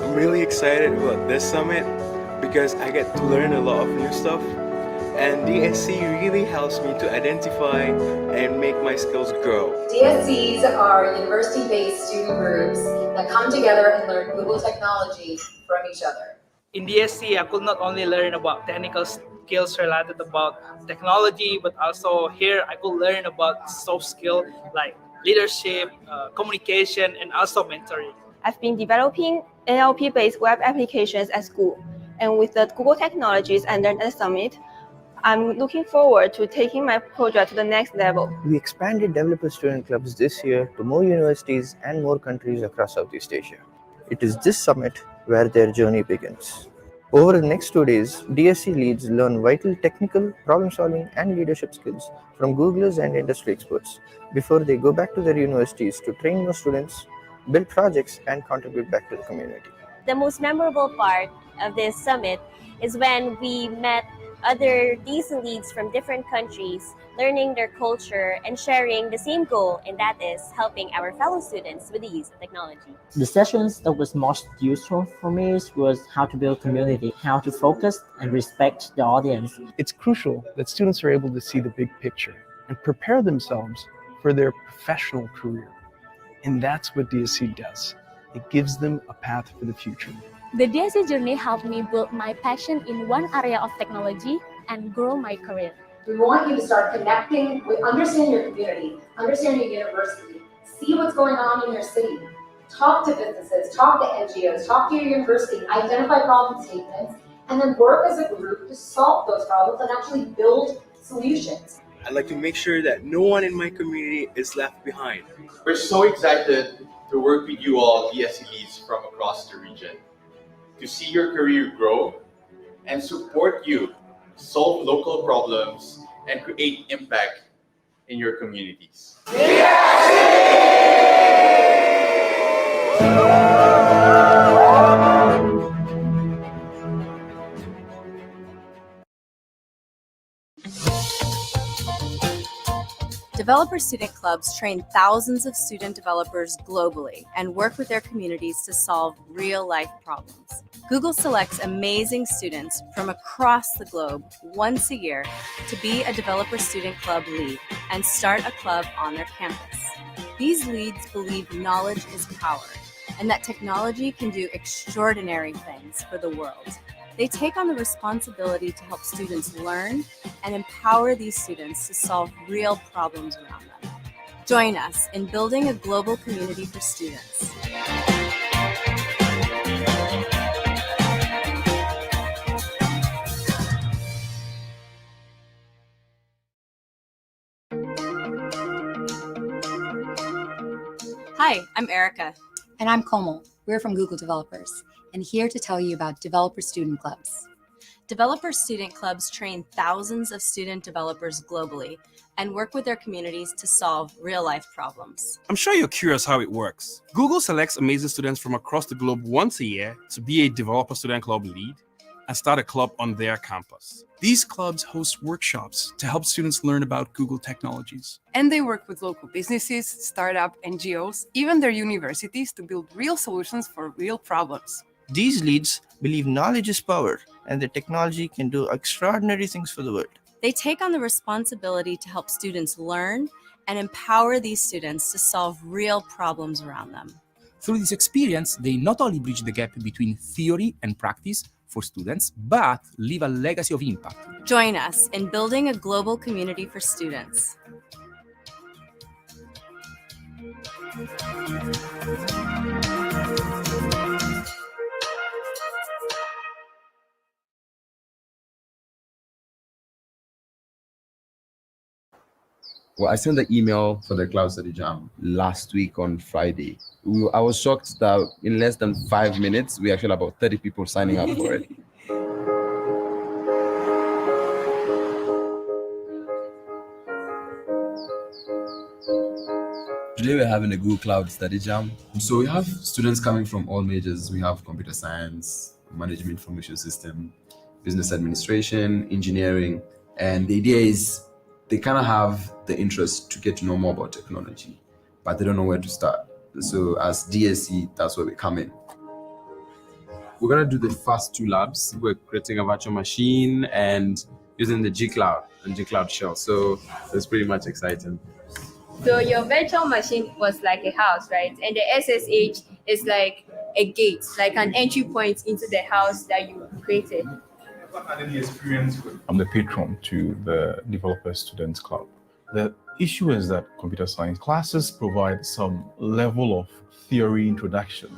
I'm really excited about this summit because I get to learn a lot of new stuff, and DSC really helps me to identify and make my skills grow. DSCs are university-based student groups that come together and learn Google technology from each other. In DSC, I could not only learn about technical skills related about technology, but also here I could learn about soft skills like leadership, communication, and also mentoring. I've been developing NLP-based web applications at school, and with the Google technologies I learned at the summit, I'm looking forward to taking my project to the next level. We expanded developer student clubs this year to more universities and more countries across Southeast Asia. It is this summit where their journey begins. Over the next 2 days, DSC leads learn vital technical, problem-solving, and leadership skills from Googlers and industry experts before they go back to their universities to train more students, build projects, and contribute back to the community. The most memorable part of this summit is when we met other DC leads from different countries, learning their culture and sharing the same goal, and that is helping our fellow students with the use of technology. The sessions that was most useful for me was how to build community, how to focus and respect the audience. It's crucial that students are able to see the big picture and prepare themselves for their professional career. And that's what DSC does. It gives them a path for the future. The DSC journey helped me build my passion in one area of technology and grow my career. We want you to start connecting with, understand your community, understand your university, see what's going on in your city, talk to businesses, talk to NGOs, talk to your university, identify problem statements, and then work as a group to solve those problems and actually build solutions. I'd like to make sure that no one in my community is left behind. We're so excited to work with you all DSC leads from across the region, to see your career grow and support you solve local problems and create impact in your communities. Developer student clubs train thousands of student developers globally and work with their communities to solve real-life problems. Google selects amazing students from across the globe once a year to be a developer student club lead and start a club on their campus. These leads believe knowledge is power and that technology can do extraordinary things for the world. They take on the responsibility to help students learn and empower these students to solve real problems around them. Join us in building a global community for students. Hi, I'm Erica. And I'm Komal. We're from Google Developers, and here to tell you about Developer Student Clubs. Developer student clubs train thousands of student developers globally and work with their communities to solve real-life problems. I'm sure you're curious how it works. Google selects amazing students from across the globe once a year to be a developer student club lead and start a club on their campus. These clubs host workshops to help students learn about Google technologies. And they work with local businesses, startup NGOs, even their universities to build real solutions for real problems. These leads believe knowledge is power and that technology can do extraordinary things for the world. They take on the responsibility to help students learn and empower these students to solve real problems around them. Through this experience, they not only bridge the gap between theory and practice for students, but leave a legacy of impact. Join us in building a global community for students. Well, I sent the email for the Cloud Study Jam last week on Friday. I was shocked that in less than 5 minutes, we actually had about 30 people signing up for it. Today we're having a Google Cloud Study Jam. So we have students coming from all majors. We have computer science, management information system, business administration, engineering. And the idea is they kind of have the interest to get to know more about technology, but they don't know where to start. So as DSC, that's where we come in. We're going to do the first 2 labs. We're creating a virtual machine and using the G Cloud and G Cloud shell. So it's pretty much exciting. So your virtual machine was like a house, right? And the SSH is like a gate, like an entry point into the house that you created. Had any experience with? I'm the patron to the Developer Students Club. The issue is that computer science classes provide some level of theory introduction,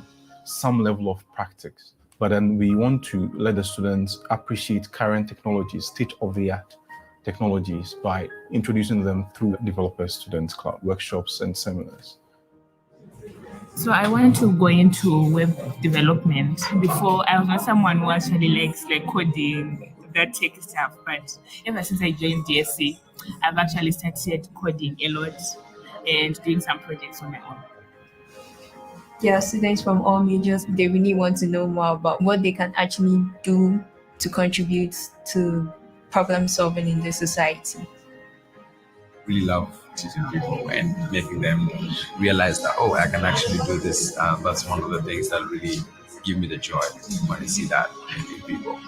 some level of practice, but then we want to let the students appreciate current technologies, state-of-the-art technologies, by introducing them through Developer Students Club workshops and seminars. So I wanted to go into web development. Before, I was not someone who actually likes like coding, that tech stuff. But ever since I joined DSC, I've actually started coding a lot and doing some projects on my own. Yeah, students from all majors, they really want to know more about what they can actually do to contribute to problem solving in the society. Really love teaching people and making them realize that, oh, I can actually do this. That's one of the things that really give me the joy when I see that in people.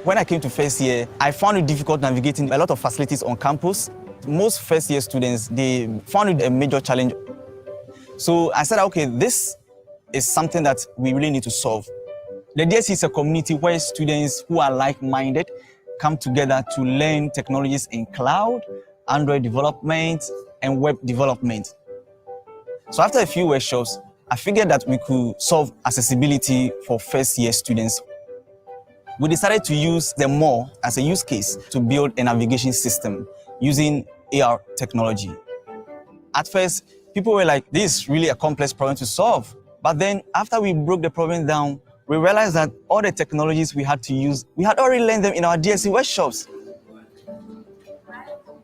When I came to first year, I found it difficult navigating a lot of facilities on campus. Most first year students, they found it a major challenge. So I said, okay, this is something that we really need to solve. The DSC is a community where students who are like-minded come together to learn technologies in cloud, Android development, and web development. So after a few workshops, I figured that we could solve accessibility for first year students. We decided to use the mall as a use case to build a navigation system using AR technology. At first, people were like, this is really a complex problem to solve. But then after we broke the problem down, we realized that all the technologies we had to use, we had already learned them in our DSC workshops.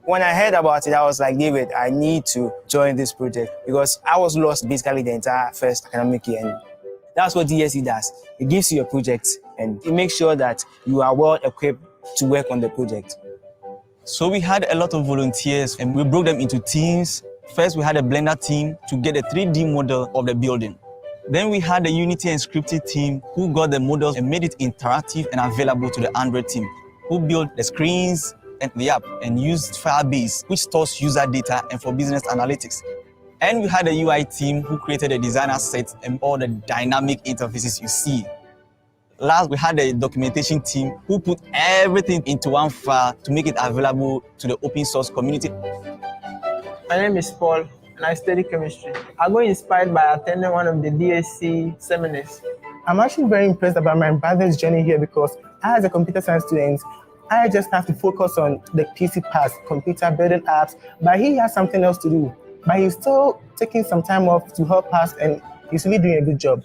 When I heard about it, I was like, David, I need to join this project because I was lost basically the entire first academic year. And that's what DSC does. It gives you a project and it makes sure that you are well equipped to work on the project. So we had a lot of volunteers and we broke them into teams. First, we had a Blender team to get a 3D model of the building. Then we had the Unity and Scripted team who got the models and made it interactive and available to the Android team, who built the screens and the app and used Firebase, which stores user data and for business analytics. And we had a UI team who created a designer set and all the dynamic interfaces you see. Last, we had a documentation team who put everything into one file to make it available to the open source community. My name is Paul. and I study chemistry. I got inspired by attending one of the DSC seminars. I'm actually very impressed about my brother's journey here because as a computer science student, I just have to focus on the PC part, computer building apps, but he has something else to do. But he's still taking some time off to help us and he's really doing a good job.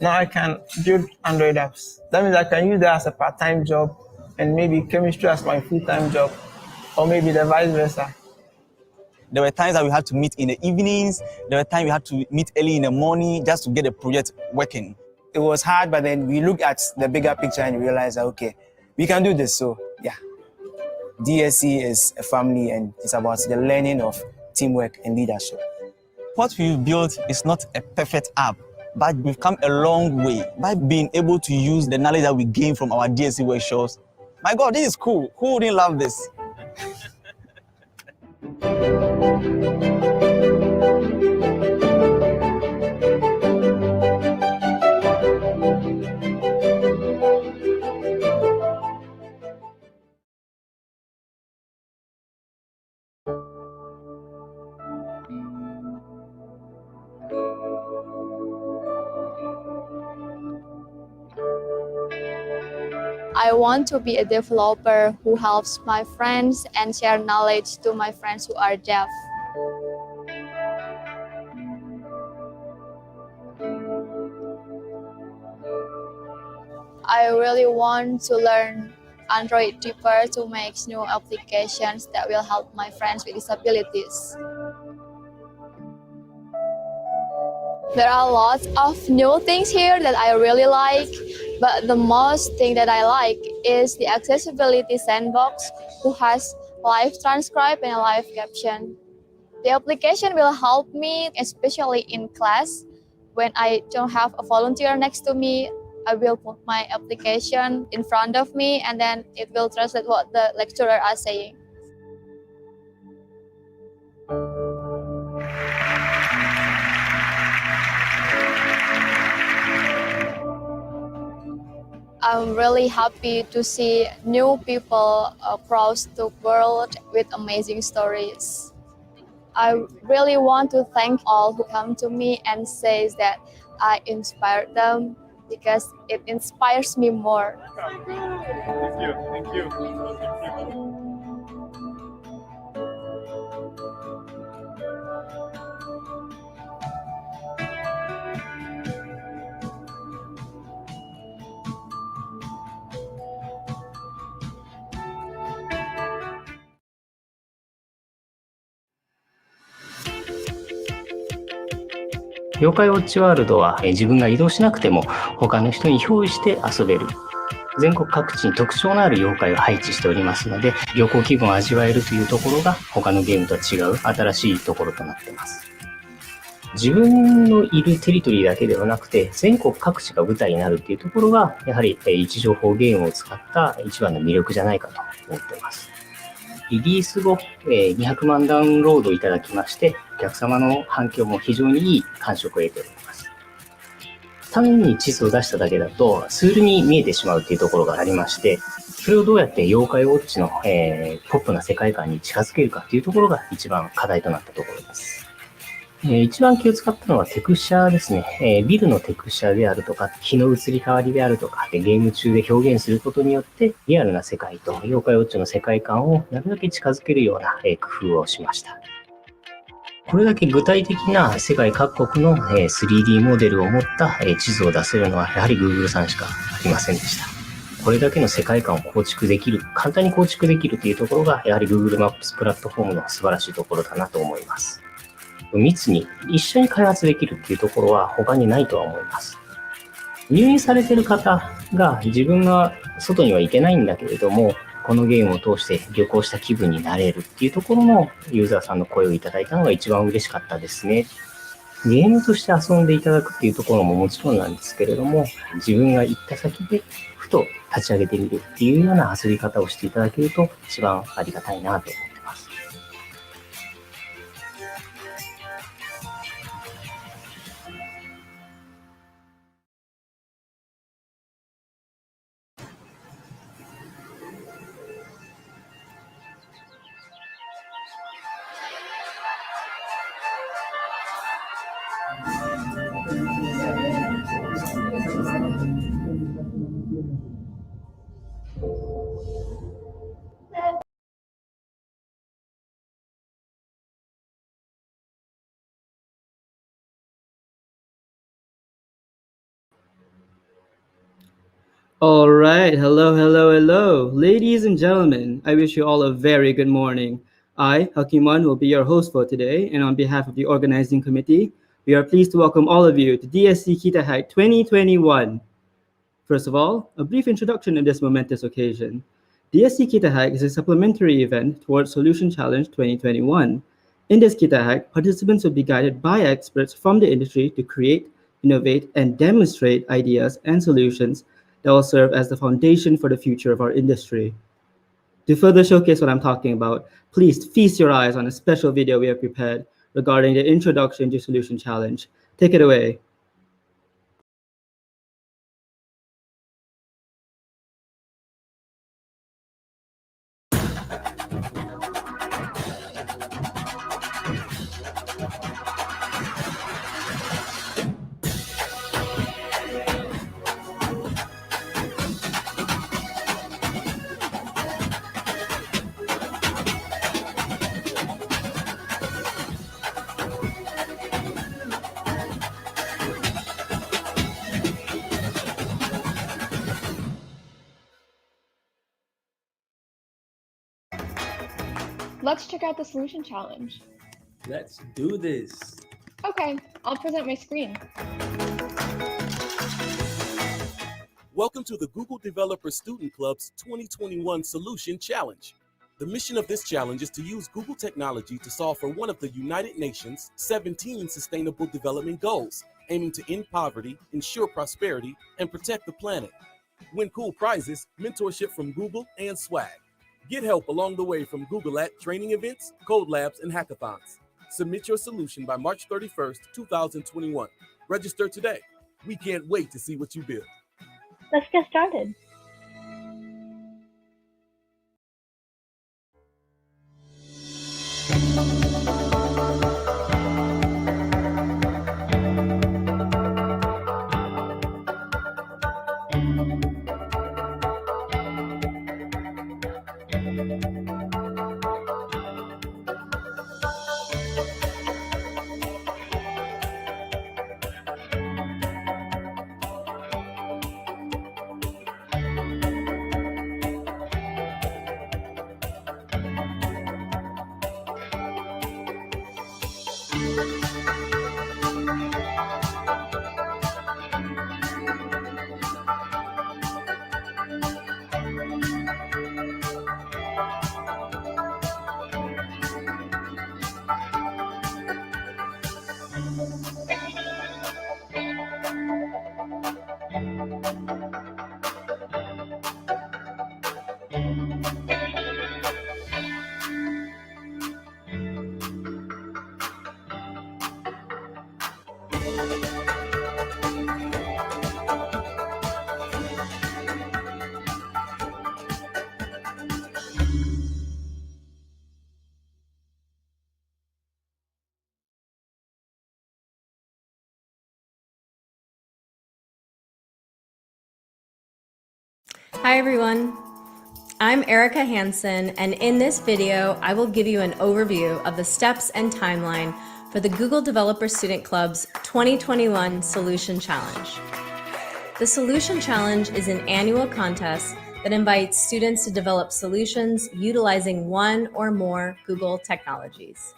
Now I can build Android apps. That means I can use that as a part-time job and maybe chemistry as my full-time job, or maybe the vice versa. There were times that we had to meet in the evenings. There were times we had to meet early in the morning just to get the project working. It was hard, but then we looked at the bigger picture and realized that, okay, we can do this. So, yeah, DSC is a family and it's about the learning of teamwork and leadership. What we've built is not a perfect app, but we've come a long way by being able to use the knowledge that we gain from our DSC workshops. My God, this is cool. Who wouldn't love this? I want to be a developer who helps my friends and share knowledge to my friends who are deaf. I really want to learn Android deeper to make new applications that will help my friends with disabilities. There are lots of new things here that I really like, but the most thing that I like is the accessibility sandbox who has live transcribe and live caption. The application will help me, especially in class. When I don't have a volunteer next to me, I will put my application in front of me and then it will translate what the lecturer are saying. I'm really happy to see new people across the world with amazing stories. I really want to thank all who come to me and says that I inspired them because it inspires me more. Thank you. Thank you. Thank you.妖怪ウォッチワールドは自分が移動しなくても他の人に憑依して遊べる。全国各地に特徴のある妖怪を配置しておりますので、旅行気分を味わえるというところが他のゲームとは違う新しいところとなっています。自分のいるテリトリーだけではなくて、全国各地が舞台になるというところが、やはり位置情報ゲームを使った一番の魅力じゃないかと思っています。リリース後、200万ダウンロードいただきまして、お客様の反響も非常にいい感触を得ております。単に地図を出しただけだと、ツールに見えてしまうというところがありまして、それをどうやって妖怪ウォッチの、ポップな世界観に近づけるかというところが一番課題となったところです。一番気を使ったのはテクスチャーですね。ビルのテクスチャーであるとか、日の移り変わりであるとか、ゲーム中で表現することによって、リアルな世界と妖怪ウォッチの世界観をなるだけ近づけるような工夫をしました。これだけ具体的な世界各国の 3D モデルを持った地図を出せるのは、やはり Google さんしかありませんでした。これだけの世界観を構築できる、簡単に構築できるというところが、やはり Google マップスプラットフォームの素晴らしいところだなと思います。密に一緒に開発できるっていうところは他にないとは思います。入院されている方が自分が外には行けないんだけれども、このゲームを通して旅行した気分になれるっていうところのユーザーさんの声をいただいたのが一番嬉しかったですね。ゲームとして遊んでいただくっていうところももちろんなんですけれども、自分が行った先でふと立ち上げてみるっていうような遊び方をしていただけると一番ありがたいなと思ってます。All right, hello, hello, hello. Ladies and gentlemen, I wish you all a very good morning. I, Hakiman, will be your host for today, and on behalf of the organizing committee, we are pleased to welcome all of you to DSC KitaHack 2021. First of all, a brief introduction on this momentous occasion. DSC KitaHack is a supplementary event towards Solution Challenge 2021. In this KitaHack, participants will be guided by experts from the industry to create, innovate, and demonstrate ideas and solutions that will serve as the foundation for the future of our industry. To further showcase what I'm talking about, please feast your eyes on a special video we have prepared regarding the introduction to Solution Challenge. Take it away. Let's check out the solution challenge. Let's do this. Okay, I'll present my screen. Welcome to the Google Developer Student Club's 2021 Solution Challenge. The mission of this challenge is to use Google technology to solve for one of the United Nations' 17 Sustainable Development Goals, aiming to end poverty, ensure prosperity, and protect the planet. Win cool prizes, mentorship from Google, and swag. Get help along the way from Google at training events, code labs, and hackathons. Submit your solution by March 31st, 2021. Register today. We can't wait to see what you build. Let's get started. Hi everyone, I'm Erica Hansen, and in this video I will give you an overview of the steps and timeline for the Google Developer Student Club's 2021 Solution Challenge. The Solution Challenge is an annual contest that invites students to develop solutions utilizing one or more Google technologies.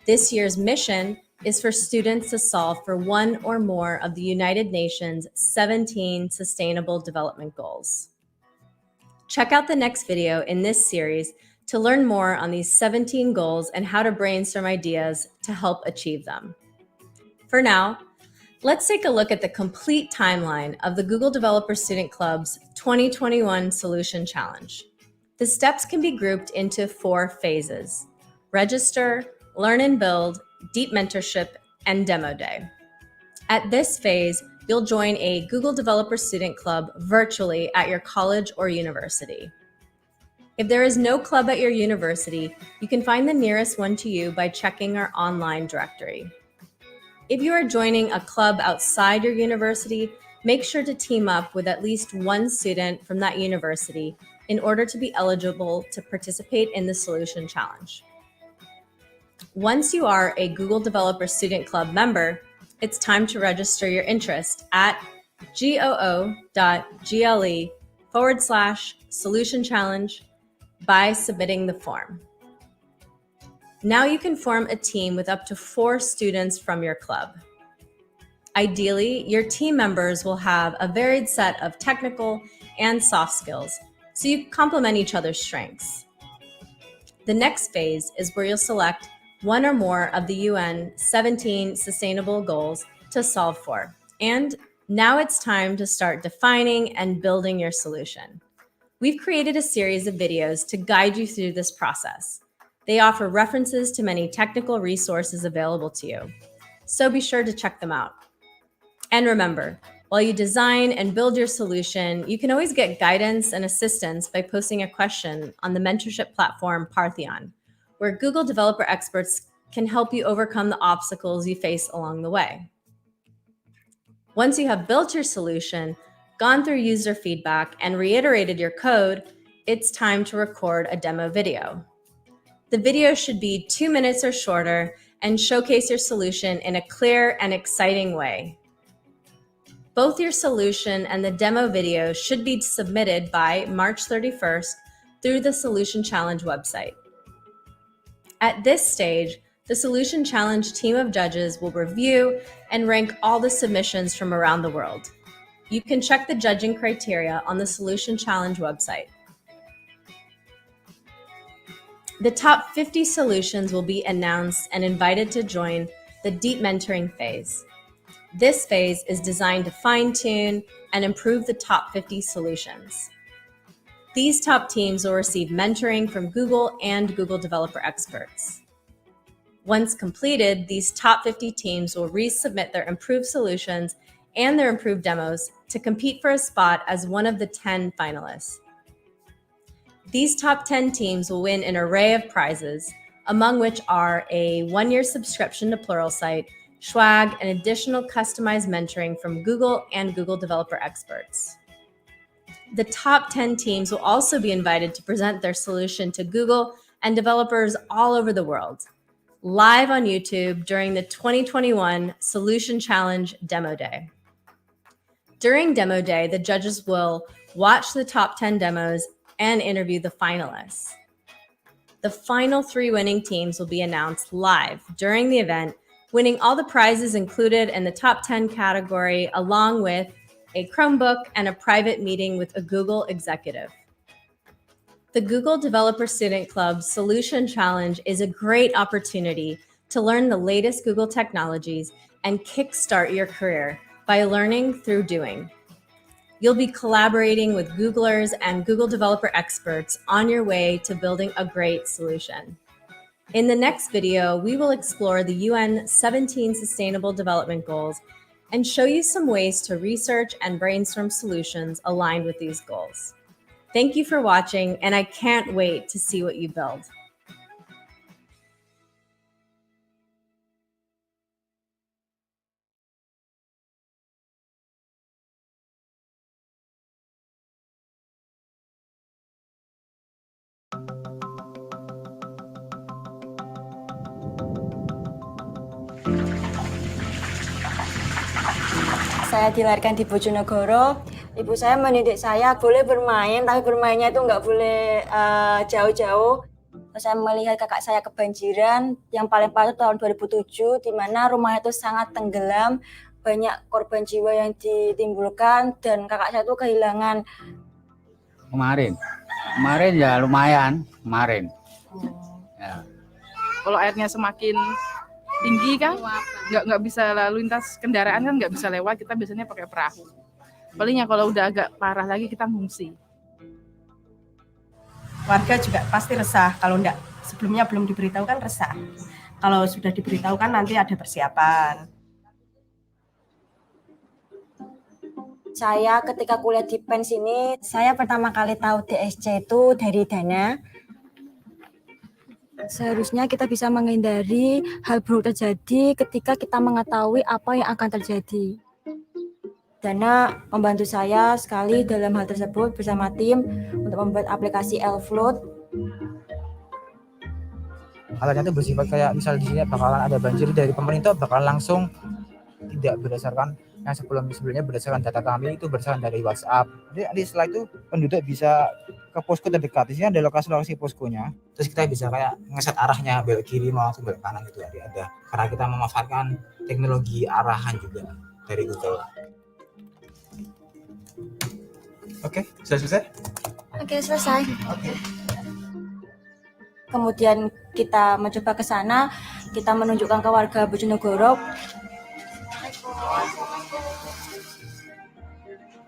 This year's mission is for students to solve for one or more of the United Nations' 17 Sustainable Development Goals. Check out the next video in this series to learn more on these 17 goals and how to brainstorm ideas to help achieve them. For now, let's take a look at the complete timeline of the Google Developer Student Club's 2021 Solution Challenge. The steps can be grouped into 4 phases: register, learn and build, deep mentorship, and demo day. At this phase, you'll join a Google Developer Student Club virtually at your college or university. If there is no club at your university, you can find the nearest one to you by checking our online directory. If you are joining a club outside your university, make sure to team up with at least one student from that university in order to be eligible to participate in the Solution Challenge. Once you are a Google Developer Student Club member, it's time to register your interest at goo.gle/Solution Challenge by submitting the form. Now you can form a team with up to 4 students from your club. Ideally, your team members will have a varied set of technical and soft skills, so you complement each other's strengths. The next phase is where you'll select one or more of the UN 17 Sustainable Goals to solve for. And now it's time to start defining and building your solution. We've created a series of videos to guide you through this process. They offer references to many technical resources available to you, so be sure to check them out. And remember, while you design and build your solution, you can always get guidance and assistance by posting a question on the mentorship platform Partheon, where Google developer experts can help you overcome the obstacles you face along the way. Once you have built your solution, gone through user feedback, and reiterated your code, it's time to record a demo video. The video should be 2 minutes or shorter and showcase your solution in a clear and exciting way. Both your solution and the demo video should be submitted by March 31st through the Solution Challenge website. At this stage, the Solution Challenge team of judges will review and rank all the submissions from around the world. You can check the judging criteria on the Solution Challenge website. The top 50 solutions will be announced and invited to join the deep mentoring phase. This phase is designed to fine-tune and improve the top 50 solutions. These top teams will receive mentoring from Google and Google developer experts. Once completed, these top 50 teams will resubmit their improved solutions and their improved demos to compete for a spot as one of the 10 finalists. These top 10 teams will win an array of prizes, among which are a 1-year subscription to Pluralsight, swag, and additional customized mentoring from Google and Google developer experts. The top 10 teams will also be invited to present their solution to Google and developers all over the world, live on YouTube during the 2021 Solution Challenge Demo Day. During Demo Day, the judges will watch the top 10 demos and interview the finalists. The final 3 winning teams will be announced live during the event, winning all the prizes included in the top 10 category, along with a Chromebook and a private meeting with a Google executive. The Google Developer Student Club Solution Challenge is a great opportunity to learn the latest Google technologies and kickstart your career by learning through doing. You'll be collaborating with Googlers and Google developer experts on your way to building a great solution. In the next video, we will explore the UN 17 Sustainable Development Goals and show you some ways to research and brainstorm solutions aligned with these goals. Thank you for watching, and I can't wait to see what you build. Saya dilahirkan di Bojonegoro. Ibu saya mendidik saya boleh bermain, tapi bermainnya itu nggak boleh jauh-jauh. Saya melihat kakak saya kebanjiran, yang paling parah itu tahun 2007, di mana rumahnya itu sangat tenggelam, banyak korban jiwa yang ditimbulkan, dan kakak saya itu kehilangan. Kemarin ya lumayan, kemarin. Ya. Kalau airnya semakin tinggi kan nggak bisa lalu lintas kendaraan kan nggak bisa lewat, kita biasanya pakai perahu. Palingnya kalau udah agak parah lagi kita ngungsi. Warga juga pasti resah, kalau enggak sebelumnya belum diberitahu kan resah. Kalau sudah diberitahu kan nanti ada persiapan. Saya ketika kuliah di PENS ini, saya pertama kali tahu DSC itu dari Dana. Seharusnya kita bisa menghindari hal buruk terjadi ketika kita mengetahui apa yang akan terjadi. Dana membantu saya sekali dalam hal tersebut bersama tim untuk membuat aplikasi L-Float. Alatnya itu bersifat kayak misal di sini bakalan ada banjir dari pemerintah bakal langsung tidak berdasarkan yang sebelumnya berdasarkan data kami itu berdasarkan dari WhatsApp. Jadi setelah itu penduduk bisa ke posko terdekat. Di sini ada lokasi-lokasi poskonya. Terus kita bisa kayak ngeset arahnya belok kiri maupun belok kanan gitu ada. Karena kita memanfaatkan teknologi arahan juga dari Google. Oke, sudah selesai? Oke, selesai. Kemudian kita mencoba ke sana, kita menunjukkan ke warga Bojonegoro.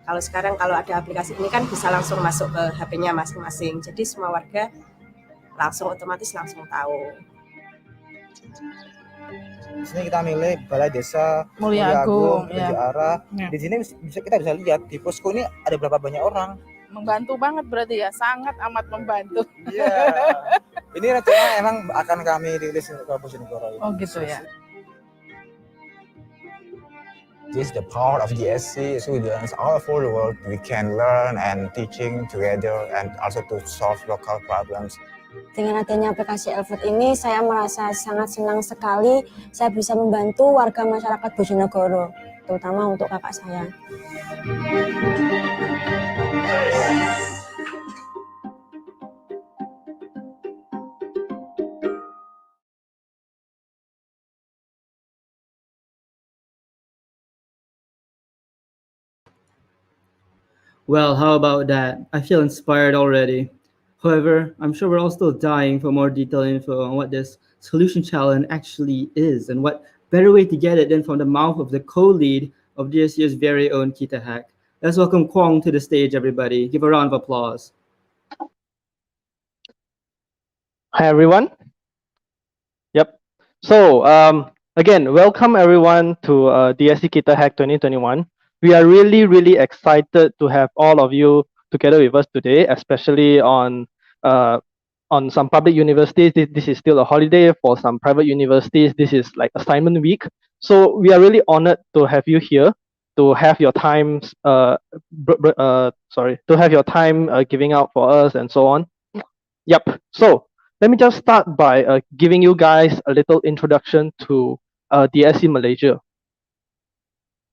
Kalau sekarang kalau ada aplikasi ini kan bisa langsung masuk ke HP-nya masing-masing. Jadi semua warga langsung otomatis langsung tahu. Di sini kita milih Balai Desa Mulia Agung, ya. Arah. Ya. Di sini kita bisa lihat di posko ini ada berapa banyak orang. Membantu banget berarti ya, sangat amat membantu. Iya. Ini rencana emang akan kami rilis ke Bojonegoro. Oh gitu ya. This is the power of DSC students all over the world. We can learn and teaching together and also to solve local problems. Dengan adanya aplikasi L-Float ini, saya merasa sangat senang sekali saya bisa membantu warga masyarakat Bojonegoro, terutama untuk kakak saya. Well, how about that? I feel inspired already. However, I'm sure we're all still dying for more detailed info on what this solution challenge actually is, and what better way to get it than from the mouth of the co-lead of DSC's very own KitaHack. Let's welcome Kwong to the stage, everybody. Give a round of applause. Hi, everyone. Yep. So, again, welcome everyone to DSC KitaHack 2021. We are really excited to have all of you together with us today, especially on some public universities. This is still a holiday. For some private universities, this is like assignment week. So we are really honored to have you here, to have your time, giving out for us and so on. Yep. So let me just start by giving you guys a little introduction to DSC Malaysia.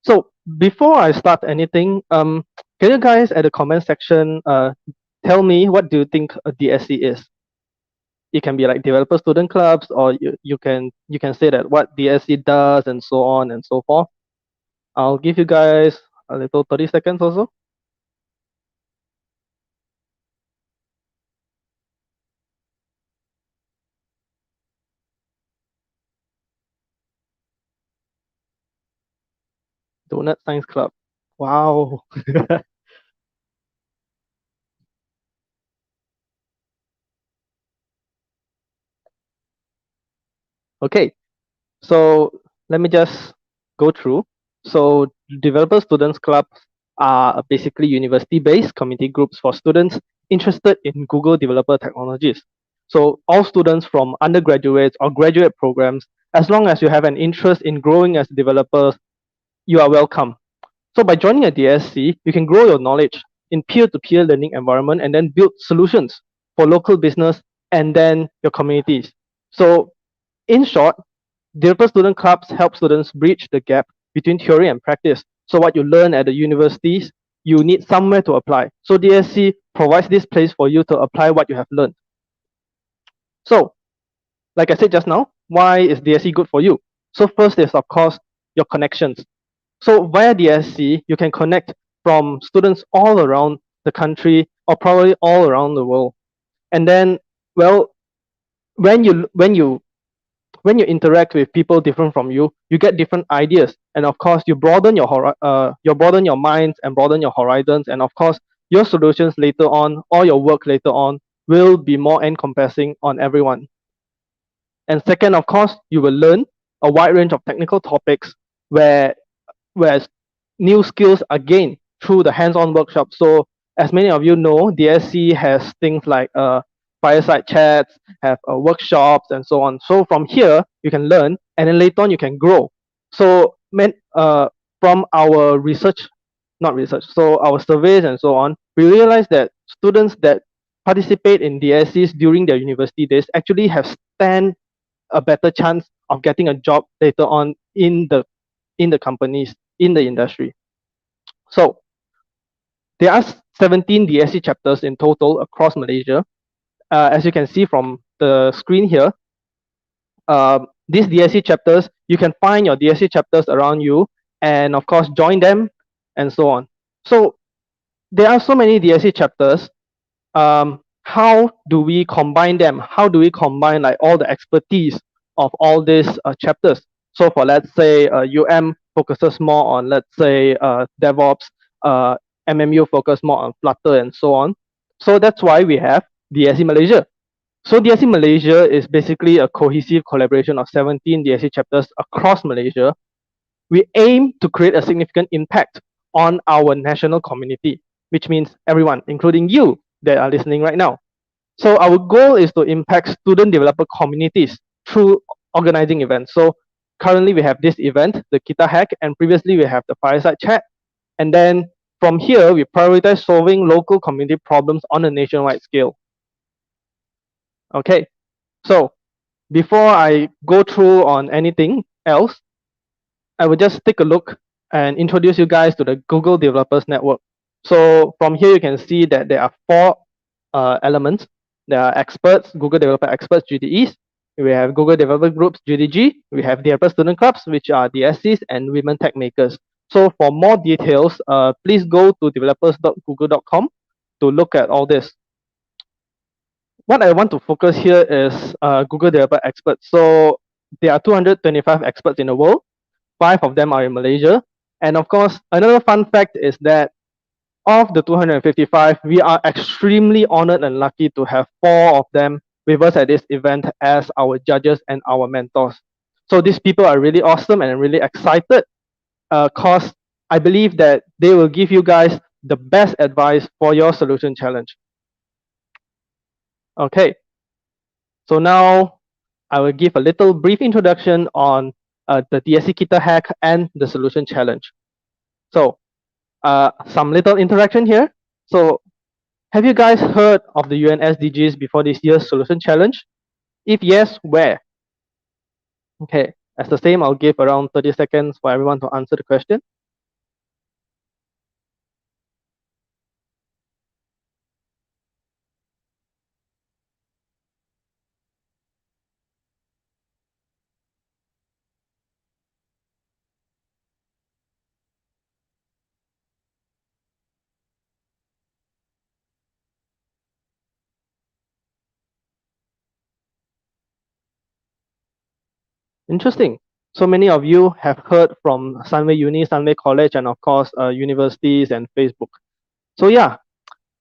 So before I start anything, can you guys at the comment section tell me what do you think a DSC is? It can be like developer student clubs, or you can say that what DSC does and so on and so forth. I'll give you guys a little 30 seconds or so. Donut Science Club. Wow. Okay, so let me just go through. So developer students clubs are basically university-based community groups for students interested in Google developer technologies. So all students from undergraduates or graduate programs, as long as you have an interest in growing as developers, you are welcome. So by joining a DSC, you can grow your knowledge in peer-to-peer learning environment and then build solutions for local business and then your communities. So in short, developer student clubs help students bridge the gap between theory and practice. So what you learn at the universities, you need somewhere to apply. So DSC provides this place for you to apply what you have learned. So, like I said just now, why is DSC good for you? So first is, of course, your connections. So via DSC, you can connect from students all around the country or probably all around the world. And then, well, when you interact with people different from you, you get different ideas, and of course, you broaden your minds and broaden your horizons, and of course, your solutions later on or your work later on will be more encompassing on everyone. And second, of course, you will learn a wide range of technical topics where new skills are gained through the hands-on workshop. So as many of you know, DSC has things like fireside chats, have workshops, and so on. So from here, you can learn, and then later on, you can grow. So from our research, not research, so our surveys and so on, we realized that students that participate in DSCs during their university days actually have stand a better chance of getting a job later on in the companies, in the industry. So there are 17 DSC chapters in total across Malaysia. As you can see from the screen here, these DSC chapters, you can find your DSC chapters around you and of course join them and so on. So there are so many DSC chapters. How do we combine them? How do we combine like all the expertise of all these chapters? So for let's say UM focuses more on let's say DevOps, MMU focus more on Flutter and so on. So that's why we have DSC Malaysia. So DSC Malaysia is basically a cohesive collaboration of 17 DSC chapters across Malaysia. We aim to create a significant impact on our national community, which means everyone, including you that are listening right now. So our goal is to impact student developer communities through organizing events. So currently we have this event, the KitaHack, and previously we have the fireside chat. And then from here, we prioritize solving local community problems on a nationwide scale. Okay, so before I go through on anything else, I will just take a look and introduce you guys to the Google Developers Network. So from here, you can see that there are 4 elements. There are experts, Google Developer Experts, GDEs. We have Google Developer Groups, GDG. We have Developer Student Clubs, which are DSCs, and Women Tech Makers. So for more details, please go to developers.google.com to look at all this. What I want to focus here is Google Developer Experts. So there are 225 experts in the world. 5 of them are in Malaysia. And of course, another fun fact is that of the 255, we are extremely honored and lucky to have 4 of them with us at this event as our judges and our mentors. So these people are really awesome and I'm really excited because I believe that they will give you guys the best advice for your solution challenge. Okay, so now I will give a little brief introduction on the DSC KitaHack and the solution challenge. So some little interaction here. So have you guys heard of the UN SDGs before this year's solution challenge? If yes, where? Okay, as the same, I'll give around 30 seconds for everyone to answer the question. Interesting. So many of you have heard from Sunway Uni, Sunway College, and of course, universities and Facebook. So yeah,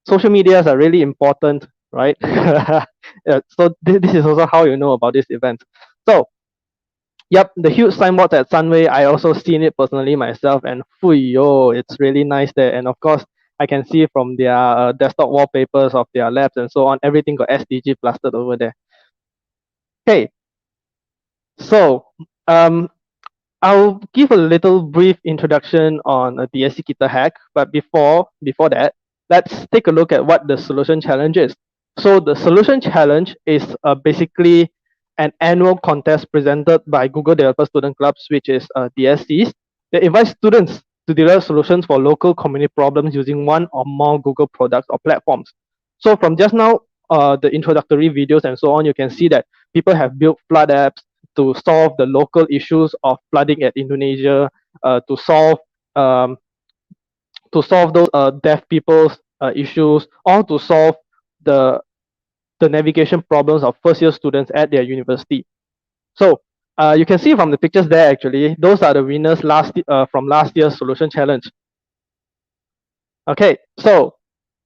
social medias are really important, right? So this is also how you know about this event. So, yep, the huge signboards at Sunway, I also seen it personally myself, and yo, it's really nice there. And of course, I can see from their desktop wallpapers of their labs and so on, everything got SDG plastered over there. Okay, so I'll give a little brief introduction on DSC KitaHack, but before that, let's take a look at what the solution challenge is. So the solution challenge is basically an annual contest presented by Google Developer Student Clubs, which is DSCs. They invite students to develop solutions for local community problems using one or more Google products or platforms. So from just now, the introductory videos and so on, you can see that people have built flood apps to solve the local issues of flooding at Indonesia, to solve those deaf people's issues, or to solve the navigation problems of first-year students at their university. So you can see from the pictures there, actually, those are the winners from last year's solution challenge. Okay, so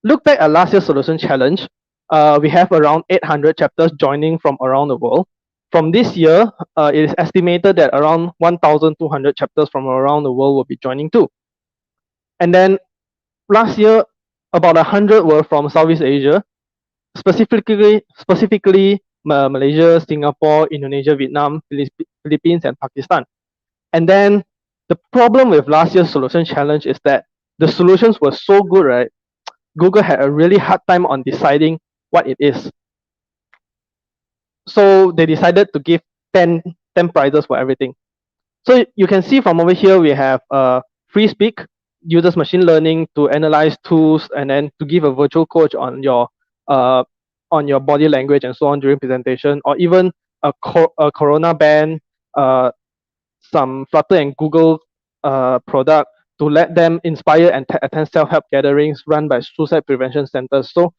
look back at last year's solution challenge. We have around 800 chapters joining from around the world. From this year, it is estimated that around 1,200 chapters from around the world will be joining too. And then last year, about 100 were from Southeast Asia. specifically Malaysia, Singapore, Indonesia, Vietnam, Philippines, and Pakistan. And then the problem with last year's solution challenge is that the solutions were so good, right? Google had a really hard time on deciding what it is. So they decided to give 10 prizes for everything. So you can see from over here, we have free speak, uses machine learning to analyze tools and then to give a virtual coach on your body language and so on during presentation, or even a corona ban, some Flutter and Google product to let them inspire and attend self-help gatherings run by suicide prevention centers. So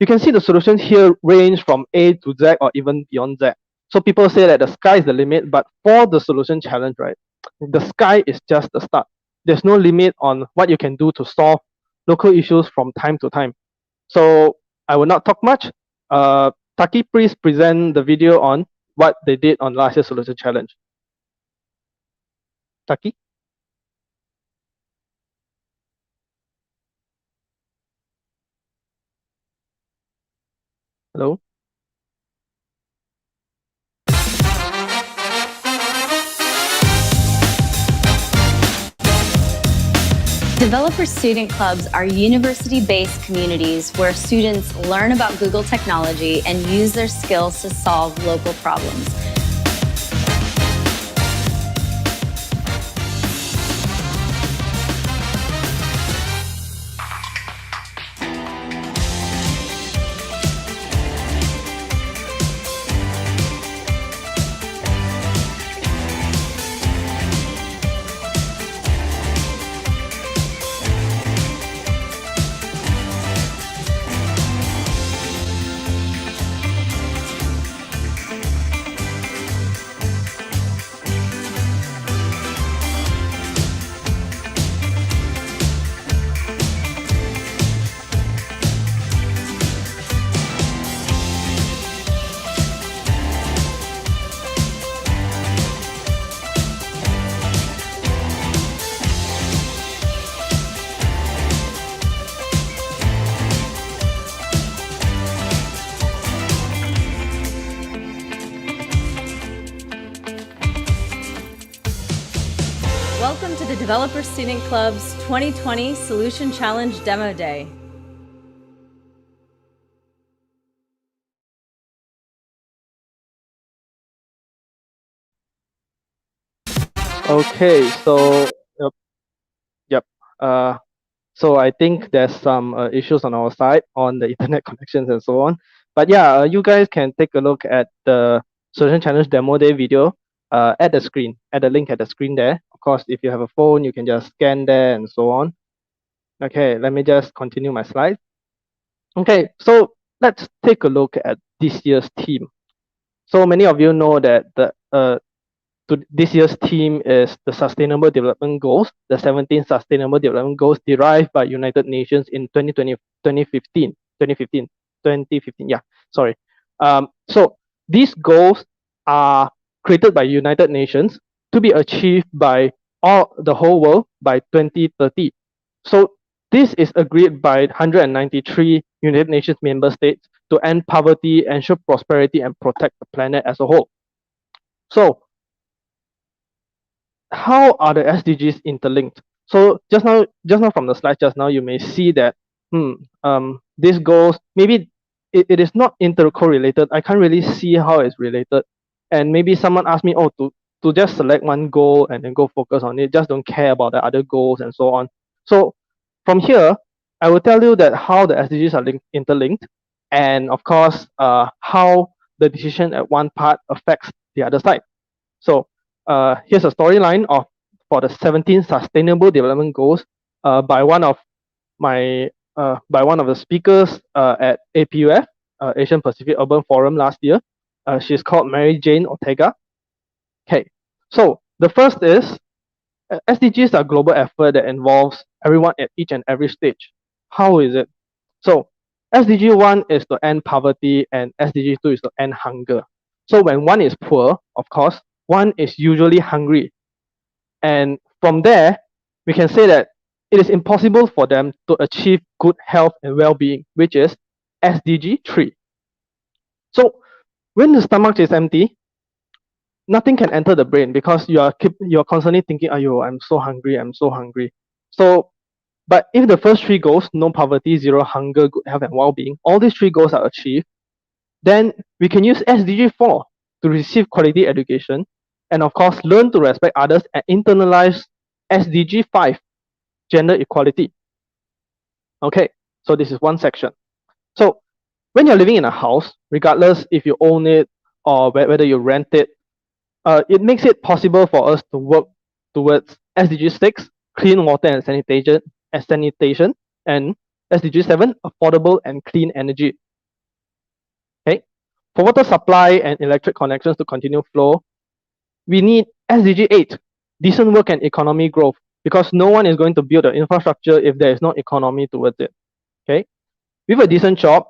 you can see the solutions here range from A to Z or even beyond Z. So people say that the sky is the limit, but for the solution challenge, right, the sky is just the start. There's no limit on what you can do to solve local issues from time to time. So I will not talk much. Taki, please present the video on what they did on last year's solution challenge. Taki? Hello? Developer student clubs are university-based communities where students learn about Google technology and use their skills to solve local problems. Welcome to the Developer Student Club's 2020 Solution Challenge Demo Day. Okay, so yep. So I think there's some issues on our side on the internet connections and so on. But yeah, you guys can take a look at the Solution Challenge Demo Day video at the screen, at the link at the screen there. Of course, if you have a phone, you can just scan there and so on. Okay, let me just continue my slide. Okay, so let's take a look at this year's theme. So many of you know that this year's theme is the Sustainable Development Goals, the 17 Sustainable Development Goals derived by United Nations in 2015, yeah, sorry. So these goals are created by United Nations to be achieved by the whole world by 2030. So this is agreed by 193 United Nations member states to end poverty, ensure prosperity, and protect the planet as a whole. So how are the SDGs interlinked? So just now from the slide just now, you may see that these goals, maybe it is not intercorrelated. I can't really see how it's related. And maybe someone asked me, oh, to just select one goal and then go focus on it, just don't care about the other goals and so on. So from here, I will tell you that how the SDGs are interlinked, and of course, how the decision at one part affects the other side. So here's a storyline for the 17 Sustainable Development Goals by one of the speakers at APUF, Asian Pacific Urban Forum last year. She's called Mary Jane Ortega. Okay, so the first is SDGs are a global effort that involves everyone at each and every stage. How is it? So SDG 1 is to end poverty and SDG 2 is to end hunger. So when one is poor, of course, one is usually hungry. And from there, we can say that it is impossible for them to achieve good health and well-being, which is SDG 3. So when the stomach is empty, nothing can enter the brain because you're constantly thinking, "Ayo, I'm so hungry, I'm so hungry." So, but if the first three goals, no poverty, zero hunger, good health, and well-being, all these three goals are achieved, then we can use SDG 4 to receive quality education, and of course, learn to respect others and internalize SDG 5, gender equality. Okay, so this is one section. So when you're living in a house, regardless if you own it or whether you rent it, it makes it possible for us to work towards SDG 6, clean water and sanitation, and SDG 7, affordable and clean energy. Okay, for water supply and electric connections to continue flow, we need SDG 8, decent work and economy growth, because no one is going to build an infrastructure if there is no economy towards it. Okay, with a decent job,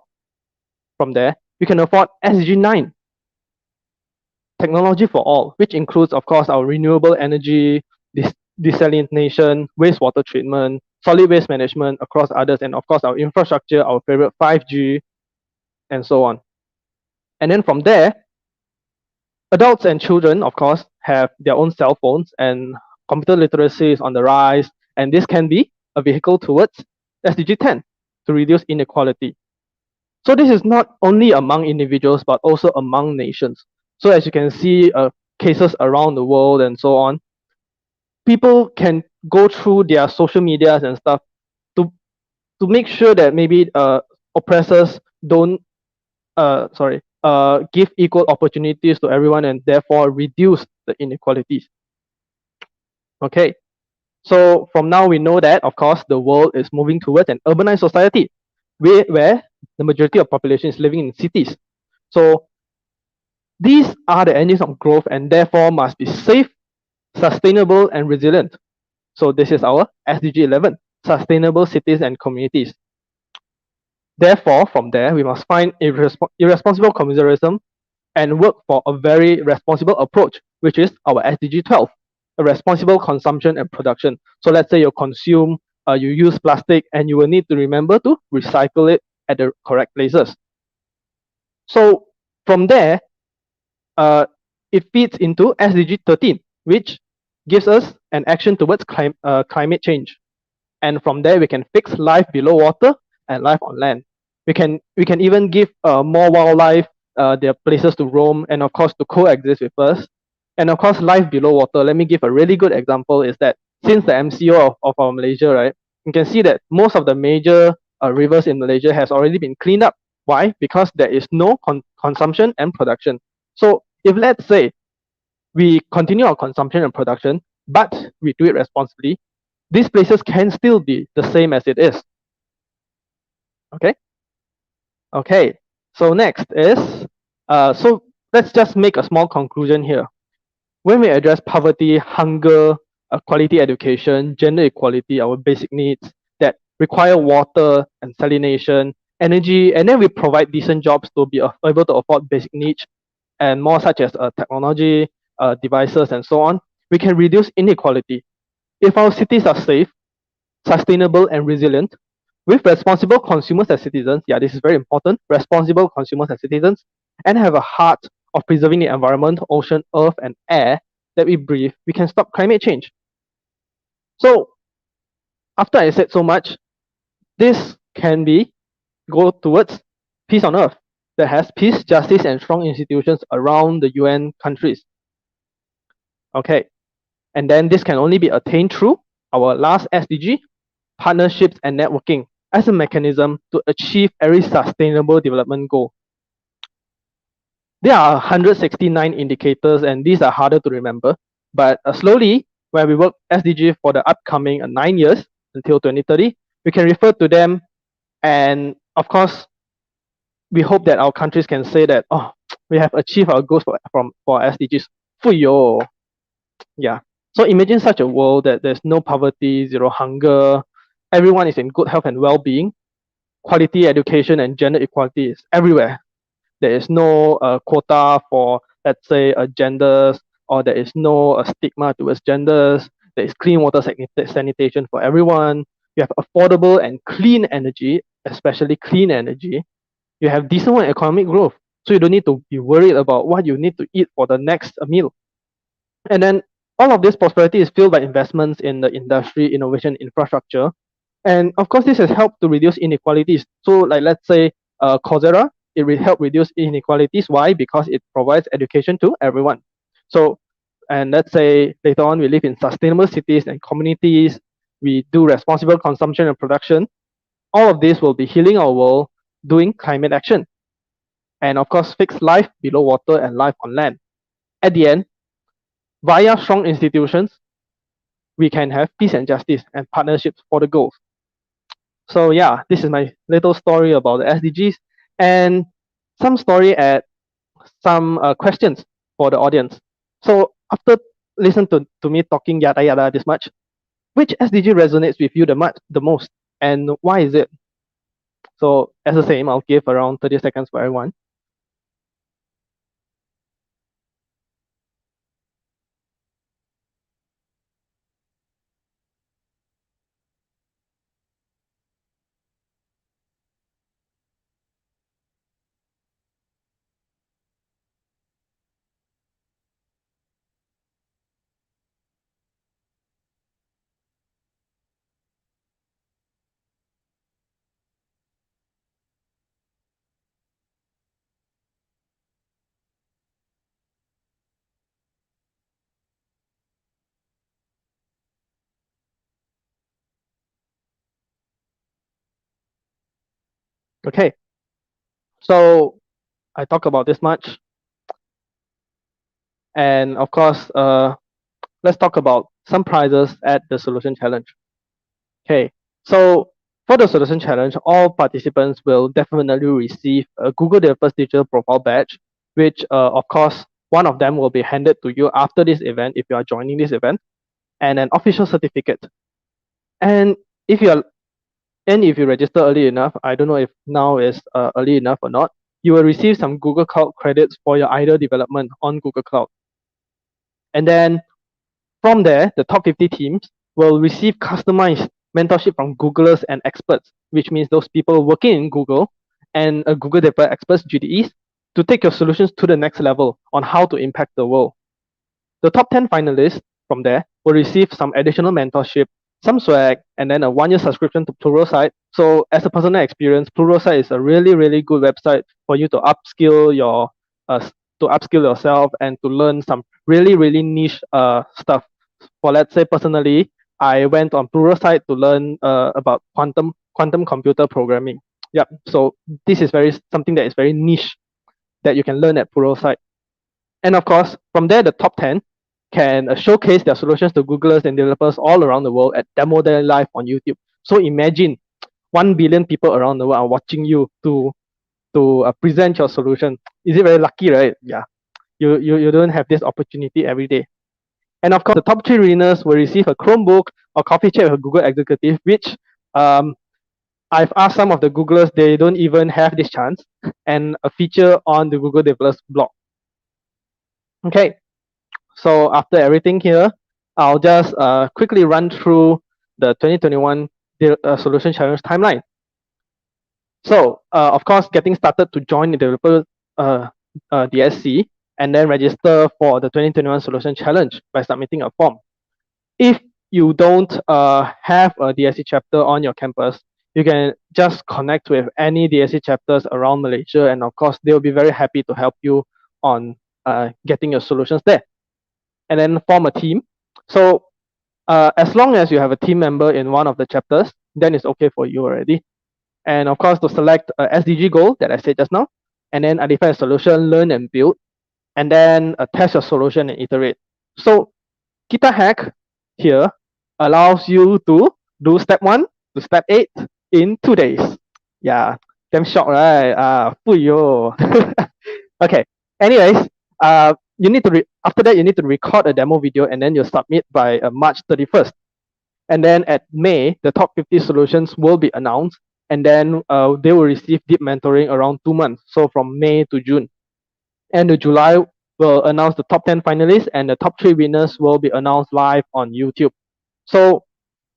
from there, we can afford SDG 9, technology for all, which includes, of course, our renewable energy, desalination, wastewater treatment, solid waste management, across others, and of course, our infrastructure, our favorite 5G, and so on. And then from there, adults and children, of course, have their own cell phones, and computer literacy is on the rise, and this can be a vehicle towards SDG 10 to reduce inequality. So this is not only among individuals, but also among nations. So as you can see, cases around the world and so on, people can go through their social medias and stuff to make sure that maybe oppressors don't give equal opportunities to everyone and therefore reduce the inequalities. Okay, so from now we know that, of course, the world is moving towards an urbanized society where the majority of population is living in cities. So these are the engines of growth and therefore must be safe, sustainable, and resilient. So this is our SDG 11, sustainable cities and communities. Therefore, from there, we must find irresponsible consumerism and work for a very responsible approach, which is our SDG 12, a responsible consumption and production. So let's say you consume, you use plastic, and you will need to remember to recycle it at the correct places. So from there, it feeds into SDG 13, which gives us an action towards climate change. And from there, we can fix life below water and life on land. We can even give more wildlife their places to roam and of course to coexist with us. And of course, life below water. Let me give a really good example is that since the MCO of our Malaysia, right, you can see that most of the major rivers in Malaysia has already been cleaned up. Why? Because there is no consumption and production. So if let's say we continue our consumption and production, but we do it responsibly, these places can still be the same as it is. Okay? Okay, so next is, so let's just make a small conclusion here. When we address poverty, hunger, quality education, gender equality, our basic needs that require water and salination, energy, and then we provide decent jobs to be able to afford basic needs and more such as technology, devices, and so on, we can reduce inequality. If our cities are safe, sustainable, and resilient, with responsible consumers as citizens, yeah, this is very important, responsible consumers as citizens, and have a heart of preserving the environment, ocean, earth, and air that we breathe, we can stop climate change. So, after I said so much, this can go towards peace on earth that has peace, justice, and strong institutions around the UN countries. Okay, and then this can only be attained through our last SDG, partnerships and networking, as a mechanism to achieve every sustainable development goal. There are 169 indicators, and these are harder to remember, but slowly, when we work SDG for the upcoming 9 years until 2030, we can refer to them, and of course, we hope that our countries can say that, oh, we have achieved our goals for SDGs. Fuyo. Yeah. So imagine such a world that there's no poverty, zero hunger, everyone is in good health and well-being, quality education and gender equality is everywhere. There is no quota for, let's say, genders, or there is no stigma towards genders. There is clean water sanitation for everyone. You have affordable and clean energy, especially clean energy. You have decent economic growth. so you don't need to be worried about what you need to eat for the next meal. And then all of this prosperity is fueled by investments in the industry, innovation, infrastructure. And of course, this has helped to reduce inequalities. So like let's say Coursera, it will help reduce inequalities. Why? Because it provides education to everyone. So, and let's say later on we live in sustainable cities and communities, we do responsible consumption and production. All of this will be healing our world, doing climate action. And of course, fix life below water and life on land. At the end, via strong institutions, we can have peace and justice and partnerships for the goals. So yeah, this is my little story about the SDGs and some story at some questions for the audience. So after listening to me talking yada yada this much, which SDG resonates with you the most and why is it? So as the same, I'll give around 30 seconds for everyone. Okay, so I talk about this much, and of course, let's talk about some prizes at the solution challenge. Okay, so for the solution challenge, all participants will definitely receive a Google Developers Digital Profile badge, which of course one of them will be handed to you after this event if you are joining this event, and an official certificate. And if you register early enough, I don't know if now is early enough or not, you will receive some Google Cloud credits for your idle development on Google Cloud. And then from there, the top 50 teams will receive customized mentorship from Googlers and experts, which means those people working in Google and Google Developer Experts, GDEs, to take your solutions to the next level on how to impact the world. The top 10 finalists from there will receive some additional mentorship, some swag, and then a 1-year subscription to Pluralsight. So as a personal experience, Pluralsight is a really, really good website for you to upskill yourself and to learn some really, really niche stuff. For let's say personally, I went on Pluralsight to learn about quantum computer programming. Yeah, so this is something that is very niche that you can learn at Pluralsight. And of course, from there, the top 10 can showcase their solutions to Googlers and developers all around the world at Demo Day Live on YouTube. So imagine 1 billion people around the world are watching you to present your solution. Is it very lucky, right? Yeah, you don't have this opportunity every day. And of course, the top 3 winners will receive a Chromebook or coffee chat with a Google executive, which I've asked some of the Googlers, they don't even have this chance, and a feature on the Google Developers blog. Okay, so after everything here, I'll just quickly run through the 2021 Solution Challenge timeline. So, of course, getting started to join the developer DSC and then register for the 2021 Solution Challenge by submitting a form. If you don't have a DSC chapter on your campus, you can just connect with any DSC chapters around Malaysia, and of course, they'll be very happy to help you on getting your solutions there. And then form a team. So as long as you have a team member in one of the chapters, then it's okay for you already. And of course, to select a SDG goal that I said just now, and then identify a solution, learn and build, and then test your solution and iterate. So KitaHack here allows you to do step 1 to step 8 in 2 days. Yeah, damn shocked, right? Puyo. Okay. Anyways, you need to after that you need to record a demo video and then you submit by March 31st. And then at May, the top 50 solutions will be announced, and then they will receive deep mentoring around 2 months. So from May to June. And in July, we'll announce the top 10 finalists, and the top 3 winners will be announced live on YouTube. So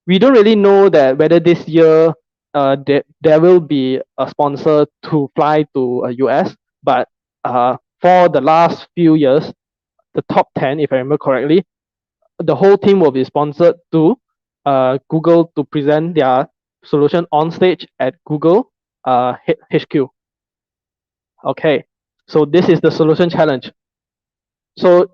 we don't really know that whether this year there will be a sponsor to fly to US, but for the last few years, the top 10, if I remember correctly, the whole team will be sponsored to Google to present their solution on stage at Google HQ. Okay, so this is the solution challenge. So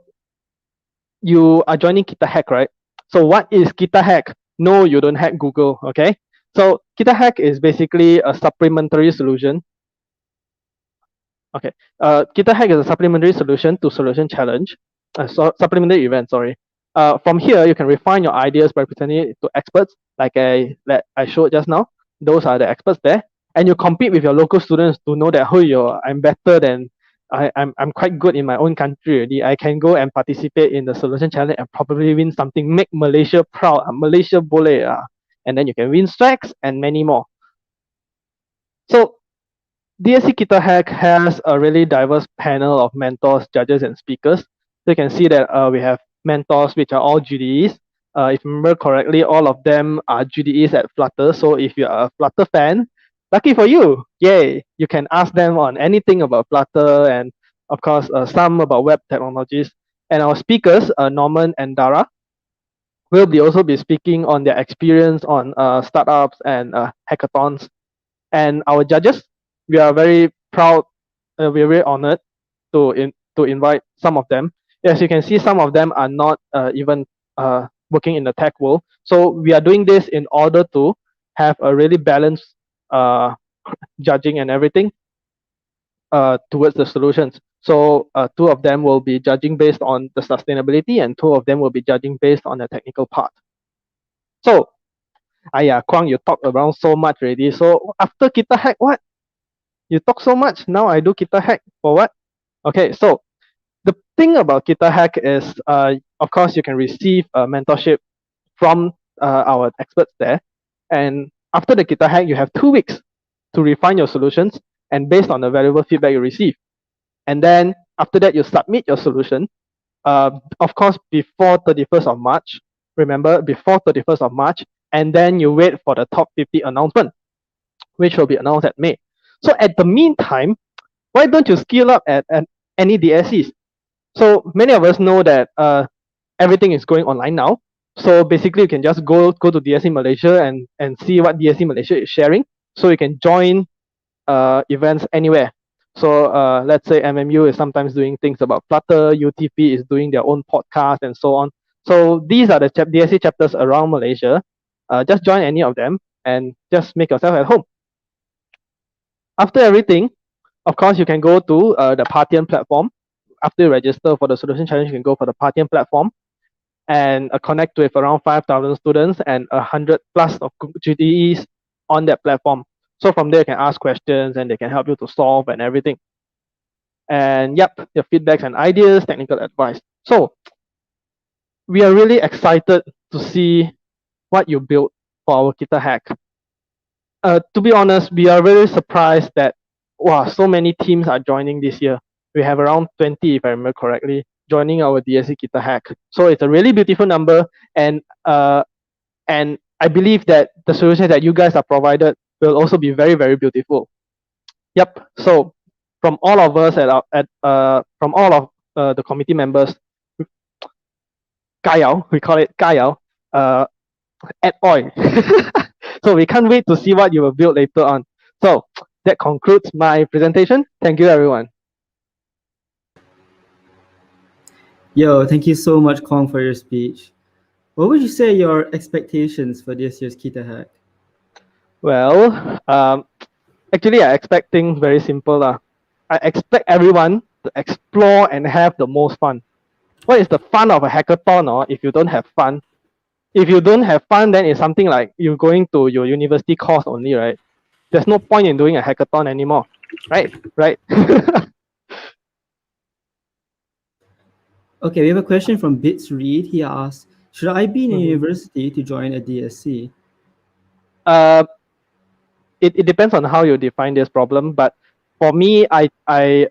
you are joining KitaHack, right? So what is KitaHack? No, you don't hack Google, okay? So KitaHack is basically a supplementary solution. Okay, KitaHack is a supplementary solution to solution challenge, supplementary event, sorry. From here, you can refine your ideas by presenting it to experts, like I showed just now. Those are the experts there. And you compete with your local students to know that, oh, I'm better than, I'm quite good in my own country already. I can go and participate in the solution challenge and probably win something, make Malaysia proud. Malaysia boleh. And then you can win stacks and many more. So DSC KitaHack has a really diverse panel of mentors, judges, and speakers. So you can see that we have mentors which are all GDEs. If you remember correctly, all of them are GDEs at Flutter. So if you are a Flutter fan, lucky for you, yay! You can ask them on anything about Flutter and of course some about web technologies. And our speakers, Norman and Dara, will also be speaking on their experience on startups and hackathons. And our judges, we are very proud, we are very honored to invite some of them. As you can see, some of them are not even working in the tech world. So we are doing this in order to have a really balanced judging and everything towards the solutions. So two of them will be judging based on the sustainability, and two of them will be judging based on the technical part. So, Kwang, you talked around so much already. So after KitaHack, what? You talk so much. Now I do KitaHack for what? Okay, so the thing about KitaHack is, of course, you can receive mentorship from our experts there. And after the KitaHack, you have 2 weeks to refine your solutions and based on the valuable feedback you receive. And then after that, you submit your solution. Of course, before 31st of March. Remember, before 31st of March. And then you wait for the top 50 announcement, which will be announced at May. So at the meantime, why don't you skill up at any DSCs? So many of us know that everything is going online now. So basically, you can just go to DSC Malaysia and see what DSC Malaysia is sharing. So you can join events anywhere. So let's say MMU is sometimes doing things about Flutter, UTP is doing their own podcast and so on. So these are the DSC chapters around Malaysia. Just join any of them and just make yourself at home. After everything, of course, you can go to the Partian platform. After you register for the solution challenge, you can go for the Partian platform and connect with around 5,000 students and 100 plus of GDEs on that platform. So from there, you can ask questions and they can help you to solve and everything. And yep, your feedbacks and ideas, technical advice. So we are really excited to see what you built for our KitaHack. To be honest, we are very surprised that so many teams are joining this year. We have around 20, if I remember correctly, joining our DSC KitaHack. So it's a really beautiful number, and I believe that the solutions that you guys are provided will also be very, very beautiful. Yep. So from all of us from all of the committee members, we call it Kayao, at Oi. So we can't wait to see what you will build later on. So that concludes my presentation. Thank you, everyone. Yo, thank you so much, Kong, for your speech. What would you say your expectations for this year's KitaHack? Well, actually, I expect things very simple. I expect everyone to explore and have the most fun. What is the fun of a hackathon if you don't have fun? If you don't have fun, then it's something like you're going to your university course only, right? There's no point in doing a hackathon anymore, right? Right? Okay, we have a question from Bits Reed. He asks, should I be in a university to join a DSC? It depends on how you define this problem, but for me, I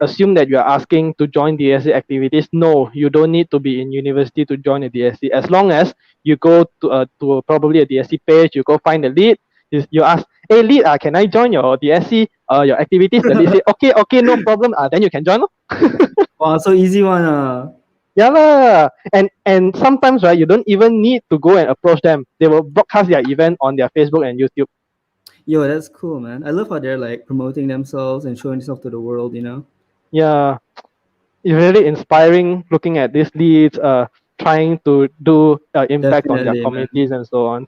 assume that you are asking to join DSC activities. No, you don't need to be in university to join a DSC. As long as you go to probably a DSC page, you go find the lead, you ask, hey lead, can I join your DSC, your activities? The lead say, okay, no problem. Then you can join. Wow, so easy one. Yeah lah. And sometimes, right, you don't even need to go and approach them. They will broadcast their event on their Facebook and YouTube. Yo, that's cool, man. I love how they're like promoting themselves and showing themselves to the world, you know? Yeah, it's really inspiring looking at these leads, trying to do impact on their Definitely, man. communities and so on.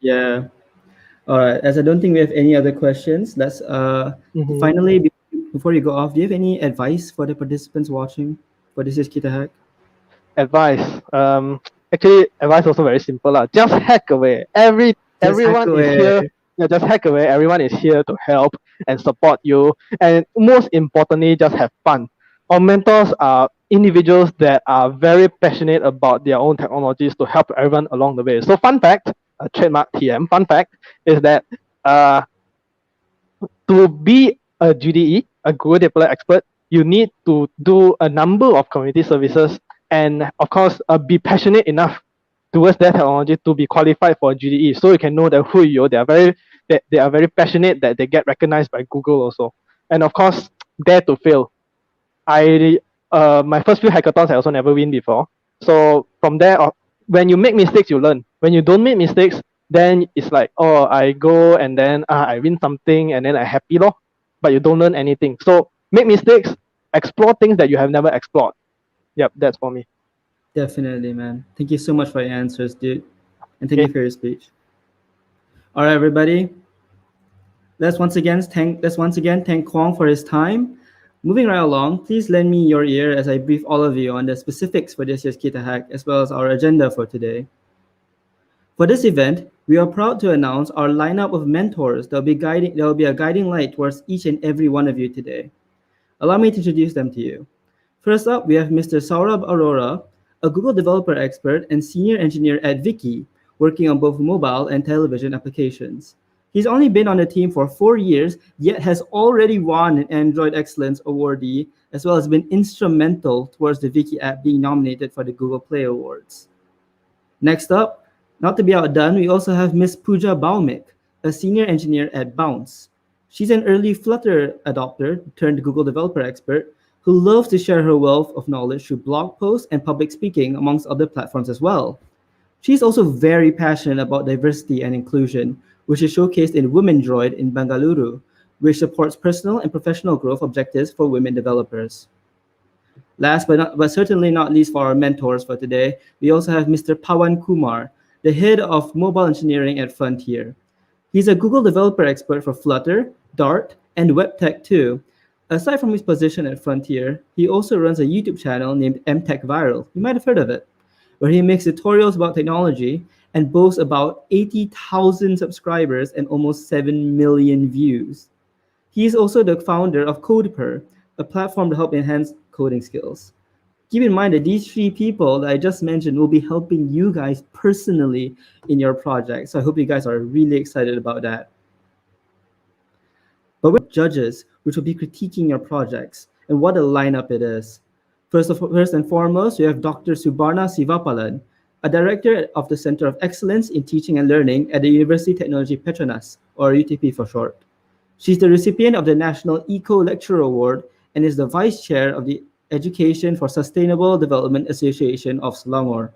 Yeah. All right. As I don't think we have any other questions, let's Mhm. finally, before you go off, do you have any advice for the participants watching for this is KitaHack? Advice. Actually, advice also very simple lah. Just hack away. Everyone is here. Yeah, just hack away. Everyone is here to help and support you. And most importantly, just have fun. Our mentors are individuals that are very passionate about their own technologies to help everyone along the way. So, fun fact, trademark TM. Fun fact is that to be a GDE, a Google Developer Expert, you need to do a number of community services and, of course, be passionate enough towards their technology to be qualified for GDE. So you can know that who you are. They are very passionate, that they get recognized by Google also. And of course, dare to fail. My first few hackathons I also never win before. So from there, when you make mistakes, you learn. When you don't make mistakes, then it's like, oh, I go and then I win something and then I'm happy lor. But you don't learn anything. So make mistakes, explore things that you have never explored. Yep, that's for me. Definitely, man. Thank you so much for your answers, dude. And thank you for your speech. All right, everybody. Let's once again thank Kwong for his time. Moving right along, please lend me your ear as I brief all of you on the specifics for this year's KitaHack, as well as our agenda for today. For this event, we are proud to announce our lineup of mentors that will be a guiding light towards each and every one of you today. Allow me to introduce them to you. First up, we have Mr. Saurabh Arora, a Google developer expert and senior engineer at Viki, working on both mobile and television applications. He's only been on the team for 4 years, yet has already won an Android Excellence Awardee, as well as been instrumental towards the Viki app being nominated for the Google Play Awards. Next up, not to be outdone, we also have Ms. Pooja Baumik, a senior engineer at Bounce. She's an early Flutter adopter turned Google developer expert who loves to share her wealth of knowledge through blog posts and public speaking, amongst other platforms as well. She's also very passionate about diversity and inclusion, which is showcased in Women Droid in Bengaluru, which supports personal and professional growth objectives for women developers. Last but certainly not least for our mentors for today, we also have Mr. Pawan Kumar, the head of mobile engineering at Frontier. He's a Google developer expert for Flutter, Dart, and WebTech too. Aside from his position at Frontier, he also runs a YouTube channel named MTech Viral. You might have heard of it, where he makes tutorials about technology and boasts about 80,000 subscribers and almost 7 million views. He is also the founder of CodePer, a platform to help enhance coding skills. Keep in mind that these 3 people that I just mentioned will be helping you guys personally in your project. So I hope you guys are really excited about that. But we're judges, which will be critiquing your projects, and what a lineup it is. First and foremost, we have Dr. Subarna Sivapalan, a director of the Center of Excellence in Teaching and Learning at the University Technology Petronas, or UTP for short. She's the recipient of the National Eco Lecturer Award and is the vice chair of the Education for Sustainable Development Association of Selangor.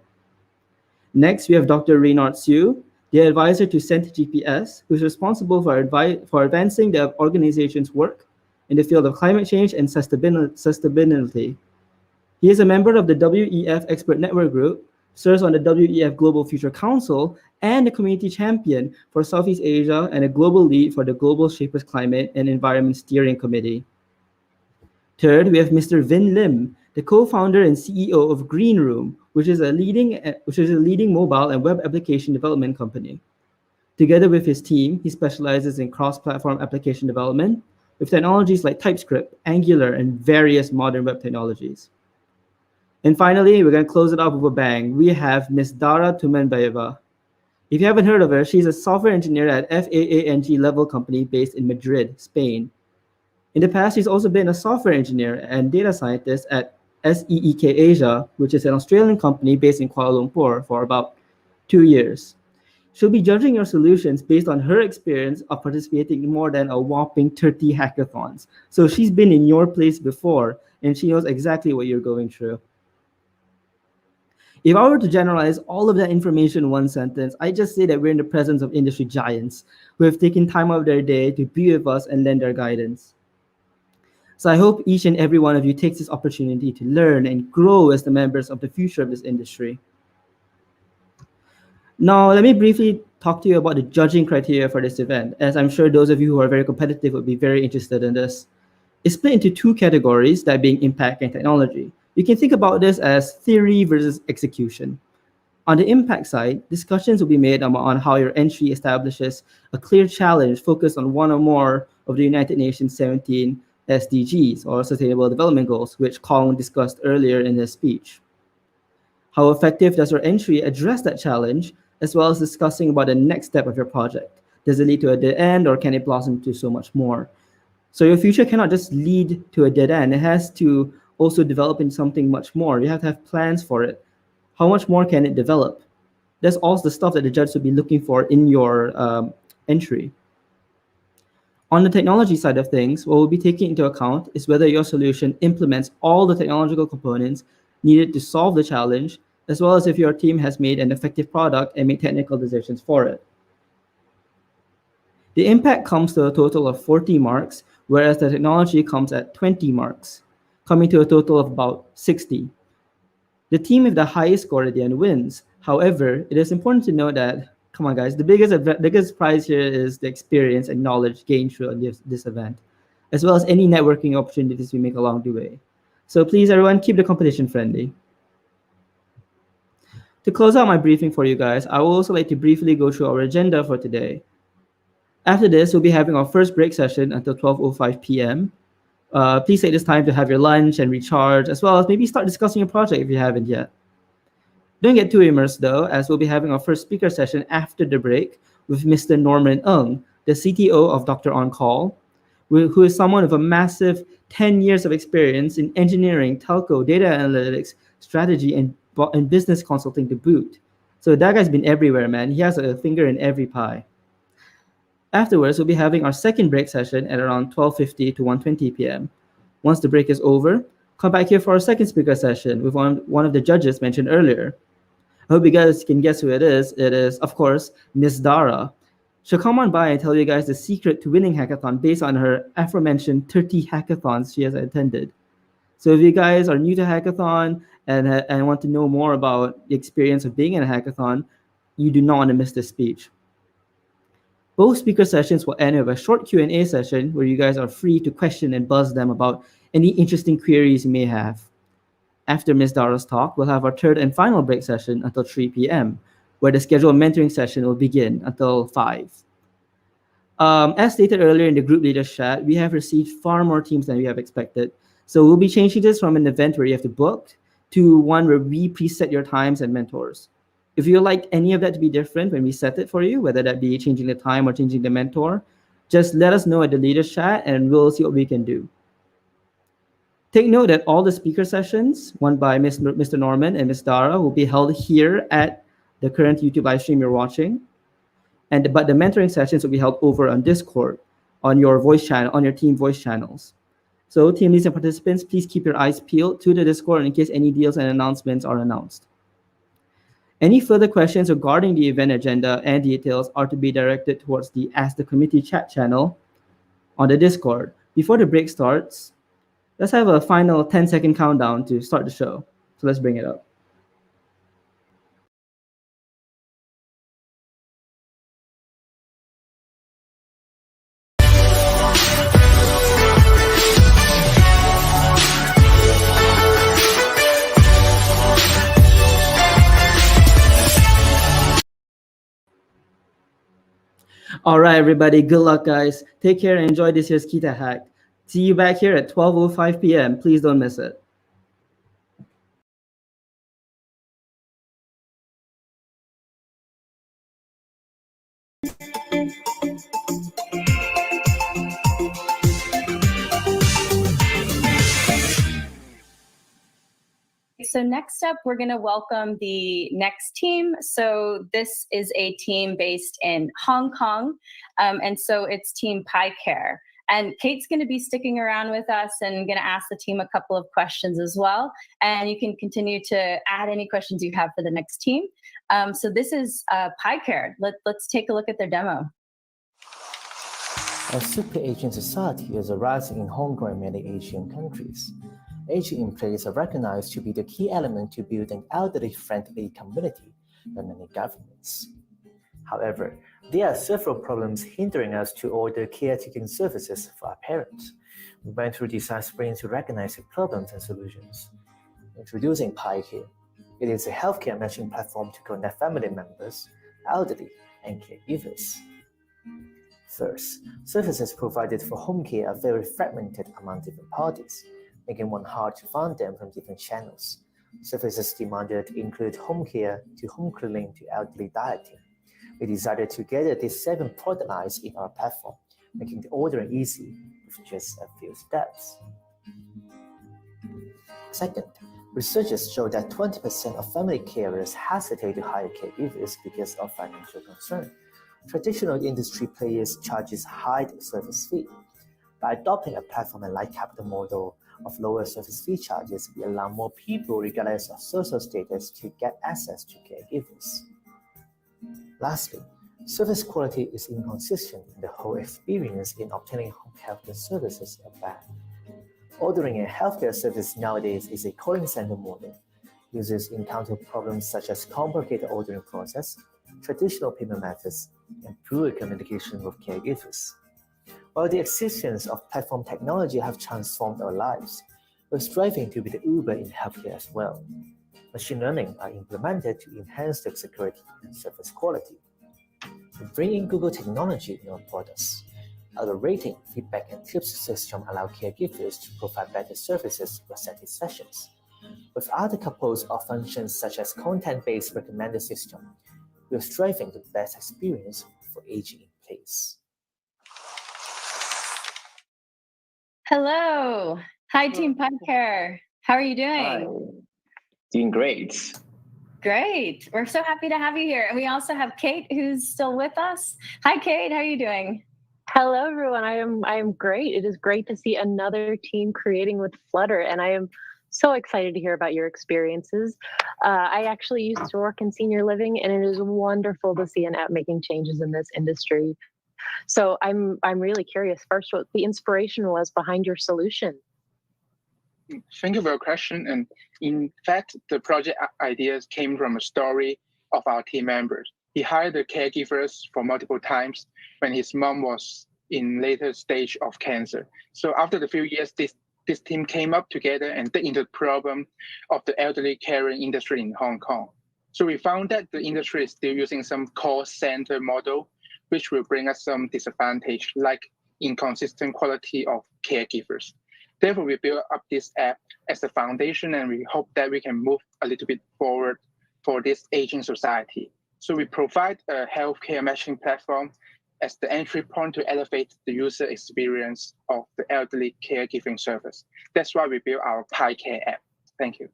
Next, we have Dr. Reynard Siu, the advisor to Cent GPS, who is responsible for advancing the organization's work in the field of climate change and sustainability. He is a member of the WEF Expert Network Group, serves on the WEF Global Future Council, and a community champion for Southeast Asia and a global lead for the Global Shapers Climate and Environment Steering Committee. Third, we have Mr. Vin Lim, the co-founder and CEO of Green Room, which is a leading mobile and web application development company. Together with his team, he specializes in cross-platform application development with technologies like TypeScript, Angular, and various modern web technologies. And finally, we're going to close it off with a bang. We have Ms. Dara Tumanbayeva. If you haven't heard of her, she's a software engineer at FAANG level company based in Madrid, Spain. In the past, she's also been a software engineer and data scientist at SEEK Asia, which is an Australian company based in Kuala Lumpur, for about 2 years. She'll be judging your solutions based on her experience of participating in more than a whopping 30 hackathons. So she's been in your place before, and she knows exactly what you're going through. If I were to generalize all of that information in one sentence, I just say that we're in the presence of industry giants who have taken time out of their day to be with us and lend their guidance. So I hope each and every one of you takes this opportunity to learn and grow as the members of the future of this industry. Now, let me briefly talk to you about the judging criteria for this event, as I'm sure those of you who are very competitive would be very interested in this. It's split into two categories, that being impact and technology. You can think about this as theory versus execution. On the impact side, discussions will be made on how your entry establishes a clear challenge focused on one or more of the United Nations 17 SDGs, or Sustainable Development Goals, which Kong discussed earlier in his speech. How effective does your entry address that challenge, as well as discussing about the next step of your project? Does it lead to a dead end, or can it blossom to so much more? So your future cannot just lead to a dead end. It has to also develop into something much more. You have to have plans for it. How much more can it develop? That's all the stuff that the judge will be looking for in your entry. On the technology side of things, what we'll be taking into account is whether your solution implements all the technological components needed to solve the challenge, as well as if your team has made an effective product and made technical decisions for it. The impact comes to a total of 40 marks, whereas the technology comes at 20 marks, coming to a total of about 60. The team with the highest score at the end wins. However, it is important to note that, come on guys, the biggest prize here is the experience and knowledge gained through this event, as well as any networking opportunities we make along the way. So please everyone, keep the competition friendly. To close out my briefing for you guys, I would also like to briefly go through our agenda for today. After this, we'll be having our first break session until 12:05 p.m. Please take this time to have your lunch and recharge, as well as maybe start discussing your project if you haven't yet. Don't get too immersed though, as we'll be having our first speaker session after the break with Mr. Norman Ng, the CTO of Dr. On Call, who is someone with a massive 10 years of experience in engineering, telco, data analytics, strategy, and business consulting to boot. So that guy's been everywhere, man. He has a finger in every pie. Afterwards, we'll be having our second break session at around 12:50 to 1:20 p.m. Once the break is over, come back here for our second speaker session with one of the judges mentioned earlier. I hope you guys can guess who it is. It is, of course, Miss Dara. She'll come on by and tell you guys the secret to winning hackathon based on her aforementioned 30 hackathons she has attended. So if you guys are new to hackathon and want to know more about the experience of being in a hackathon, you do not want to miss this speech. Both speaker sessions will end with a short Q&A session where you guys are free to question and buzz them about any interesting queries you may have. After Ms. Dara's talk, we'll have our third and final break session until 3 p.m., where the scheduled mentoring session will begin until 5. As stated earlier in the group leaders chat, we have received far more teams than we have expected. So we'll be changing this from an event where you have to book to one where we preset your times and mentors. If you would like any of that to be different when we set it for you, whether that be changing the time or changing the mentor, just let us know at the leaders chat and we'll see what we can do. Take note that all the speaker sessions, one by Mr. Norman and Ms. Dara, will be held here at the current YouTube live stream you're watching. But the mentoring sessions will be held over on Discord, on your voice channel, on your team voice channels. So team leads and participants, please keep your eyes peeled to the Discord in case any deals and announcements are announced. Any further questions regarding the event agenda and details are to be directed towards the Ask the Committee chat channel on the Discord. Before the break starts, let's have a final 10-second countdown to start the show. So let's bring it up. All right, everybody. Good luck, guys. Take care and enjoy this year's KitaHack. See you back here at 12:05 p.m. Please don't miss it. so next up, we're going to welcome the next team. So this is a team based in Hong Kong, and so it's Team PieCare. And Kate's going to be sticking around with us and going to ask the team a couple of questions as well. And you can continue to add any questions you have for the next team. So this is PieCare. Let's take a look at their demo. A super aging society is arising in Hong Kong and many Asian countries. Aging in place are recognized to be the key element to build an elderly-friendly community by many governments. However, there are several problems hindering us to order caretaking services for our parents. We went through design sprints to recognize the problems and solutions. Introducing PieCare. It is a healthcare matching platform to connect family members, elderly, and caregivers. First, services provided for home care are very fragmented among different parties, making one hard to find them from different channels. Services demanded include home care to home cleaning to elderly dieting. We decided to gather these 7 product lines in our platform, making the ordering easy with just a few steps. Second, researchers show that 20% of family carers hesitate to hire caregivers because of financial concern. Traditional industry players charge high service fee. By adopting a platform and light capital model of lower service fee charges, we allow more people, regardless of social status, to get access to caregivers. Lastly, service quality is inconsistent and the whole experience in obtaining home healthcare services are bad. Ordering a healthcare service nowadays is a calling center model. Users encounter problems such as complicated ordering process, traditional payment methods, and poor communication with caregivers. While the existence of platform technology have transformed our lives, we're striving to be the Uber in healthcare as well. Machine learning are implemented to enhance the security and service quality. We bring in Google technology in our products. Our rating, feedback, and tips system allow caregivers to provide better services for satisfactions. With other couples of functions such as content-based recommender system, we are striving the best experience for aging in place. Hello. Hi, Team PieCare. How are you doing? Doing great. Great. We're so happy to have you here. And we also have Kate, who's still with us. Hi, Kate. How are you doing? Hello, everyone. I am great. It is great to see another team creating with Flutter, and I am so excited to hear about your experiences. I actually used to work in senior living, and it is wonderful to see an app making changes in this industry. So I'm really curious first what the inspiration was behind your solution. Thank you for your question. And in fact, the project ideas came from a story of our team members. He hired the caregivers for multiple times when his mom was in later stage of cancer. So after the few years, this team came up together and dig into the problem of the elderly caring industry in Hong Kong. So we found that the industry is still using some call center model, which will bring us some disadvantage, like inconsistent quality of caregivers. Therefore, we built up this app as a foundation, and we hope that we can move a little bit forward for this aging society. So we provide a healthcare matching platform as the entry point to elevate the user experience of the elderly caregiving service. That's why we built our PieCare app. Thank you.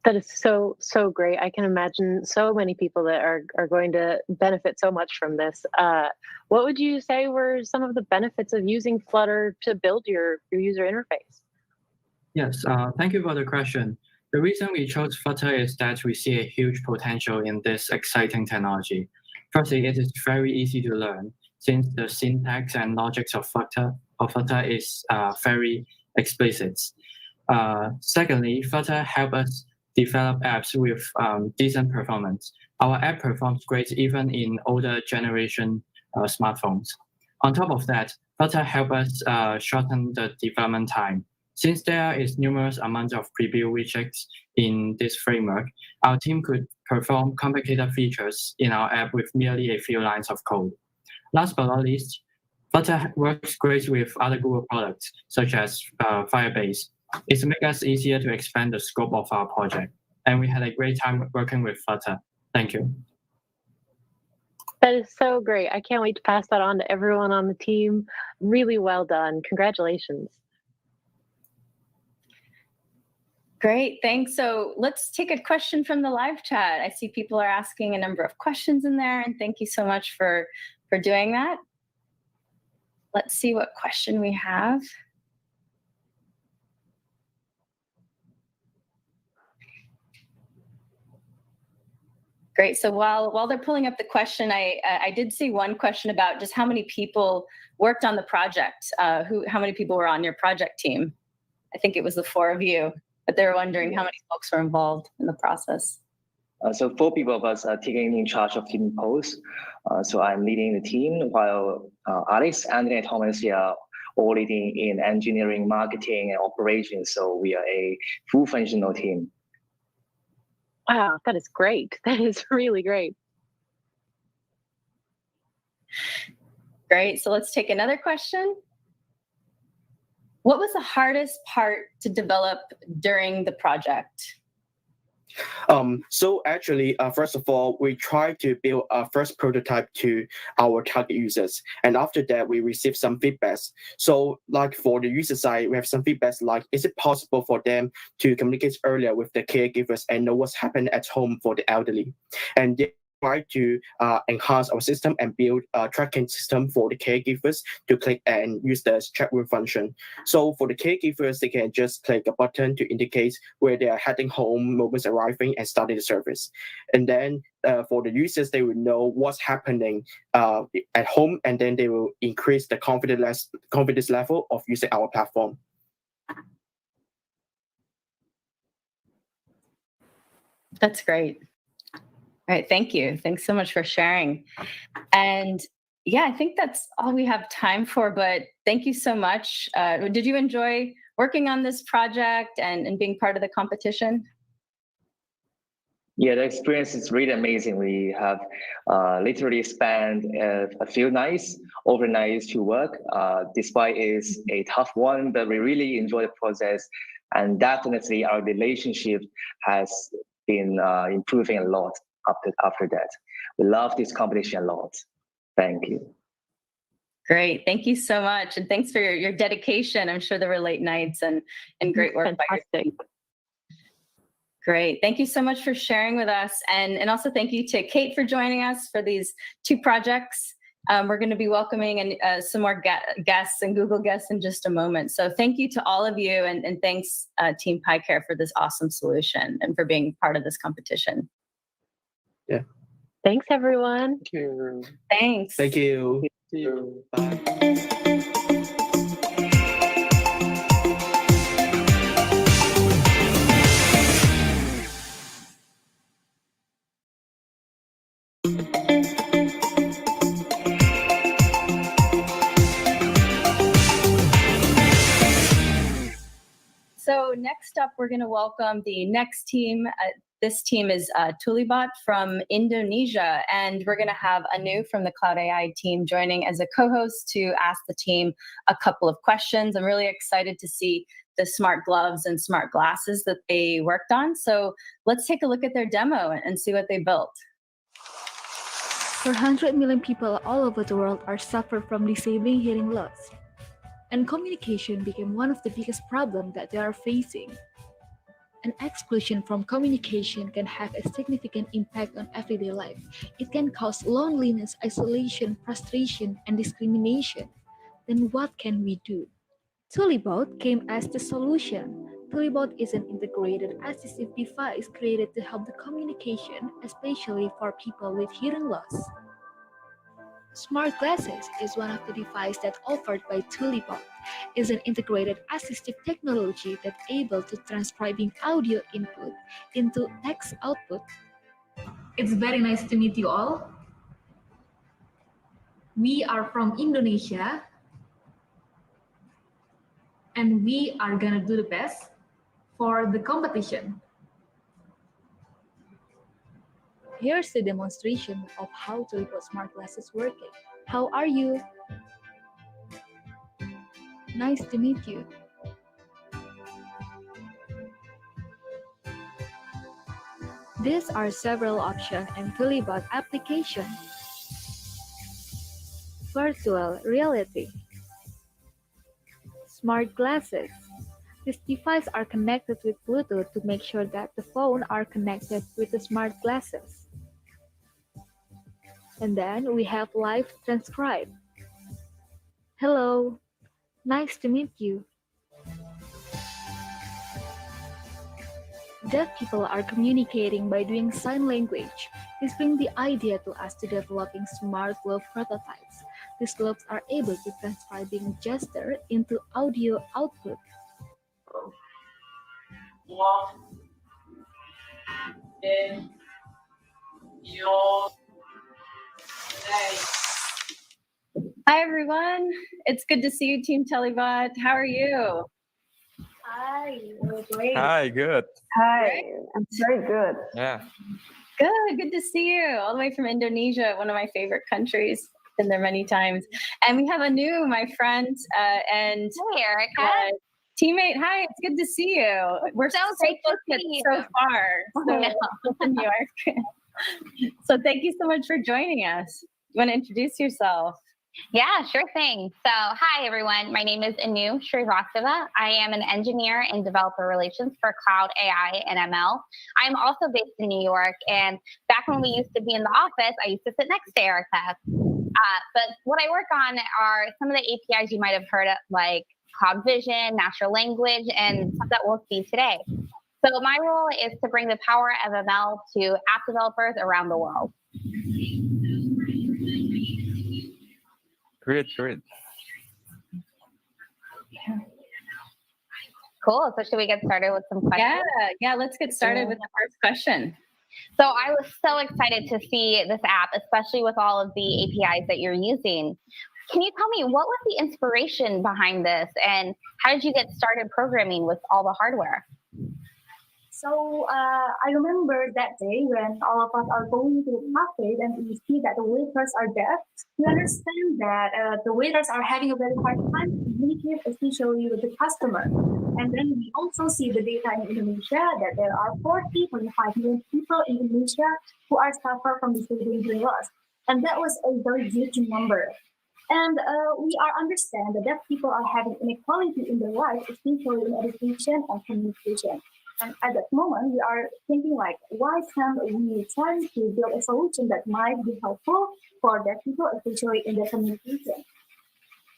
That is so great. I can imagine so many people that are going to benefit so much from this. What would you say were some of the benefits of using Flutter to build your user interface? Yes, thank you for the question. The reason we chose Flutter is that we see a huge potential in this exciting technology. Firstly, it is very easy to learn since the syntax and logics of Flutter is very explicit. Secondly, Flutter helps us develop apps with decent performance. Our app performs great even in older generation smartphones. On top of that, Flutter helps us shorten the development time. Since there is numerous amounts of preview widgets in this framework, our team could perform complicated features in our app with merely a few lines of code. Last but not least, Flutter works great with other Google products, such as Firebase. It makes us easier to expand the scope of our project, and we had a great time working with Flutter. Thank you. That is so great. I can't wait to pass that on to everyone on the team. Really well done. Congratulations. Great, thanks. So let's take a question from the live chat. I see people are asking a number of questions in there, and thank you so much for doing that. Let's see what question we have. Great. So while they're pulling up the question, I did see one question about just how many people worked on the project. How many people were on your project team? I think it was the 4 of you, but they were wondering how many folks were involved in the process. So 4 people of us are taking in charge of team posts. So I'm leading the team while Alex, Anthony, and Thomas here are all leading in engineering, marketing, and operations. So we are a full functional team. Wow, that is great. That is really great. Great. So let's take another question. What was the hardest part to develop during the project? So actually, first of all, we tried to build a first prototype to our target users. And after that, we received some feedbacks. So like for the user side, we have some feedbacks like, is it possible for them to communicate earlier with the caregivers and know what's happened at home for the elderly? And they try to enhance our system and build a tracking system for the caregivers to click and use the chat room function. So for the caregivers, they can just click a button to indicate where they are heading home, moments arriving, and starting the service. And then for the users, they will know what's happening at home, and then they will increase the confidence level of using our platform. That's great. All right, thank you. Thanks so much for sharing. And yeah, I think that's all we have time for, but thank you so much. Did you enjoy working on this project and being part of the competition? Yeah, the experience is really amazing. We have literally spent a few nights, overnights to work. Despite it's a tough one, but we really enjoy the process. And definitely our relationship has been improving a lot after that. We love this competition a lot. Thank you. Great, thank you so much. And thanks for your dedication. I'm sure there were late nights and great work by your team. Great, thank you so much for sharing with us. And also thank you to Kate for joining us for these 2 projects. We're going to be welcoming some more guests and Google guests in just a moment. So thank you to all of you, and thanks Team PyCare for this awesome solution and for being part of this competition. Yeah. Thanks, everyone. Thank you. Thanks. Thank you. See you. Bye. So next up, we're going to welcome the next team. This team is Tulibot from Indonesia, and we're going to have Anu from the Cloud AI team joining as a co-host to ask the team a couple of questions. I'm really excited to see the smart gloves and smart glasses that they worked on. So let's take a look at their demo and see what they built. 400 million people all over the world are suffering from disabling hearing loss, and communication became one of the biggest problems that they are facing. An exclusion from communication can have a significant impact on everyday life. It can cause loneliness, isolation, frustration, and discrimination. Then what can we do? Tulibot came as the solution. Tulibot is an integrated assistive device created to help the communication, especially for people with hearing loss. Smart glasses is one of the devices that's offered by Tulibot. It's an integrated assistive technology that's able to transcribing audio input into text output. It's very nice to meet you all. We are from Indonesia, and we are gonna do the best for the competition. Here's the demonstration of how Tulibot smart glasses working. How are you? Nice to meet you. These are several options in Tulibot application. Virtual reality, smart glasses, These devices are connected with Bluetooth to make sure that the phone are connected with the smart glasses. And then we have live transcribe. Hello, nice to meet you. Deaf people are communicating by doing sign language. This brings the idea to us to developing smart glove prototypes. These gloves are able to transcribing gesture into audio output. Hi, everyone. It's good to see you, Team Telebot. How are you? Hi, great. Hi, good. Hi, I'm very good. Yeah. Good to see you. All the way from Indonesia, one of my favorite countries. Been there many times. And we have Anu, my friend, and teammate. Hi, it's good to see you. We're so great to close yet see so you. far. So, in New York. So thank you so much for joining us. You want to introduce yourself? Yeah, sure thing. So, hi everyone. My name is Anu Srivastava. I am an engineer in developer relations for cloud AI and ML. I'm also based in New York, and back when we used to be in the office, I used to sit next to Erica. But what I work on are some of the APIs you might have heard of, like Cloud Vision, natural language, and stuff that we'll see today. So my role is to bring the power of ML to app developers around the world. Great. Cool. So should we get started with some questions? Yeah. Let's get started with the first question. So I was so excited to see this app, especially with all of the APIs that you're using. Can you tell me what was the inspiration behind this, and how did you get started programming with all the hardware? So I remember that day when all of us are going to the cafe and we see that the waiters are deaf. We understand that the waiters are having a very hard time to communicate, especially with the customer. And then we also see the data in Indonesia that there are 40.5 million people in Indonesia who are suffer from disability hearing loss. And that was a very huge number. And we are understand that deaf people are having inequality in their life, especially in education and communication. And at that moment, we are thinking like, why can't we try to build a solution that might be helpful for deaf people, especially in their communication?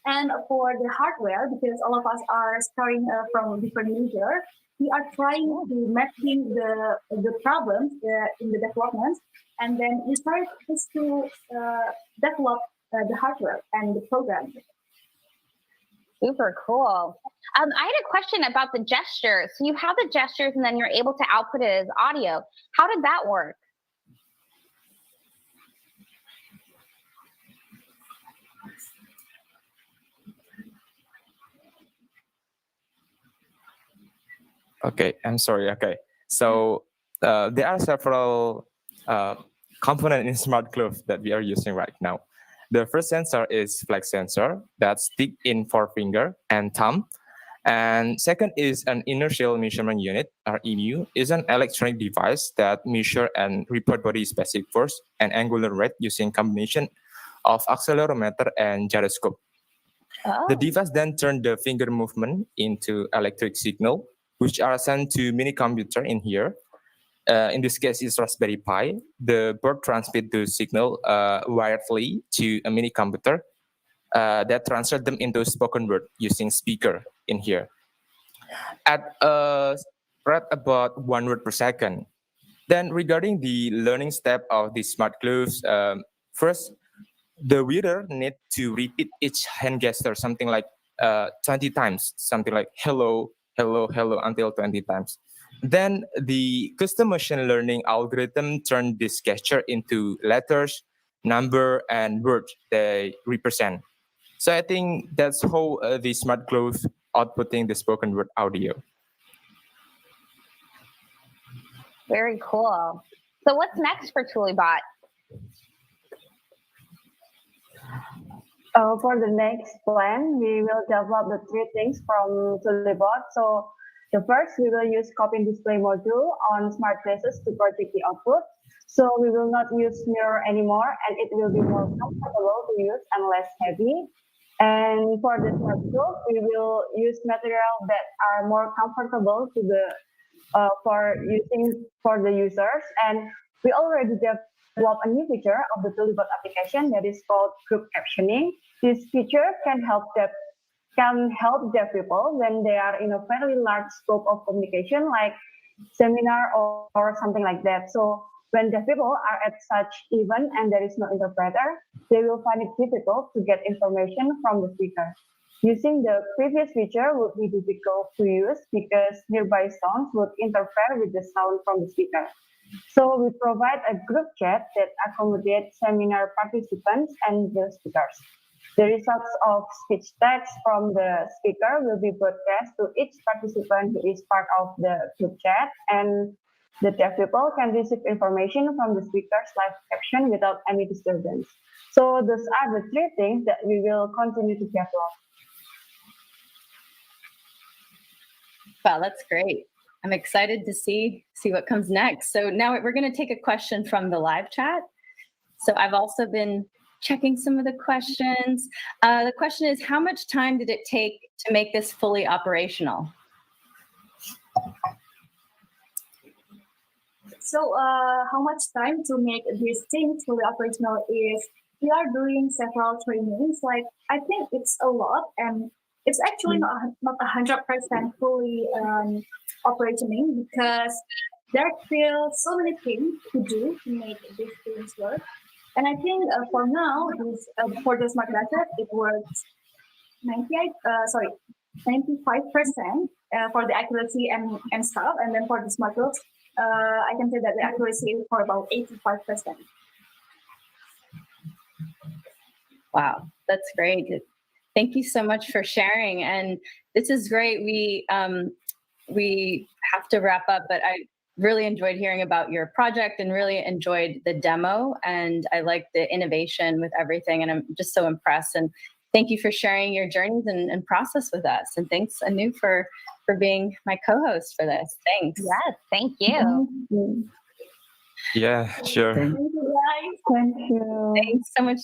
And for the hardware, because all of us are starting from different major, we are trying to mapping the problems in the development, and then we start just to develop the hardware and the program. Super cool. I had a question about the gestures. So you have the gestures and then you're able to output it as audio. How did that work? Okay, I'm sorry. Okay, so there are several components in smart glove that we are using right now. The first sensor is flex sensor that stick in forefinger and thumb. And second is an inertial measurement unit, or EMU, is an electronic device that measure and report body specific force and angular rate using combination of accelerometer and gyroscope. Oh. The device then turns the finger movement into electric signal, which are sent to mini computer in here. In this case, it's Raspberry Pi. The board transmit the signal wirelessly to a mini computer that translate them into spoken word using speaker in here. At a rate about 1 word per second. Then regarding the learning step of the smart gloves, first, the reader need to repeat each hand gesture, something like 20 times, something like hello, hello, hello, until 20 times. Then the custom machine learning algorithm turn this gesture into letters, number, and words they represent. So I think that's how the smart glove outputting the spoken word audio. Very cool. So what's next for Tulibot? For the next plan, we will develop the three things from Tulibot. So the first, we will use copy and display module on smart glasses to project the output. So we will not use mirror anymore, and it will be more comfortable to use and less heavy. And for the smart tools, we will use material that are more comfortable to the for using for the users. And we already developed a new feature of the Tulibot application that is called group captioning. This feature can help deaf people when they are in a very large scope of communication, like seminar or something like that. So when deaf people are at such event and there is no interpreter, they will find it difficult to get information from the speaker. Using the previous feature would be difficult to use because nearby sounds would interfere with the sound from the speaker. So we provide a group chat that accommodates seminar participants and the speakers. The results of speech text from the speaker will be broadcast to each participant who is part of the group chat, and the deaf people can receive information from the speaker's live caption without any disturbance. So those are the three things that we will continue to develop. Wow, that's great. I'm excited to see what comes next. So now we're going to take a question from the live chat. So I've also been checking some of the questions. The question is, how much time did it take to make this fully operational? So how much time to make this thing fully operational is we are doing several trainings. Like I think it's a lot, and it's actually not 100% fully operating because there are still so many things to do to make these things work. And I think for now, for the smart glasses, it works 95% for the accuracy and stuff. And then for the smart glasses, I can say that the accuracy is for about 85%. Wow, that's great. Thank you so much for sharing. And this is great. We have to wrap up, but I really enjoyed hearing about your project and really enjoyed the demo. And I like the innovation with everything. And I'm just so impressed. And thank you for sharing your journeys and process with us. And thanks, Anu, for being my co-host for this. Thanks. Yes, thank you. Yeah, sure. Thank you, guys. Thank you. Thanks so much.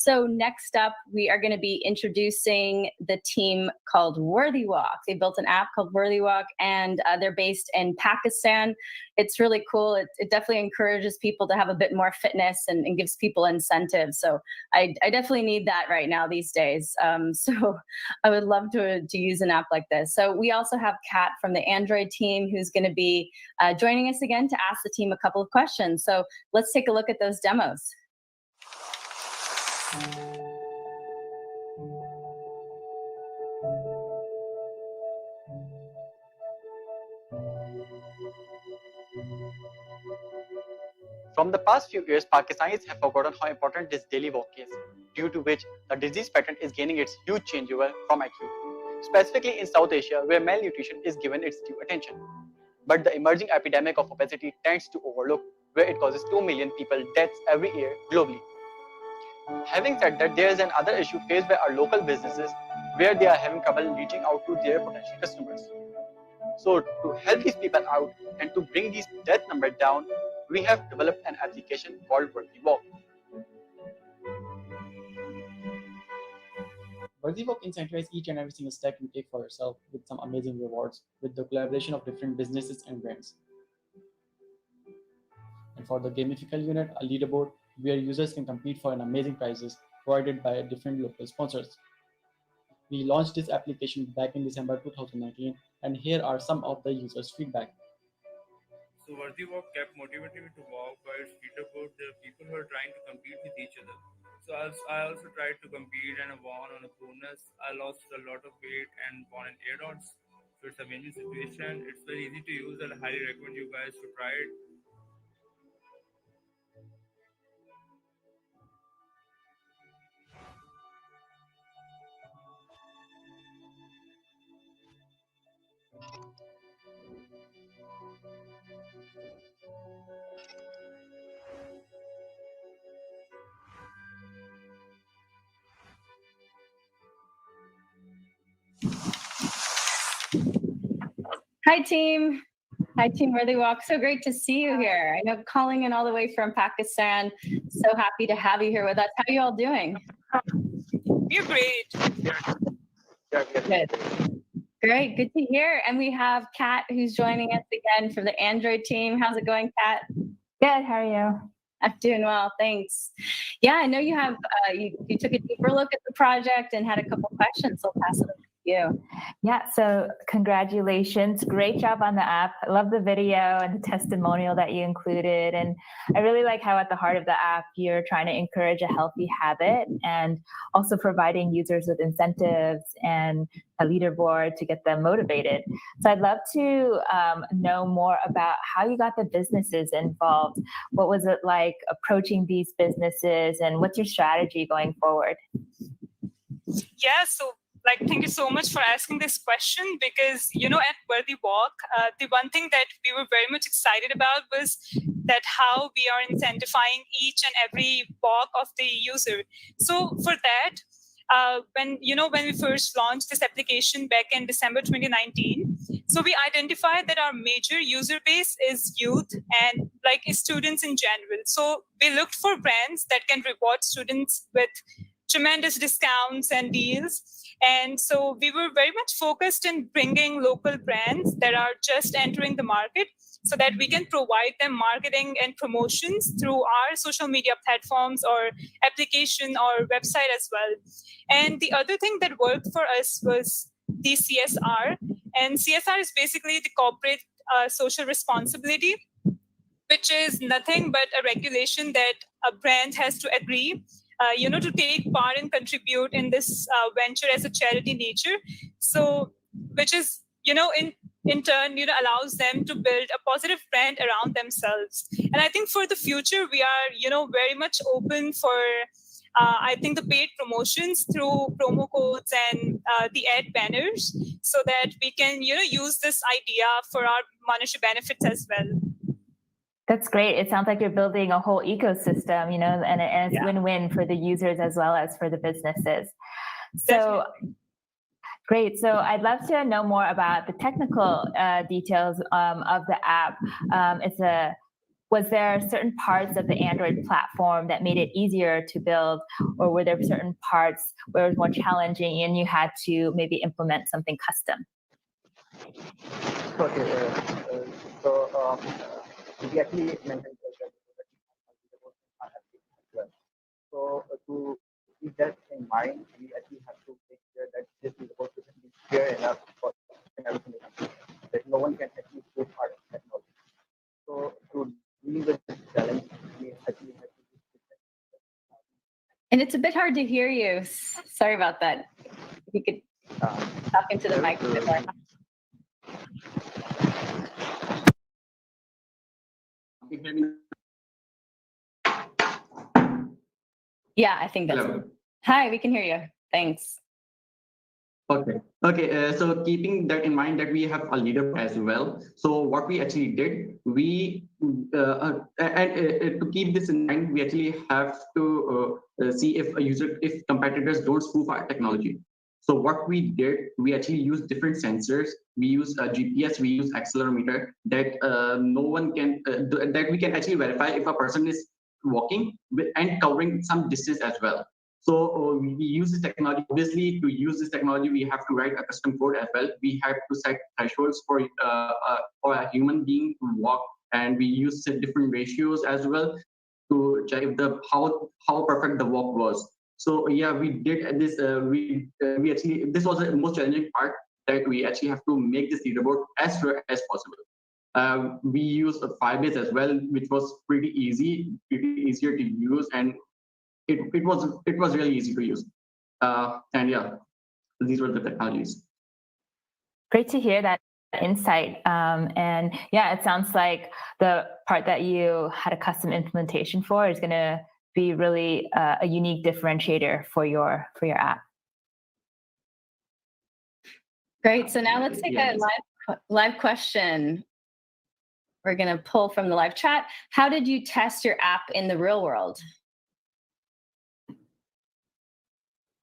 So next up, we are going to be introducing the team called Worthy Walk. They built an app called Worthy Walk, and they're based in Pakistan. It's really cool. It definitely encourages people to have a bit more fitness and gives people incentives. So I definitely need that right now these days. So I would love to use an app like this. So we also have Kat from the Android team who's going to be joining us again to ask the team a couple of questions. So let's take a look at those demos. From the past few years, Pakistanis have forgotten how important this daily walk is, due to which the disease pattern is gaining its huge changeover from acute, specifically in South Asia, where malnutrition is given its due attention. But the emerging epidemic of obesity tends to overlook, where it causes 2 million people deaths every year globally. Having said that, there is another issue faced by our local businesses, where they are having trouble reaching out to their potential customers. So to help these people out and to bring these death numbers down, we have developed an application called Worthy Walk. Worthy Walk incentivizes each and every single step you take for yourself with some amazing rewards with the collaboration of different businesses and brands. And for the gamifical unit, a leaderboard where users can compete for an amazing prizes provided by different local sponsors. We launched this application back in December 2019, and here are some of the users' feedback. So Worthy Walk kept motivating me to walk while it's leaderboard. There are people who are trying to compete with each other. So I also tried to compete and I won on a bonus. I lost a lot of weight and won in air dots. So it's a win-win situation. It's very easy to use. I highly recommend you guys to try it. Hi, team. Hi, Team Worthy Walk. So great to see you here. I know calling in all the way from Pakistan. So happy to have you here with us. How are you all doing? We're great. Good. Great. Good to hear. And we have Kat, who's joining us again from the Android team. How's it going, Kat? Good. How are you? I'm doing well, thanks. Yeah, I know you have you took a deeper look at the project and had a couple questions, so I'll pass it over to you. Yeah, so congratulations. Great job on the app. I love the video and the testimonial that you included. And I really like how at the heart of the app, you're trying to encourage a healthy habit and also providing users with incentives and a leaderboard to get them motivated. So I'd love to know more about how you got the businesses involved. What was it like approaching these businesses and what's your strategy going forward? Yeah, so thank you so much for asking this question because, at Worthy Walk, the one thing that we were very much excited about was that how we are incentivizing each and every walk of the user. So for that, when we first launched this application back in December 2019, so we identified that our major user base is youth and students in general. So we looked for brands that can reward students with tremendous discounts and deals. And so we were very much focused in bringing local brands that are just entering the market so that we can provide them marketing and promotions through our social media platforms or application or website as well. And the other thing that worked for us was the CSR. And CSR is basically the corporate social responsibility, which is nothing but a regulation that a brand has to agree to take part and contribute in this venture as a charity nature. So, which is, in turn, allows them to build a positive brand around themselves. And I think for the future, we are, very much open for, I think, the paid promotions through promo codes and the ad banners so that we can, use this idea for our monetary benefits as well. That's great. It sounds like you're building a whole ecosystem, and it's win-win for the users as well as for the businesses. So great. So I'd love to know more about the technical details of the app. Was there certain parts of the Android platform that made it easier to build, or were there certain parts where it was more challenging and you had to maybe implement something custom? Okay. We actually mentioned that. So to keep that in mind, we actually have to make sure that this is supposed to be clear enough for everything that no one can actually take part of technology. So to deal with this challenge, we actually have to do. And it's a bit hard to hear you. Sorry about that. If you could talk into the mic a bit more. Yeah, I think that's Hello. Hi, we can hear you. Thanks. Okay. So keeping that in mind that we have a leader as well. So what we actually did, to keep this in mind, we actually have to see if competitors don't spoof our technology. So what we did, we actually use different sensors. We use GPS, we use accelerometer that no one can, that we can actually verify if a person is walking and covering some distance as well. So we use this technology. Obviously, to use this technology, we have to write a custom code as well. We have to set thresholds for a human being to walk, and we use different ratios as well to check how perfect the walk was. So yeah, we did this. We actually, this was the most challenging part, that we actually have to make this leaderboard as fair as possible. We used a Firebase as well, which was pretty easier to use, and it was really easy to use. And yeah, these were the technologies. Great to hear that insight. And yeah, it sounds like the part that you had a custom implementation for is going to be really a unique differentiator for your app. Great. So now let's take a live question. We're going to pull from the live chat. How did you test your app in the real world?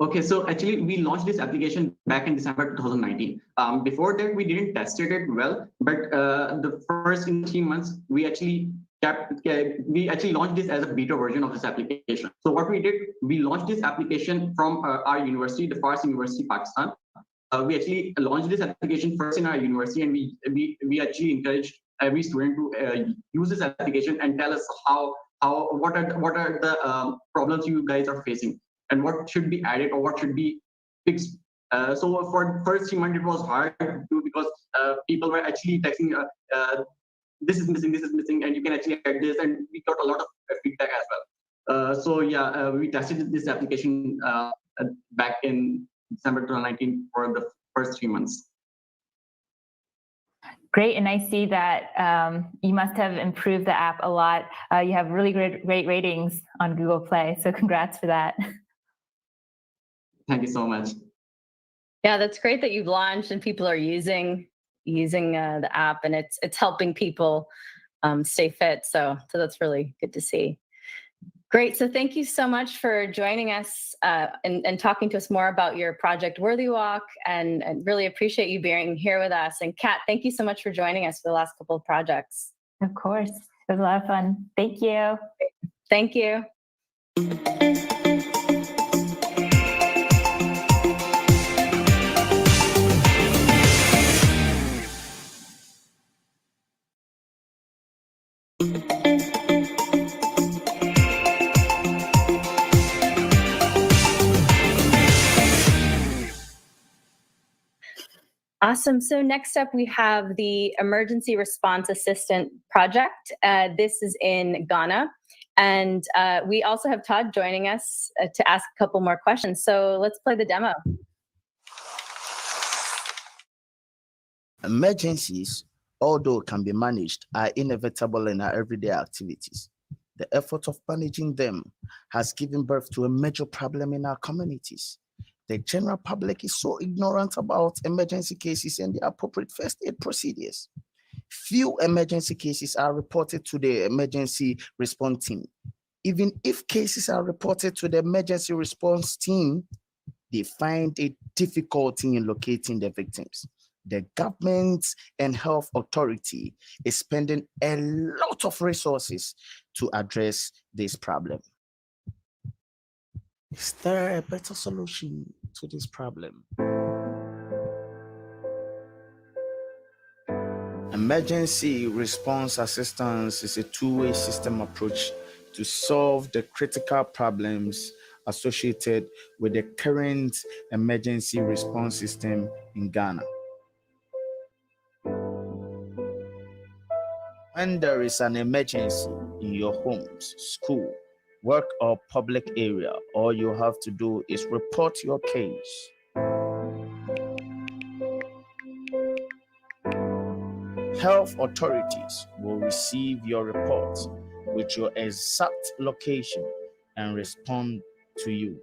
Okay, so actually we launched this application back in December 2019. Before that, we didn't test it well, but the first in 3 months, we actually launched this as a beta version of this application. So what we did, we launched this application from our university, the Fars University, Pakistan. We actually launched this application first in our university, and we actually encouraged every student to use this application and tell us what are the problems you guys are facing, and what should be added or what should be fixed. So for the first 3 months, it was hard to do because people were actually texting, this is missing, and you can actually add this, and we got a lot of feedback as well. So yeah, we tested this application back in December 2019 for the first 3 months. Great, and I see that you must have improved the app a lot. You have really great ratings on Google Play, so congrats for that. Thank you so much. Yeah, that's great that you've launched and people are using the app, and it's helping people stay fit. So that's really good to see. Great. So thank you so much for joining us and talking to us more about your project Worthy Walk, and really appreciate you being here with us. And Kat, thank you so much for joining us for the last couple of projects. Of course. It was a lot of fun. Thank you. Thank you. Awesome. So next up, we have the Emergency Response Assistant Project. This is in Ghana. And we also have Todd joining us to ask a couple more questions. So let's play the demo. Emergencies, although can be managed, are inevitable in our everyday activities. The effort of managing them has given birth to a major problem in our communities. The general public is so ignorant about emergency cases and the appropriate first aid procedures. Few emergency cases are reported to the emergency response team. Even if cases are reported to the emergency response team, they find a difficulty in locating the victims. The government and health authority is spending a lot of resources to address this problem. Is there a better solution to this problem? Emergency response assistance is a two-way system approach to solve the critical problems associated with the current emergency response system in Ghana. When there is an emergency in your homes, school, work, or public area, all you have to do is report your case. Health authorities will receive your report with your exact location and respond to you.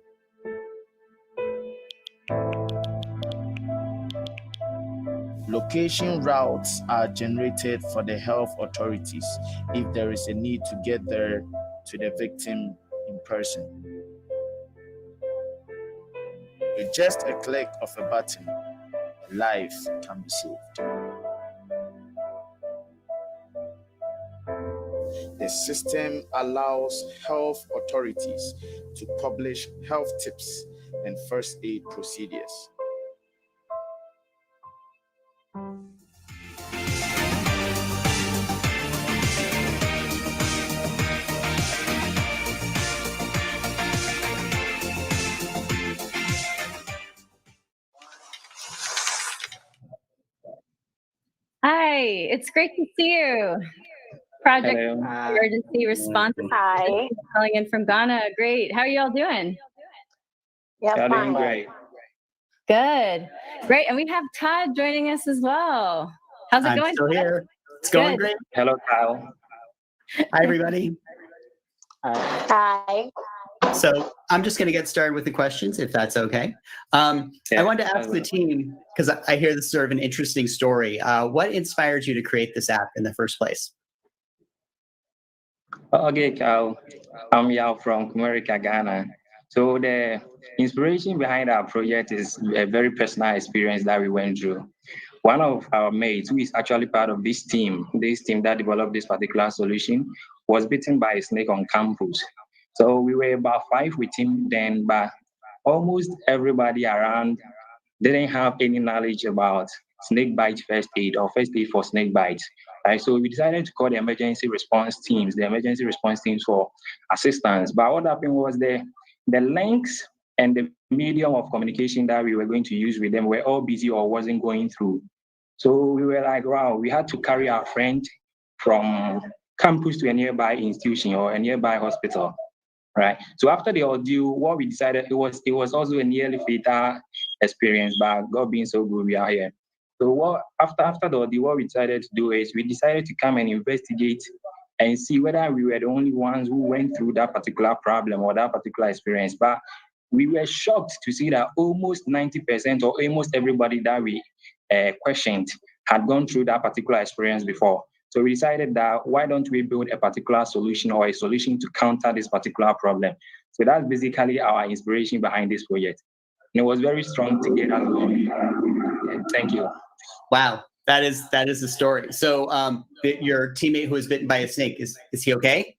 Location routes are generated for the health authorities if there is a need to get there to the victim in person. With just a click of a button, life can be saved. The system allows health authorities to publish health tips and first aid procedures. Hi, it's great to see you. Project Hello. Emergency Response. Hi. Calling in from Ghana. Great. How are you all doing? Yeah, doing great. Good. Great. And we have Todd joining us as well. How's it I'm going? still Todd? here. It's going Good. great. Hello, Kyle. Hi, everybody. Hi. So I'm just going to get started with the questions, if that's okay. I wanted to ask the team, because I hear this is sort of an interesting story. What inspired you to create this app in the first place? Okay, Kyle. I'm Yao from America, Ghana. So the inspiration behind our project is a very personal experience that we went through. One of our mates, who is actually part of this team that developed this particular solution, was bitten by a snake on campus. So we were about 5 with him then, but almost everybody around didn't have any knowledge about snake bite first aid or first aid for snake bites. Right? So we decided to call the emergency response teams for assistance. But what happened was the links and the medium of communication that we were going to use with them were all busy or wasn't going through. So we were like, wow, we had to carry our friend from campus to a nearby institution or a nearby hospital. Right. So after the ordeal, what we decided, it was also a nearly fatal experience, but God being so good, we are here. So after the ordeal, what we decided to do is we decided to come and investigate and see whether we were the only ones who went through that particular problem or that particular experience. But we were shocked to see that almost 90% or almost everybody that we questioned had gone through that particular experience before. So we decided that why don't we build a particular solution or a solution to counter this particular problem? So that's basically our inspiration behind this project. And it was very strong to get us going. Thank you. Wow, that is the story. So your teammate who was bitten by a snake, is he okay?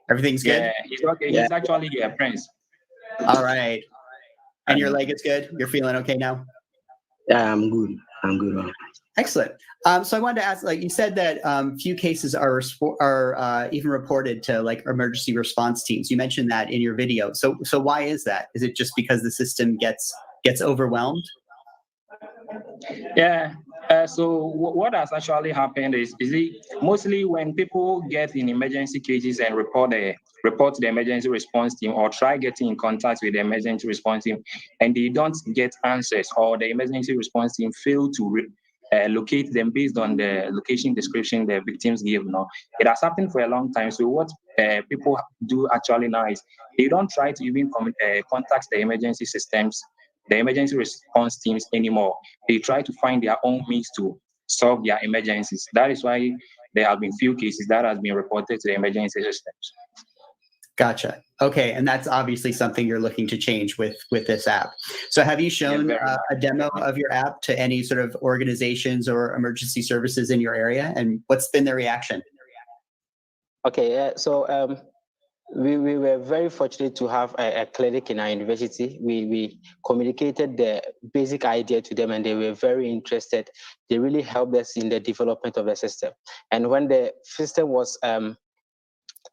Everything's good? Yeah, he's okay. Yeah. He's actually a prince. All right. And your leg is good? You're feeling okay now? Yeah, I'm good. I'm good. Excellent. So I wanted to ask, like you said that few cases are even reported to like emergency response teams. You mentioned that in your video. So why is that? Is it just because the system gets overwhelmed? Yeah. So what has actually happened is mostly when people get in emergency cases and report to the emergency response team or try getting in contact with the emergency response team and they don't get answers or the emergency response team fail to locate them based on the location description the victims give. It has happened for a long time. So what people do actually now is they don't try to even contact the emergency systems, the emergency response teams anymore. They try to find their own means to solve their emergencies. That is why there have been few cases that has been reported to the emergency systems. Gotcha. Okay, and that's obviously something you're looking to change with this app. So have you shown a demo of your app to any sort of organizations or emergency services in your area? And what's been the reaction? Okay, so we were very fortunate to have a clinic in our university. We communicated the basic idea to them and they were very interested. They really helped us in the development of the system. And when the system was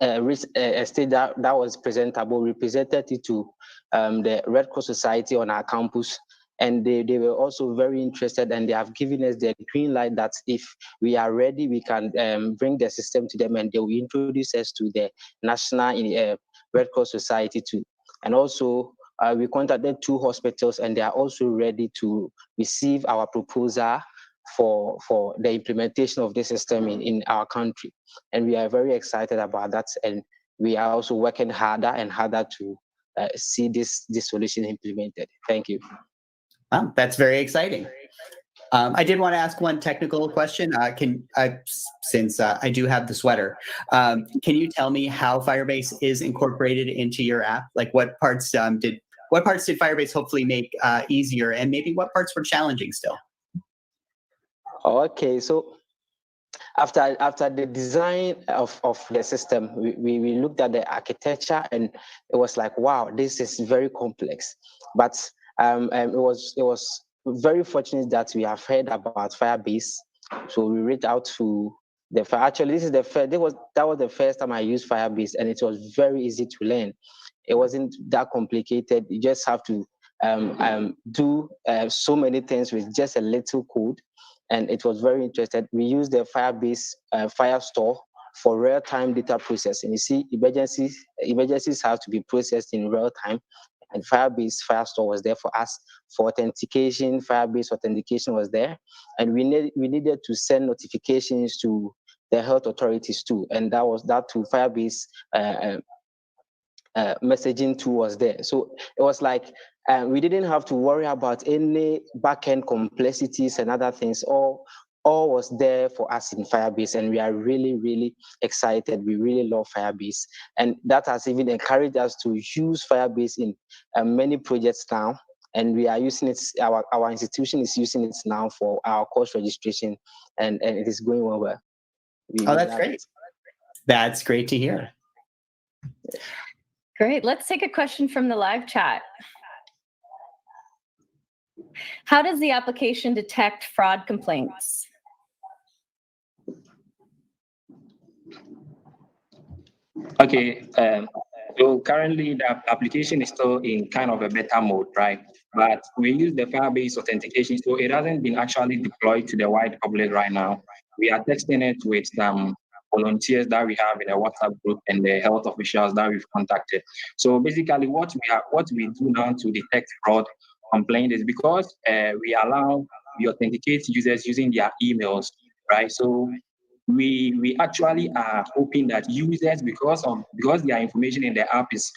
reached a state that was presentable, we presented it to the Red Cross Society on our campus. And they were also very interested and they have given us the green light that if we are ready, we can bring the system to them and they will introduce us to the National Red Cross Society too. And also we contacted 2 hospitals and they are also ready to receive our proposal for the implementation of the system in our country. And we are very excited about that. And we are also working harder and harder to see this solution implemented. Thank you. Wow, that's very exciting. I did want to ask one technical question. Since I do have the sweater, can you tell me how Firebase is incorporated into your app? Like what parts did Firebase hopefully make easier, and maybe what parts were challenging still? Okay, so after the design of the system, we looked at the architecture and it was like, wow, this is very complex. But it was very fortunate that we have heard about Firebase. So we reached out to actually this is that was the first time I used Firebase and it was very easy to learn. It wasn't that complicated. You just have to do so many things with just a little code. And it was very interesting. We used the Firebase Firestore for real-time data processing. You see, emergencies have to be processed in real time, and Firebase Firestore was there for us. For authentication, Firebase authentication was there, and we needed to send notifications to the health authorities too, and that too. Firebase messaging tool was there. So it was like we didn't have to worry about any backend complexities and other things. All all was there for us in Firebase, and we are really, really excited. We really love Firebase, and that has even encouraged us to use Firebase in many projects now. And we are using it. Our institution is using it now for our course registration, and it is going well. Oh, that's great. That's great to hear. Great. Let's take a question from the live chat. How does the application detect fraud complaints? Okay, so currently the application is still in kind of a beta mode, right? But we use the Firebase authentication, so it hasn't been actually deployed to the wide public right now. We are testing it with some volunteers that we have in a WhatsApp group and the health officials that we've contacted. So basically what we do now to detect fraud complaint is because we authenticate users using their emails, right? So we actually are hoping that users, because their information in the app is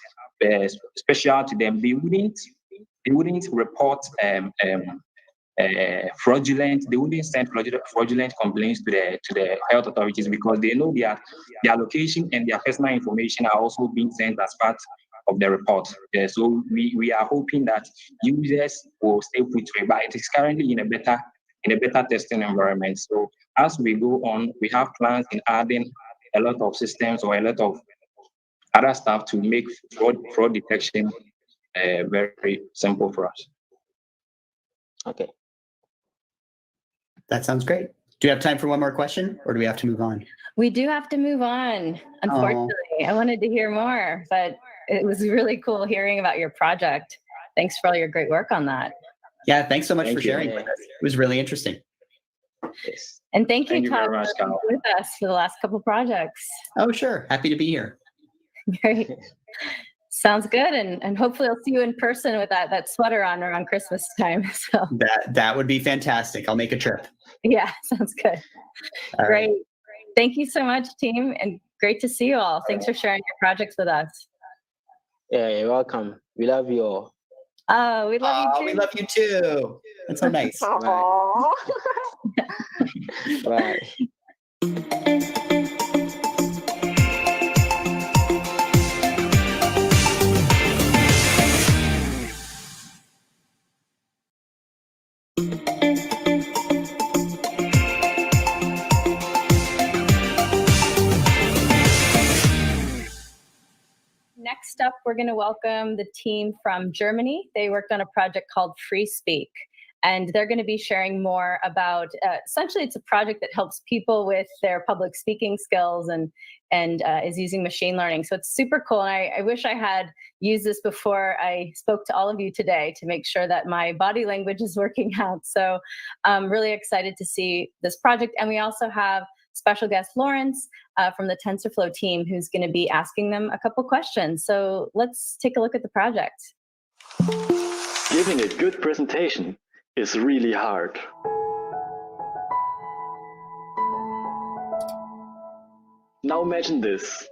special to them, they wouldn't report fraudulent. They wouldn't send fraudulent complaints to the health authorities, because they know their location and their personal information are also being sent as part of the report. So we are hoping that users will stay put to it, but it is currently in a beta testing environment. So as we go on, we have plans in adding a lot of systems or a lot of other stuff to make fraud detection very simple for us. Okay. That sounds great. Do you have time for one more question, or do we have to move on? We do have to move on, unfortunately. I wanted to hear more, but it was really cool hearing about your project. Thanks for all your great work on that. Yeah, thanks so much for sharing with us. It was really interesting. Yes. And thank you, Todd, for being with us for the last couple projects. Oh, sure. Happy to be here. Great. Sounds good. And hopefully I'll see you in person with that sweater on around Christmas time. So That would be fantastic. I'll make a trip. yeah, sounds good. All Great. right. Thank you so much, team. And great to see you all. Thanks for sharing your projects with us. Yeah, you're welcome. We love you all. Oh, we love you too. We love you too. That's so nice. Bye. Next up, we're going to welcome the team from Germany. They worked on a project called Free Speak, and they're going to be sharing more about, essentially it's a project that helps people with their public speaking skills and is using machine learning. So it's super cool. And I wish I had used this before I spoke to all of you today to make sure that my body language is working out. So I'm really excited to see this project. And we also have special guest Lawrence from the TensorFlow team, who's going to be asking them a couple questions. So let's take a look at the project. Giving a good presentation is really hard. Now imagine this.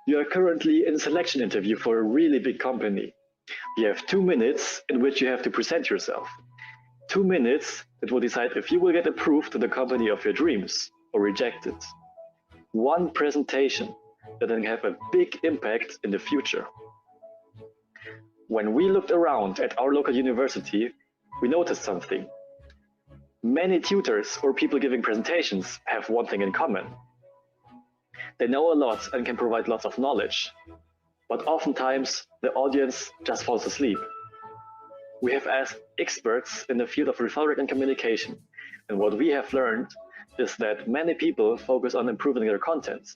You are currently in a selection interview for a really big company. You have 2 minutes in which you have to present yourself. 2 minutes that will decide if you will get approved to the company of your dreams or rejected. One presentation that can have a big impact in the future. When we looked around at our local university, we noticed something. Many tutors or people giving presentations have one thing in common. They know a lot and can provide lots of knowledge, but oftentimes the audience just falls asleep. We have asked experts in the field of rhetoric and communication, and what we have learned is that many people focus on improving their content,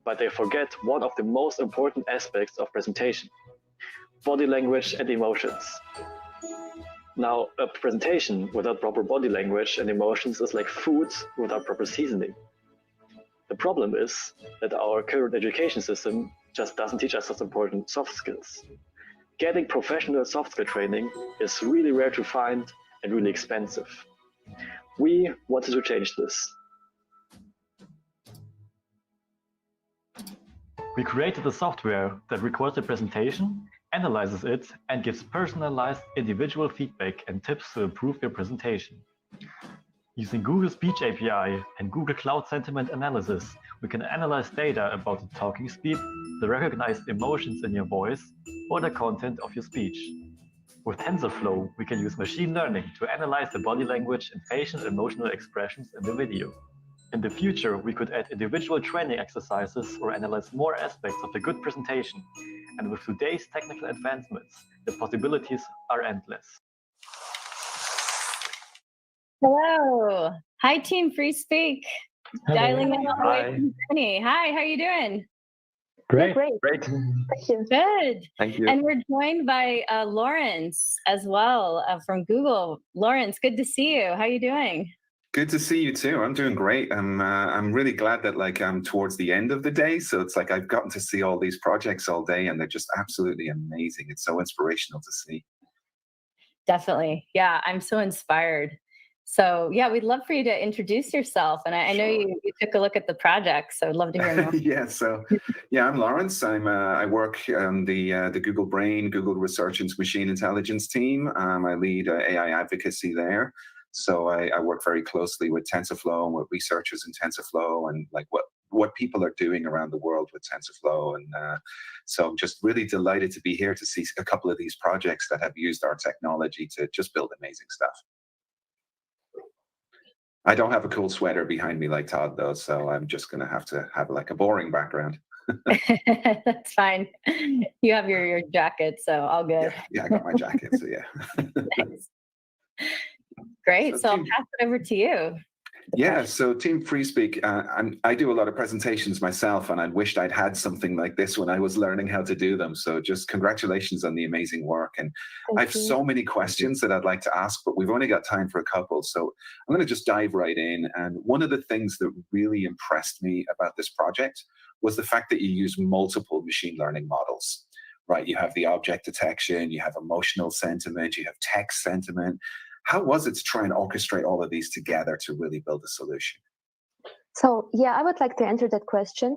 but they forget one of the most important aspects of presentation: body language and emotions. Now, a presentation without proper body language and emotions is like food without proper seasoning. The problem is that our current education system just doesn't teach us such important soft skills. Getting professional soft skill training is really rare to find and really expensive. We wanted to change this. We created a software that records the presentation, analyzes it, and gives personalized individual feedback and tips to improve your presentation. Using Google Speech API and Google Cloud Sentiment Analysis, we can analyze data about the talking speed, the recognized emotions in your voice, or the content of your speech. With TensorFlow, we can use machine learning to analyze the body language and facial and emotional expressions in the video. In the future, we could add individual training exercises or analyze more aspects of a good presentation. And with today's technical advancements, the possibilities are endless. Hello. Hi, Team Free Speak. Hello. Dialing in all the way Hi. from Germany. Hi, how are you doing? Great. Great. Good. Thank you. And we're joined by Lawrence as well from Google. Lawrence, good to see you. How are you doing? Good to see you too. I'm doing great. I'm really glad that I'm towards the end of the day. So it's like I've gotten to see all these projects all day, and they're just absolutely amazing. It's so inspirational to see. Definitely. Yeah, I'm so inspired. So yeah, we'd love for you to introduce yourself. And I know you took a look at the project, so I'd love to hear more. Yeah. So yeah, I'm Lawrence. I work on the Google Brain, Google Research and Machine Intelligence team. I lead AI advocacy there. So I work very closely with TensorFlow and with researchers in TensorFlow and like what people are doing around the world with TensorFlow. And so I'm just really delighted to be here to see a couple of these projects that have used our technology to just build amazing stuff. I don't have a cool sweater behind me like Todd though, so I'm just going to have like a boring background. That's fine. You have your jacket, so all good. Yeah, I got my jacket, so yeah. Nice. Great. So I'll pass it over to you. Yeah, so Team Free Speak, I do a lot of presentations myself, and I wished I'd had something like this when I was learning how to do them. So just congratulations on the amazing work. And I have so many questions that I'd like to ask, but we've only got time for a couple. So I'm going to just dive right in. And one of the things that really impressed me about this project was the fact that you use multiple machine learning models, right? You have the object detection, you have emotional sentiment, you have text sentiment. How was it to try and orchestrate all of these together to really build a solution? So yeah, I would like to answer that question.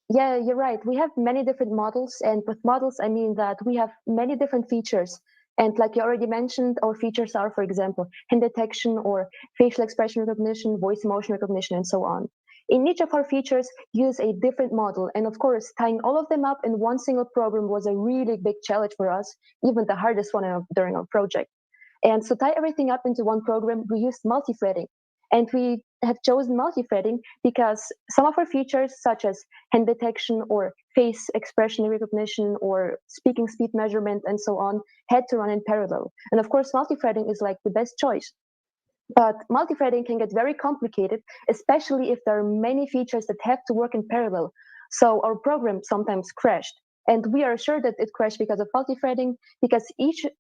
Yeah, you're right. We have many different models, and with models, I mean that we have many different features. And like you already mentioned, our features are, for example, hand detection or facial expression recognition, voice emotion recognition, and so on. In each of our features, use a different model. And of course, tying all of them up in one single program was a really big challenge for us, even the hardest one during our project. And to tie everything up into one program, we used multi-threading. And we have chosen multi-threading because some of our features, such as hand detection or face expression recognition or speaking speed measurement and so on, had to run in parallel. And of course, multi-threading is like the best choice. But multi-threading can get very complicated, especially if there are many features that have to work in parallel. So our program sometimes crashed. And we are sure that it crashed because of multi-threading, because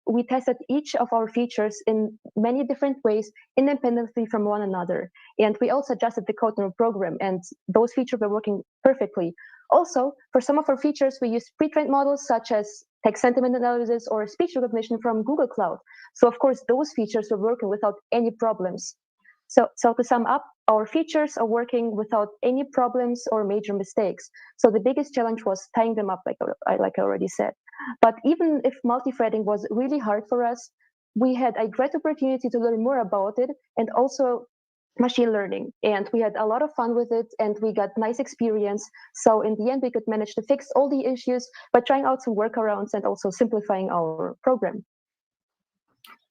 we tested each of our features in many different ways, independently from one another. And we also adjusted the code in our program, and those features were working perfectly. Also, for some of our features, we used pre-trained models such as text sentiment analysis or speech recognition from Google Cloud. So of course, those features were working without any problems. So to sum up, our features are working without any problems or major mistakes. So the biggest challenge was tying them up, like I already said. But even if multi-threading was really hard for us, we had a great opportunity to learn more about it and also machine learning. And we had a lot of fun with it, and we got nice experience. So in the end, we could manage to fix all the issues by trying out some workarounds and also simplifying our program.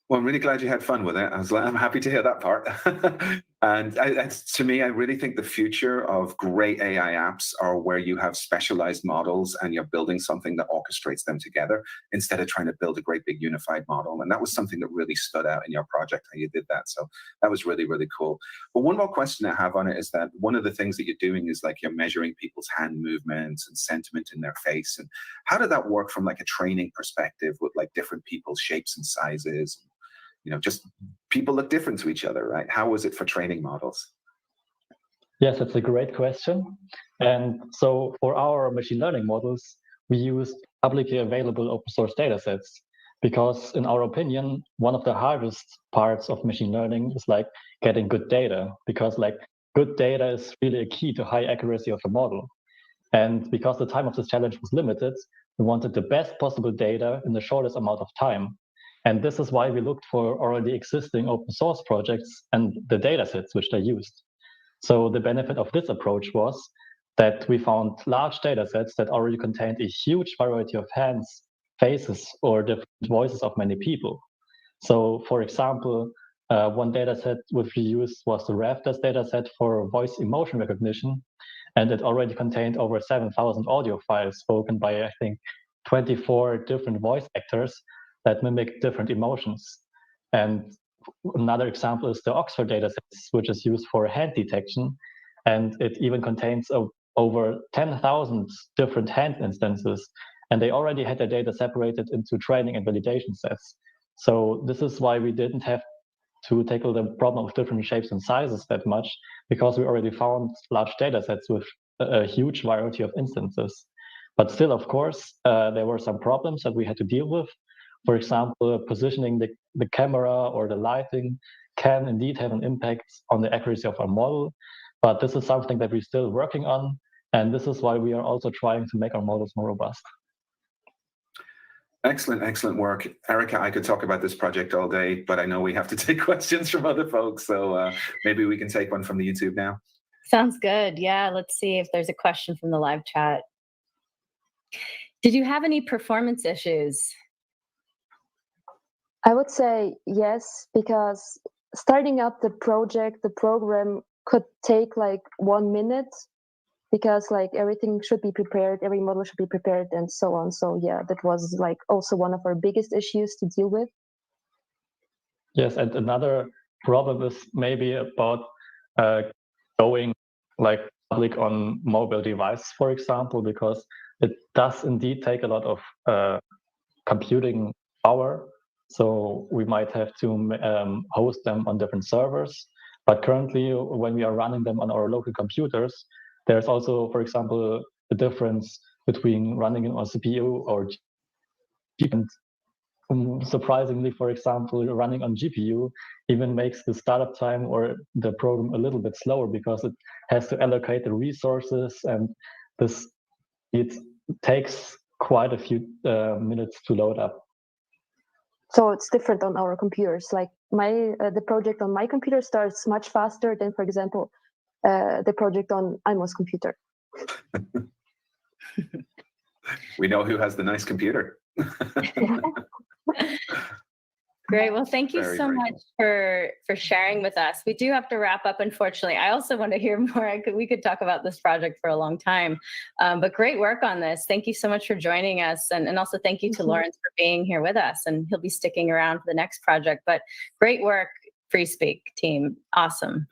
Well, I'm really glad you had fun with it. I'm happy to hear that part. And to me, I really think the future of great AI apps are where you have specialized models and you're building something that orchestrates them together instead of trying to build a great big unified model. And that was something that really stood out in your project, how you did that. So that was really, really cool. But one more question I have on it is that one of the things that you're doing is like you're measuring people's hand movements and sentiment in their face. And how did that work from like a training perspective with like different people's shapes and sizes? You know, just people look different to each other, right? How was it for training models? Yes, that's a great question. And so for our machine learning models, we used publicly available open source datasets because in our opinion, one of the hardest parts of machine learning is like getting good data, because like good data is really a key to high accuracy of the model. And because the time of this challenge was limited, we wanted the best possible data in the shortest amount of time. And this is why we looked for already existing open source projects and the datasets which they used. So the benefit of this approach was that we found large datasets that already contained a huge variety of hands, faces, or different voices of many people. So for example, one dataset which we used was the RevDes dataset for voice emotion recognition, and it already contained over 7,000 audio files spoken by, I think, 24 different voice actors that mimic different emotions. And another example is the Oxford dataset, which is used for hand detection, and it even contains over 10,000 different hand instances, and they already had their data separated into training and validation sets. So this is why we didn't have to tackle the problem of different shapes and sizes that much, because we already found large data sets with a huge variety of instances. But still, of course, there were some problems that we had to deal with. For example, positioning the camera or the lighting can indeed have an impact on the accuracy of our model. But this is something that we're still working on. And this is why we are also trying to make our models more robust. Excellent, excellent work. Erica, I could talk about this project all day, but I know we have to take questions from other folks. So maybe we can take one from the YouTube now. Sounds good. Yeah, let's see if there's a question from the live chat. Did you have any performance issues? I would say yes, because starting up the project, the program could take like 1 minute, because like everything should be prepared, every model should be prepared and so on. So yeah, that was like also one of our biggest issues to deal with. Yes, and another problem is maybe about going like public on mobile device, for example, because it does indeed take a lot of computing power. So we might have to host them on different servers. But currently, when we are running them on our local computers, there's also, for example, the difference between running it on CPU or GPU. And surprisingly, for example, running on GPU even makes the startup time or the program a little bit slower, because it has to allocate the resources, and it takes quite a few minutes to load up. So it's different on our computers. Like the project on my computer starts much faster than, for example, the project on Imo's computer. We know who has the nice computer. Great. Well, thank you Very so great. much for sharing with us. We do have to wrap up, unfortunately. I also want to hear more. We could talk about this project for a long time, but great work on this. Thank you so much for joining us. And also thank you to Lawrence for being here with us, and he'll be sticking around for the next project, but great work, Free Speak team. Awesome.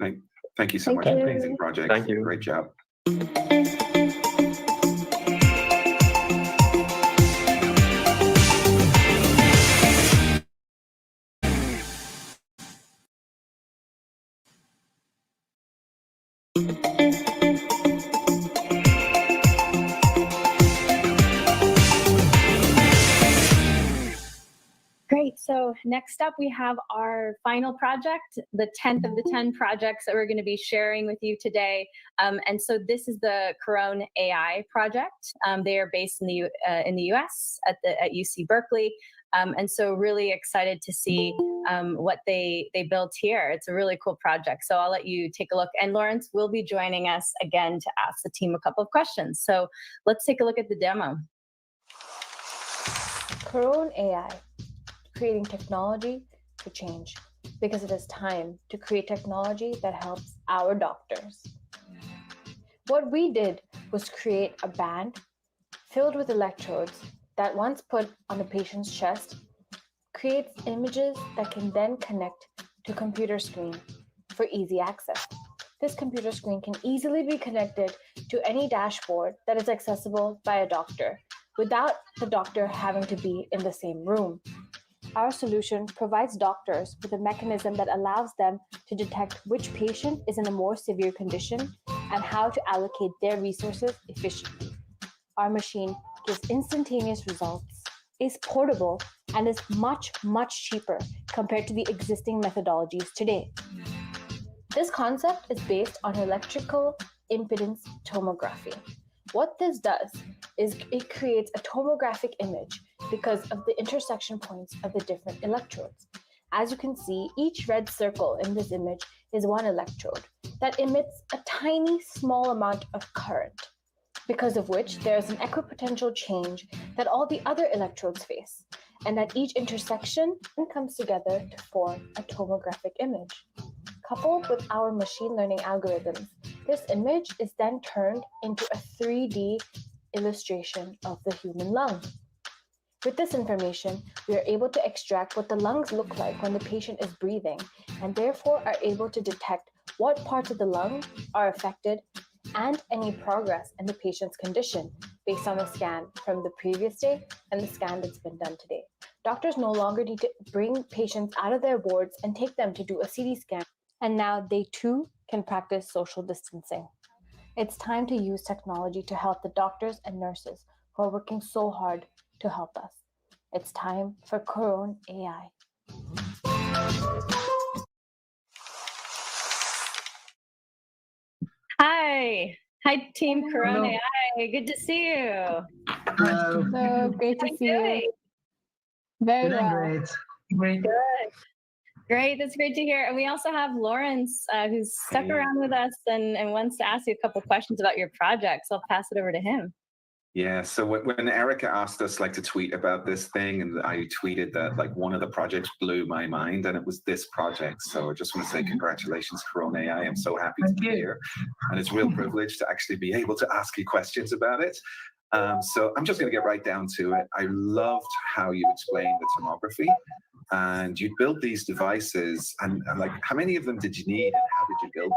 Thank you so much. Amazing project. Thank you. Great job. Great. So next up, we have our final project, the 10th of the 10 projects that we're going to be sharing with you today. And so this is the Corone AI project. They are based in the US at UC Berkeley. And so really excited to see what they built here. It's a really cool project. So I'll let you take a look. And Lawrence will be joining us again to ask the team a couple of questions. So let's take a look at the demo. Corone AI, creating technology to change, because it is time to create technology that helps our doctors. What we did was create a band filled with electrodes that, once put on a patient's chest, creates images that can then connect to a computer screen for easy access. This computer screen can easily be connected to any dashboard that is accessible by a doctor without the doctor having to be in the same room. Our solution provides doctors with a mechanism that allows them to detect which patient is in a more severe condition and how to allocate their resources efficiently. Our machine gives instantaneous results, is portable, and is much, much cheaper compared to the existing methodologies today. This concept is based on electrical impedance tomography. What this does is it creates a tomographic image because of the intersection points of the different electrodes. As you can see, each red circle in this image is one electrode that emits a tiny small amount of current, because of which there is an equipotential change that all the other electrodes face, and at each intersection it comes together to form a tomographic image. Coupled with our machine learning algorithms, this image is then turned into a 3D illustration of the human lung. With this information, we are able to extract what the lungs look like when the patient is breathing, and therefore are able to detect what parts of the lung are affected and any progress in the patient's condition based on the scan from the previous day and the scan that's been done today. Doctors no longer need to bring patients out of their wards and take them to do a CT scan, and now they too can practice social distancing. It's time to use technology to help the doctors and nurses who are working so hard to help us. It's time for Corona AI. Hi. Hi, Team Corona AI. Good to see you. So great to see you. Very well. Great. Good. Great. That's great to hear. And we also have Lawrence, who's stuck around with us and wants to ask you a couple questions about your project. So I'll pass it over to him. Yeah, so when Erica asked us to tweet about this thing, and I tweeted that one of the projects blew my mind, and it was this project. So I just want to say congratulations, Corona AI. I'm so happy to be here, and it's a real privilege to actually be able to ask you questions about it. So I'm just going to get right down to it. I loved how you explained the tomography, and you built these devices, and how many of them did you need, and how did you build them?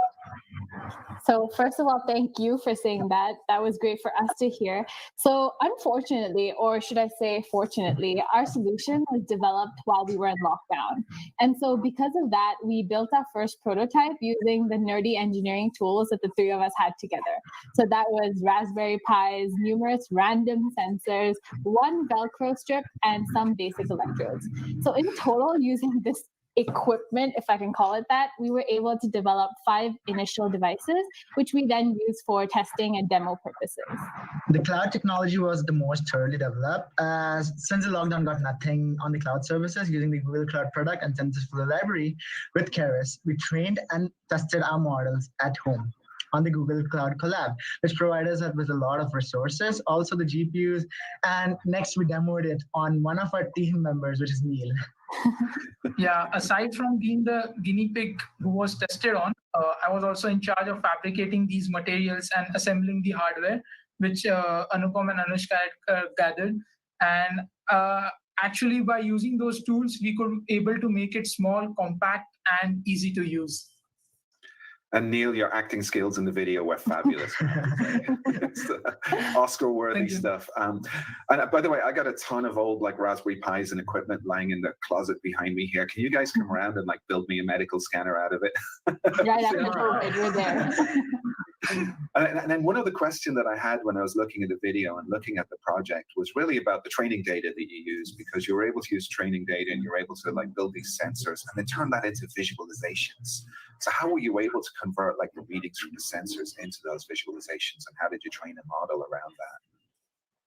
So first of all, thank you for saying that. That was great for us to hear. So unfortunately, or should I say fortunately, our solution was developed while we were in lockdown. And so because of that, we built our first prototype using the nerdy engineering tools that the three of us had together. So that was Raspberry Pis, numerous random sensors, one Velcro strip, and some basic electrodes. So in total, using this equipment, if I can call it that, we were able to develop 5 initial devices, which we then used for testing and demo purposes. The cloud technology was the most thoroughly developed. Since the lockdown got nothing on the cloud services, using the Google Cloud product and TensorFlow library with Keras, we trained and tested our models at home on the Google Cloud Collab, which provides us with a lot of resources, also the GPUs. And next we demoed it on one of our team members, which is Neil. Yeah, aside from being the guinea pig who was tested on, I was also in charge of fabricating these materials and assembling the hardware, which Anupam and Anushka had gathered. And actually, by using those tools, we could able to make it small, compact, and easy to use. And Neil, your acting skills in the video were fabulous. Oscar-worthy stuff. And by the way, I got a ton of old Raspberry Pis and equipment lying in the closet behind me here. Can you guys come around and build me a medical scanner out of it? Right after COVID, we're there. And then one other question that I had when I was looking at the video and looking at the project was really about the training data that you use, because you were able to use training data and you're able to build these sensors and then turn that into visualizations. So how were you able to convert the readings from the sensors into those visualizations, and how did you train a model around that?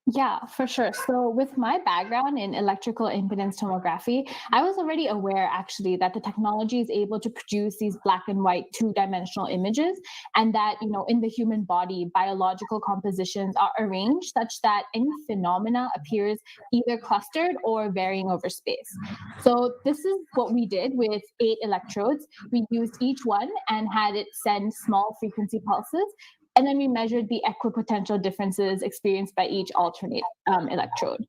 Yeah, for sure. So with my background in electrical impedance tomography, I was already aware actually that the technology is able to produce these black and white 2-dimensional images, and that, in the human body, biological compositions are arranged such that any phenomena appears either clustered or varying over space. So this is what we did with 8 electrodes. We used each one and had it send small frequency pulses, and then we measured the equipotential differences experienced by each alternate electrode.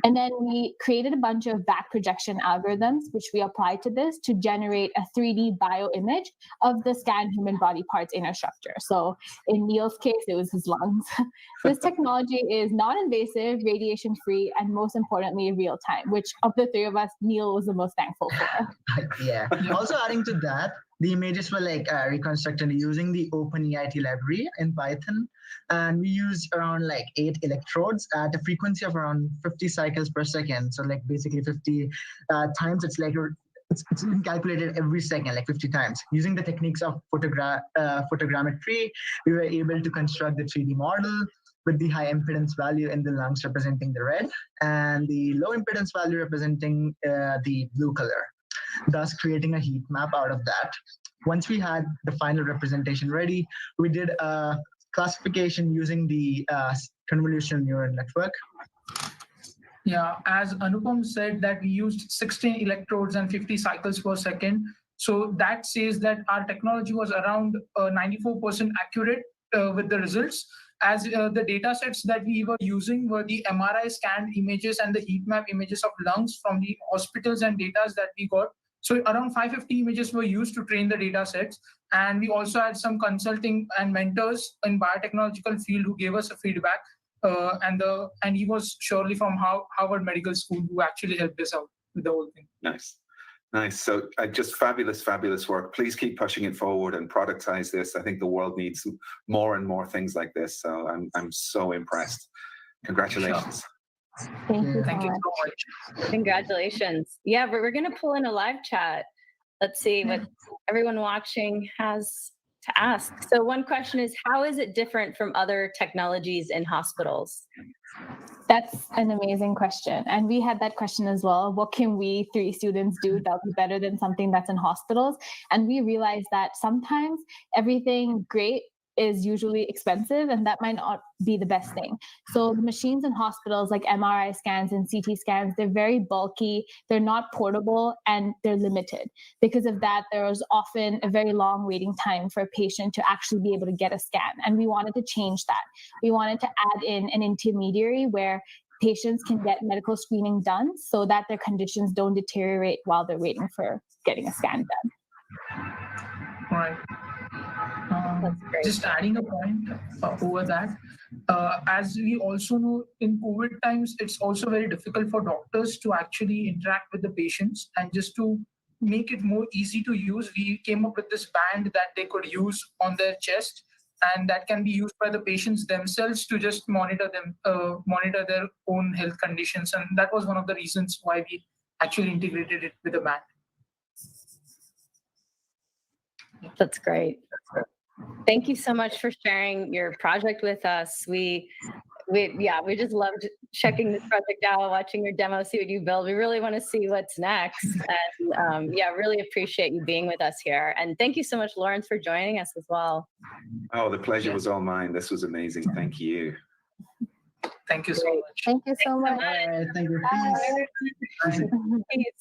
And then we created a bunch of back projection algorithms, which we applied to this to generate a 3D bioimage of the scanned human body parts inner structure. So in Neil's case, it was his lungs. This technology is non-invasive, radiation-free, and most importantly, real-time, which of the 3 of us, Neil was the most thankful for. Yeah. Also adding to that, the images were reconstructed using the OpenEIT library in Python. And we used around 8 electrodes at a frequency of around 50 cycles per second. So basically 50 times, it's been calculated every second, 50 times. Using the techniques of photogrammetry, we were able to construct the 3D model. with the high impedance value in the lungs representing the red and the low impedance value representing the blue color, thus creating a heat map out of that. Once we had the final representation ready, we did a classification using the convolutional neural network. Yeah, as Anupam said that we used 16 electrodes and 50 cycles per second. So that says that our technology was around 94% accurate with the results, as the data sets that we were using were the MRI scanned images and the heat map images of lungs from the hospitals and data that we got. So around 550 images were used to train the data sets. And we also had some consulting and mentors in biotechnological field who gave us a feedback. And he was surely from Harvard Medical School who actually helped us out with the whole thing. Nice. Nice. So just fabulous work. Please keep pushing it forward and productize this. I think the world needs more and more things like this. So I'm so impressed. Congratulations. Thank you. Thank you so much. Congratulations. Yeah, we're going to pull in a live chat. Let's see what everyone watching has to ask. So one question is, how is it different from other technologies in hospitals? That's an amazing question. And we had that question as well. What can we 3 students do that'll be better than something that's in hospitals? And we realized that sometimes everything great is usually expensive, and that might not be the best thing. So the machines in hospitals like MRI scans and CT scans, they're very bulky, they're not portable, and they're limited. Because of that, there was often a very long waiting time for a patient to actually be able to get a scan. And we wanted to change that. We wanted to add in an intermediary where patients can get medical screening done so that their conditions don't deteriorate while they're waiting for getting a scan done. Right. Just adding a point over that, as we also know, in COVID times, it's also very difficult for doctors to actually interact with the patients. And just to make it more easy to use, we came up with this band that they could use on their chest, and that can be used by the patients themselves to just monitor their own health conditions. And that was one of the reasons why we actually integrated it with the band. That's great. Thank you so much for sharing your project with us. We just loved checking this project out, watching your demo, see what you build. We really want to see what's next. And really appreciate you being with us here. And thank you so much, Lawrence, for joining us as well. Oh, the pleasure was all mine. This was amazing. Thank you. Thank you so much. Thank you so much. Thank you. Peace.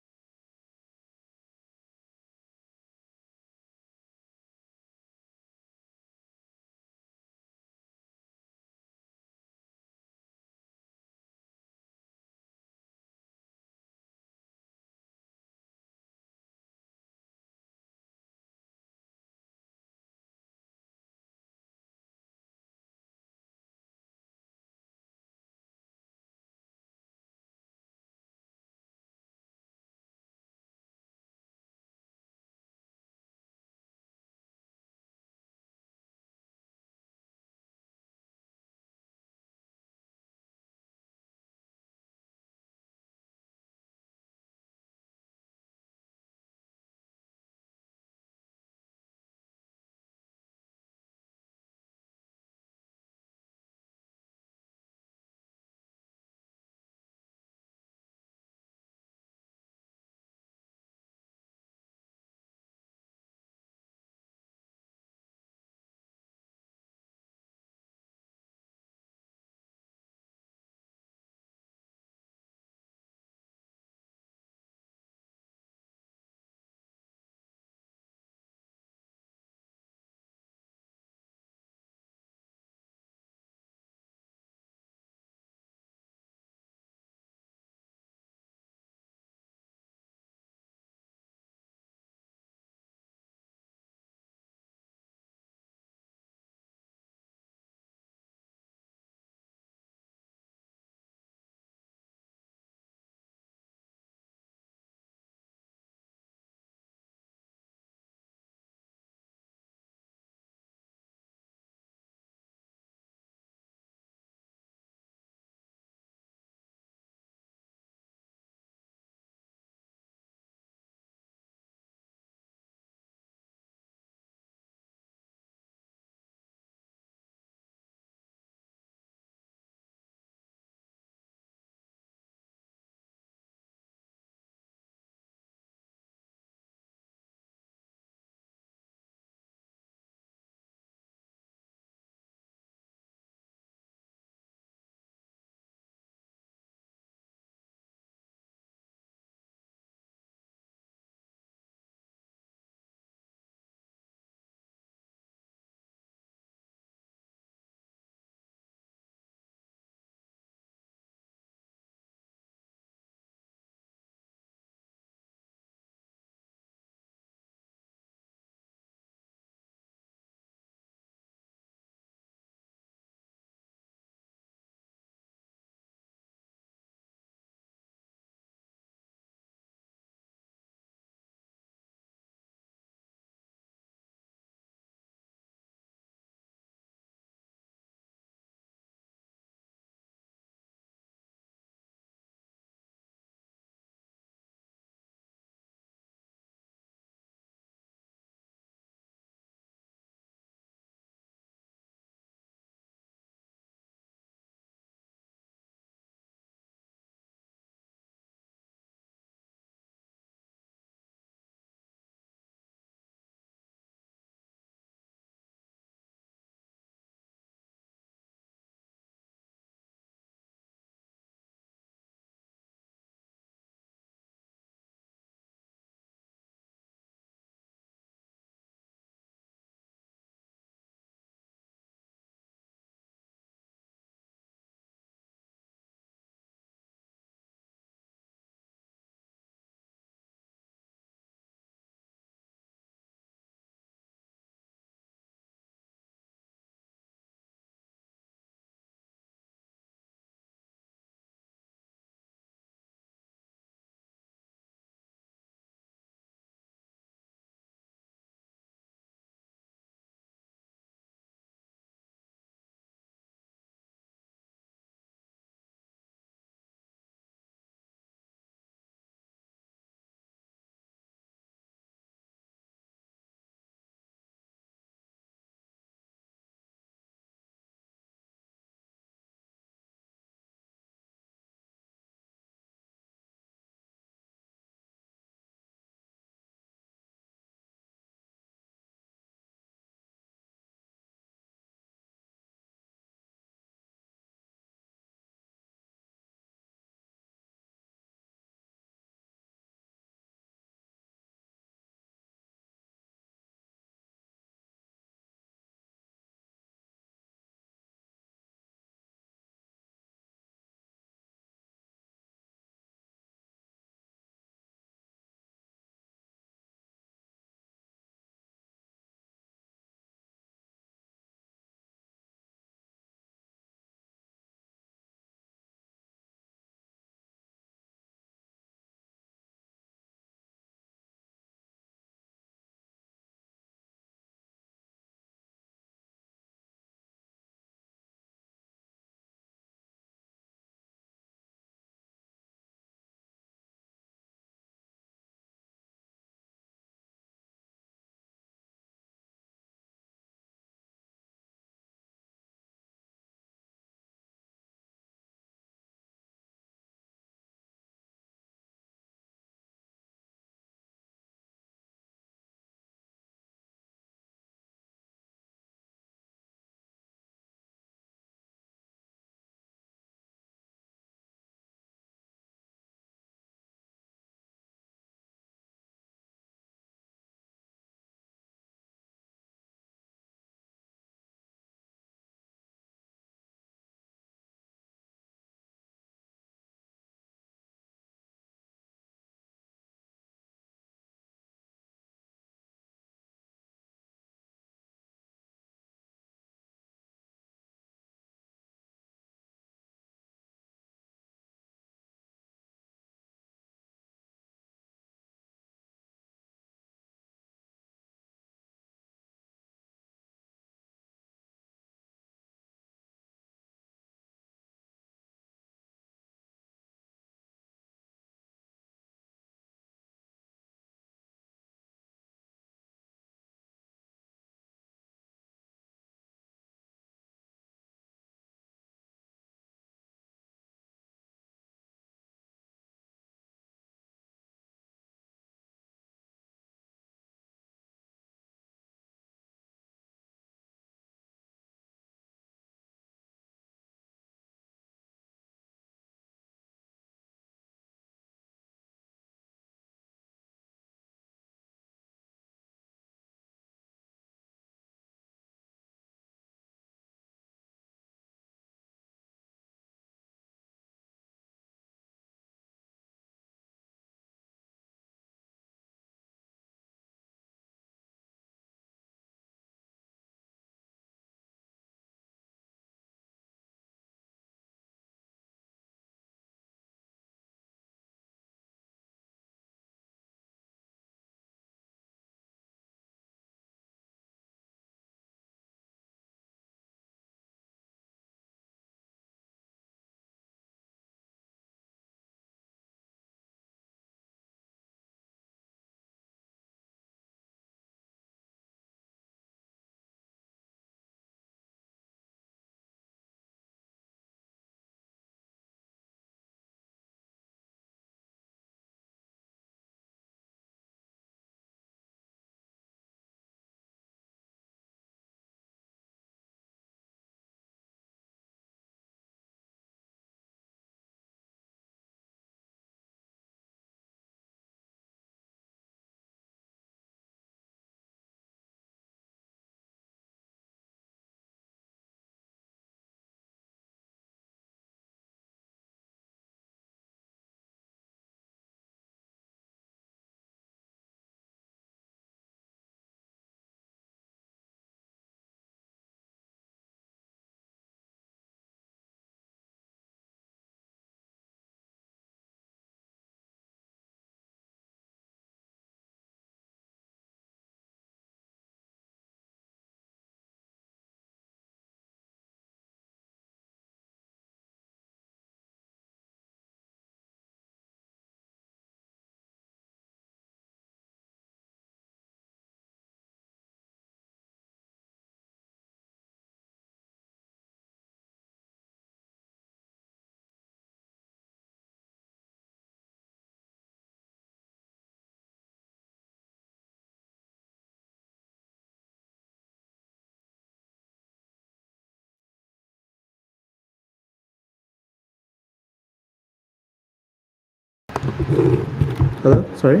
Hello, sorry.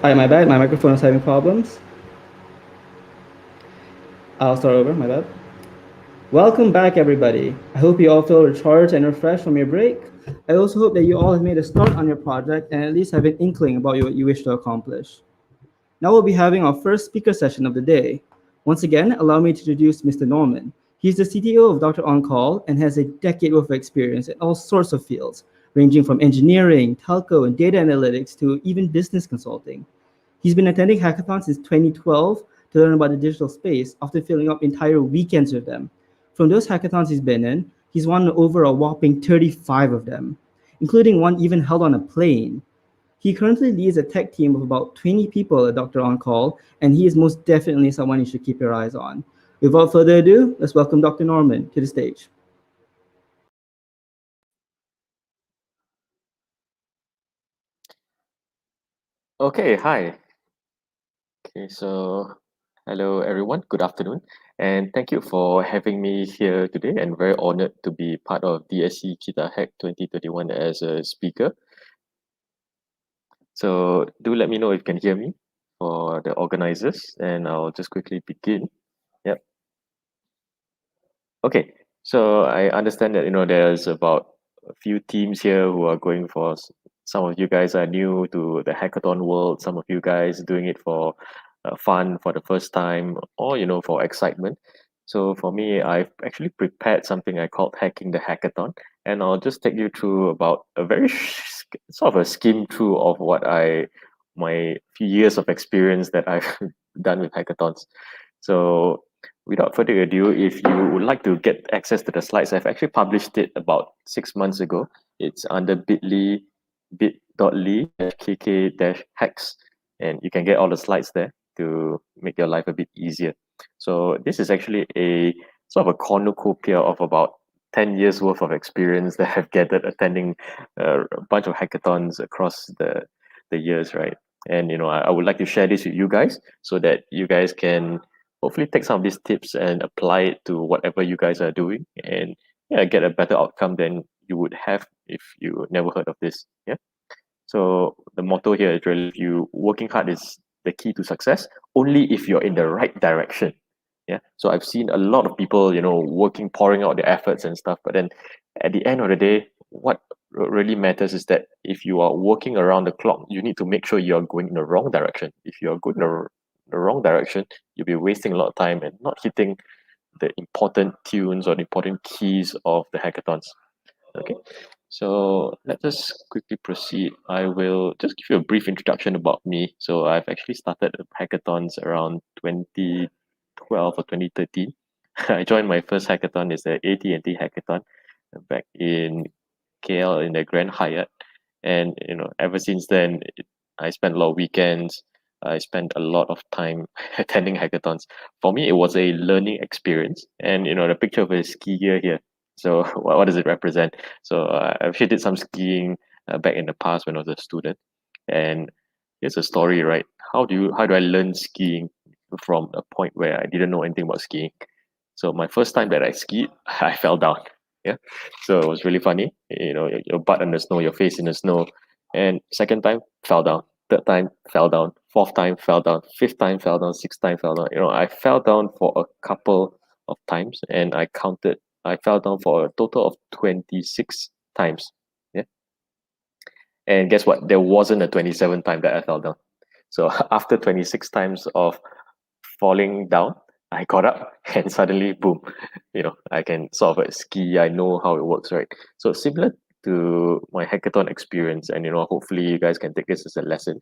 My bad, my microphone is having problems. I'll start over, my bad. Welcome back, everybody. I hope you all feel recharged and refreshed from your break. I also hope that you all have made a start on your project and at least have an inkling about what you wish to accomplish. Now we'll be having our first speaker session of the day. Once again, allow me to introduce Mr. Norman. He's the CTO of Dr. On Call and has a decade worth of experience in all sorts of fields, ranging from engineering, telco, and data analytics to even business consulting. He's been attending hackathons since 2012 to learn about the digital space, often filling up entire weekends with them. From those hackathons he's been in, he's won over a whopping 35 of them, including one even held on a plane. He currently leads a tech team of about 20 people at Dr. On Call, and he is most definitely someone you should keep your eyes on. Without further ado, let's welcome Dr. Norman to the stage. Okay, hi. Okay, so hello everyone, good afternoon, and thank you for having me here today, and very honored to be part of DSC KitaHack 2021 as a speaker. So do let me know if you can hear me for the organizers, and I'll just quickly begin. Yep. Okay, so I understand that there's about a few teams here who are going for. Some of you guys are new to the hackathon world. Some of you guys doing it for fun for the first time, or for excitement. So for me, I've actually prepared something I called Hacking the Hackathon, and I'll just take you through about a very sort of a skim through of my few years of experience that I've done with hackathons. So without further ado, if you would like to get access to the slides, I've actually published it about 6 months ago. It's under bit.ly/kk-hacks, and you can get all the slides there to make your life a bit easier. So this is actually a sort of a cornucopia of about 10 years worth of experience that I've gathered attending a bunch of hackathons across the years, right? And I would like to share this with you guys so that you guys can hopefully take some of these tips and apply it to whatever you guys are doing, and get a better outcome than you would have if you never heard of this. Yeah. So the motto here is really, working hard is the key to success only if you're in the right direction. Yeah. So I've seen a lot of people, working, pouring out their efforts and stuff, but then at the end of the day, what really matters is that if you are working around the clock, you need to make sure you're going in the wrong direction. If you're going in the wrong direction, you'll be wasting a lot of time and not hitting the important tunes or the important keys of the hackathons. Okay, so let us quickly proceed. I will just give you a brief introduction about me. So I've actually started hackathons around 2012 or 2013. I joined my first hackathon is the AT&T hackathon back in KL in the Grand Hyatt, and ever since then I spent a lot of weekends. I spent a lot of time attending hackathons. For me, it was a learning experience, and the picture of a ski gear here. So what does it represent? So I actually did some skiing back in the past when I was a student, and here's a story, right? How do I learn skiing from a point where I didn't know anything about skiing? So my first time that I skied, I fell down. Yeah, so it was really funny. Your butt in the snow, your face in the snow, and second time fell down. Third time fell down. Fourth time fell down. Fifth time fell down. Sixth time fell down. I fell down for a couple of times, and I counted. I fell down for a total of 26 times. Yeah. And guess what? There wasn't a 27th time that I fell down. So after 26 times of falling down, I got up and suddenly, boom, I can sort of ski. I know how it works, right? So similar to my hackathon experience, and hopefully you guys can take this as a lesson,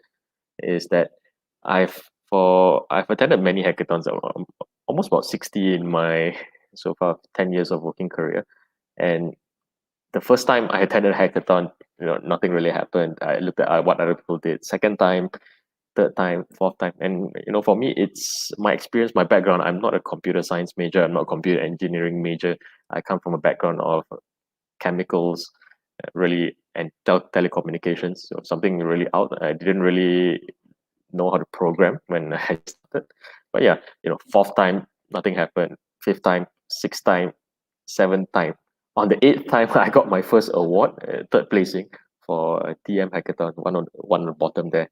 is that I've attended many hackathons, almost about 60 in my so far 10 years of working career. And the first time I attended a hackathon, nothing really happened. I looked at what other people did. Second time, third time, fourth time, and for me, it's my experience, my background. I'm not a computer science major. I'm not a computer engineering major. I come from a background of chemicals, really, and telecommunications. So something really out. I didn't really know how to program when I started. But yeah, fourth time, nothing happened. Fifth time, sixth time, seventh time. On the eighth time, I got my first award, third placing. for a TM hackathon, one on the bottom there.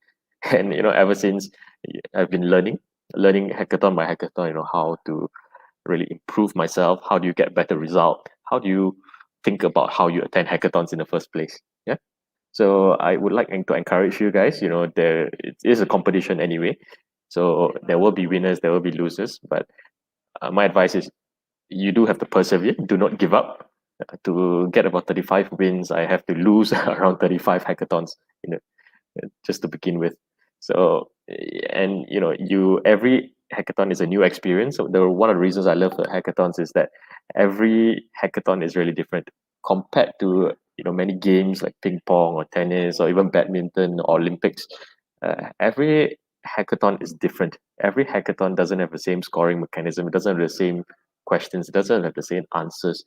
And ever since, I've been learning hackathon by hackathon, how to really improve myself. How do you get better result? How do you think about how you attend hackathons in the first place? Yeah. So I would like to encourage you guys, there it is a competition anyway. So there will be winners, there will be losers, but my advice is you do have to persevere. Do not give up. To get about 35 wins, I have to lose around 35 hackathons, just to begin with. So, and every hackathon is a new experience. So one of the reasons I love the hackathons is that every hackathon is really different compared to many games like ping pong or tennis or even badminton or Olympics. Every hackathon is different. Every hackathon doesn't have the same scoring mechanism. It doesn't have the same questions. It doesn't have the same answers.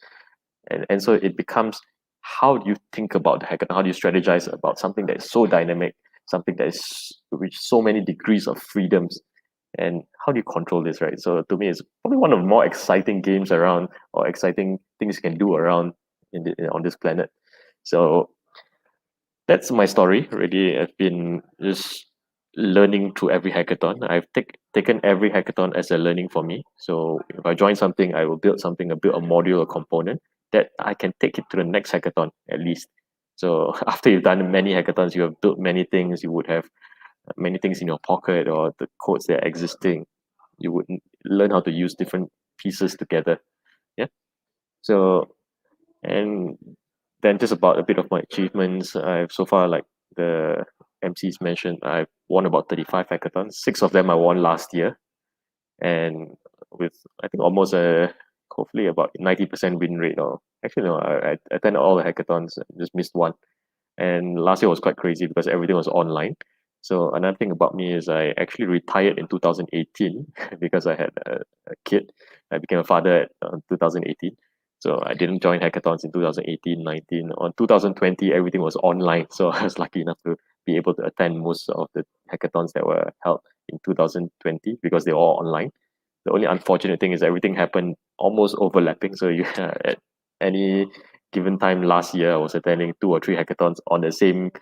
And so it becomes, how do you think about the hackathon? How do you strategize about something that is so dynamic, something that is with so many degrees of freedoms? And how do you control this, right? So to me, it's probably one of the more exciting games around, or exciting things you can do around on this planet. So that's my story. Really, I've been just learning through every hackathon. I've taken every hackathon as a learning for me. So if I join something, I will build something, build a module or component that I can take it to the next hackathon at least. So after you've done many hackathons, you have built many things, you would have many things in your pocket, or the codes that are existing. You would learn how to use different pieces together. Yeah. So, and then just about a bit of my achievements. I've so far, like the MCs mentioned, I've won about 35 hackathons. 6 of them I won last year. And with, I think, almost hopefully about 90% win rate. Or actually, no, I attended all the hackathons, just missed one. And last year was quite crazy because everything was online. So another thing about me is I actually retired in 2018 because I had a kid. I became a father at 2018. So I didn't join hackathons in 2018, 19. On 2020, everything was online. So I was lucky enough to be able to attend most of the hackathons that were held in 2020 because they were all online. The only unfortunate thing is everything happened almost overlapping. So you at any given time last year, I was attending 2 or 3 hackathons on the same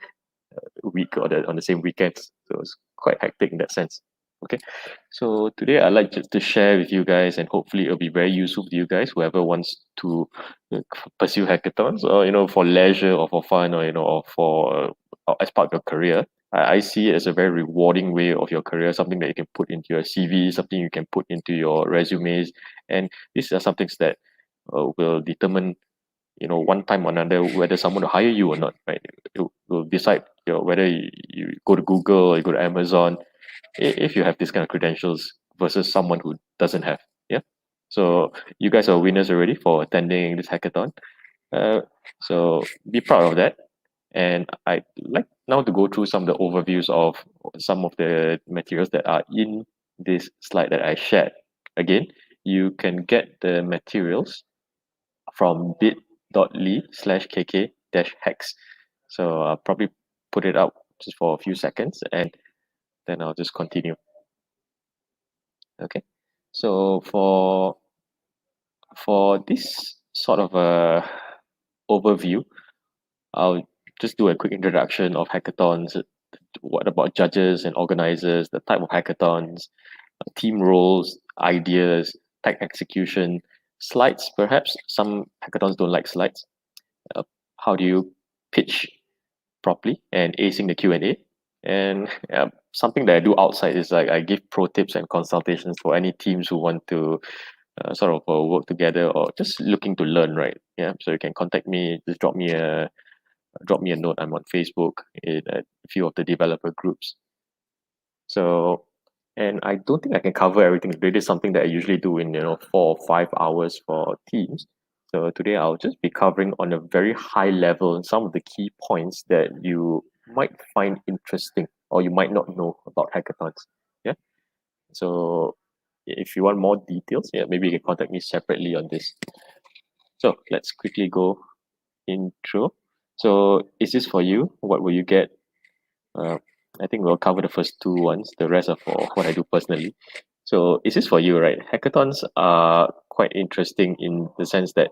week or on the same weekends. So it was quite hectic in that sense. Okay, so today I'd like just to share with you guys, and hopefully it'll be very useful to you guys, whoever wants to pursue hackathons, or for leisure or for fun, or for as part of your career. I see it as a very rewarding way of your career, something that you can put into your CV, something you can put into your resumes, and these are some things that will determine, one time or another, whether someone will hire you or not, right? It will decide, whether you go to Google or you go to Amazon, if you have this kind of credentials versus someone who doesn't have. Yeah. So you guys are winners already for attending this hackathon. So be proud of that. And I'd like now to go through some of the overviews of some of the materials that are in this slide that I shared. Again, you can get the materials from bit.ly/kk-hacks. So I'll probably put it up just for a few seconds and then I'll just continue. Okay, so for this sort of a overview, I'll just do a quick introduction of hackathons. What about judges and organizers, the type of hackathons, team roles, ideas, tech execution, slides perhaps. Some hackathons don't like slides. How do you pitch properly and acing the Q&A? And something that I do outside is like I give pro tips and consultations for any teams who want to sort of work together or just looking to learn, right? Yeah, so you can contact me, just drop me a note. I'm on Facebook in a few of the developer groups. So, and I don't think I can cover everything. It is something that I usually do in 4 or 5 hours for teams. So today I'll just be covering on a very high level some of the key points that you might find interesting or you might not know about hackathons. Yeah. So if you want more details, maybe you can contact me separately on this. So let's quickly go intro. So is this for you? What will you get? I think we'll cover the first 2 ones. The rest are for what I do personally. So is this for you, right? Hackathons are quite interesting in the sense that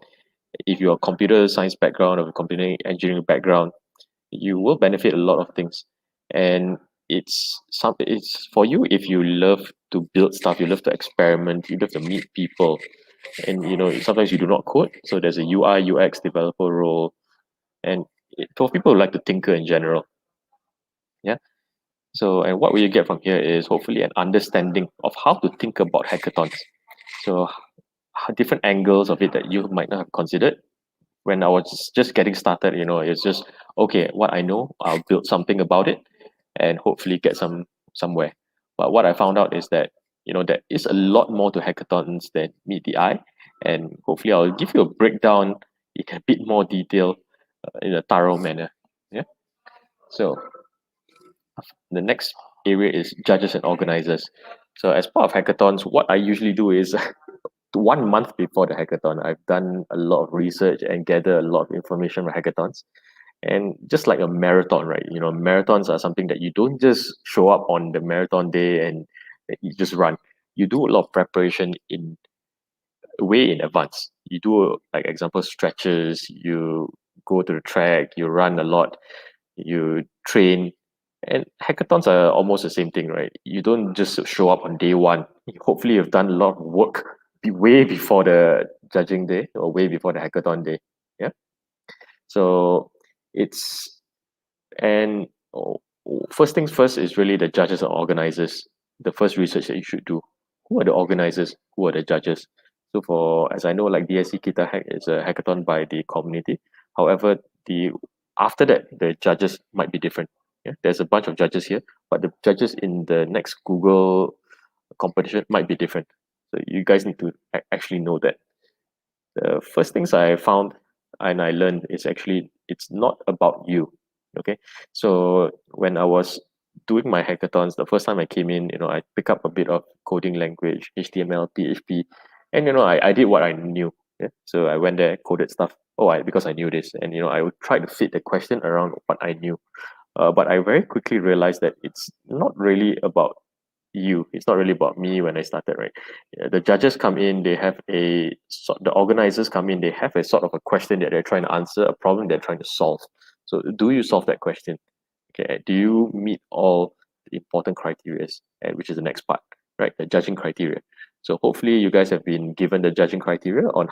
if you're a computer science background or a computer engineering background, you will benefit a lot of things. And it's for you if you love to build stuff, you love to experiment, you love to meet people, and sometimes you do not code, so there's a UI UX developer role, and for people who like to tinker in general. Yeah. So, and what will you get from here is hopefully an understanding of how to think about hackathons. So different angles of it that you might not have considered. When I was just getting started, it's just, okay, what I know, I'll build something about it and hopefully get somewhere. But what I found out is that, there is a lot more to hackathons than meet the eye. And hopefully I'll give you a breakdown in a bit more detail in a thorough manner. Yeah. So the next area is judges and organizers. So as part of hackathons, what I usually do is 1 month before the hackathon, I've done a lot of research and gather a lot of information from hackathons. And just like a marathon, right? Marathons are something that you don't just show up on the marathon day and you just run. You do a lot of preparation way in advance. You do, like, example, stretches, you go to the track, you run a lot, you train. And hackathons are almost the same thing, right? You don't just show up on day one. Hopefully you've done a lot of work way before the judging day or way before the hackathon day. Yeah. So first things first is really the judges and organizers. The first research that you should do. Who are the organizers? Who are the judges? So as I know, like DSC KitaHack is a hackathon by the community. However, after that, the judges might be different. Yeah, there's a bunch of judges here, but the judges in the next Google competition might be different. So you guys need to actually know that. The first things I found and I learned is actually it's not about you. Okay, so when I was doing my hackathons, the first time I came in, I pick up a bit of coding language, HTML, PHP, and I did what I knew. Yeah? So I went there, coded stuff. Because I knew this, and I would try to fit the question around what I knew. But I very quickly realized that it's not really about you. It's not really about me when I started, right? The judges come in, the organizers come in, they have a sort of a question that they're trying to answer, a problem they're trying to solve. So do you solve that question? Okay, do you meet all the important criteria, which is the next part, right? The judging criteria. So hopefully you guys have been given the judging criteria on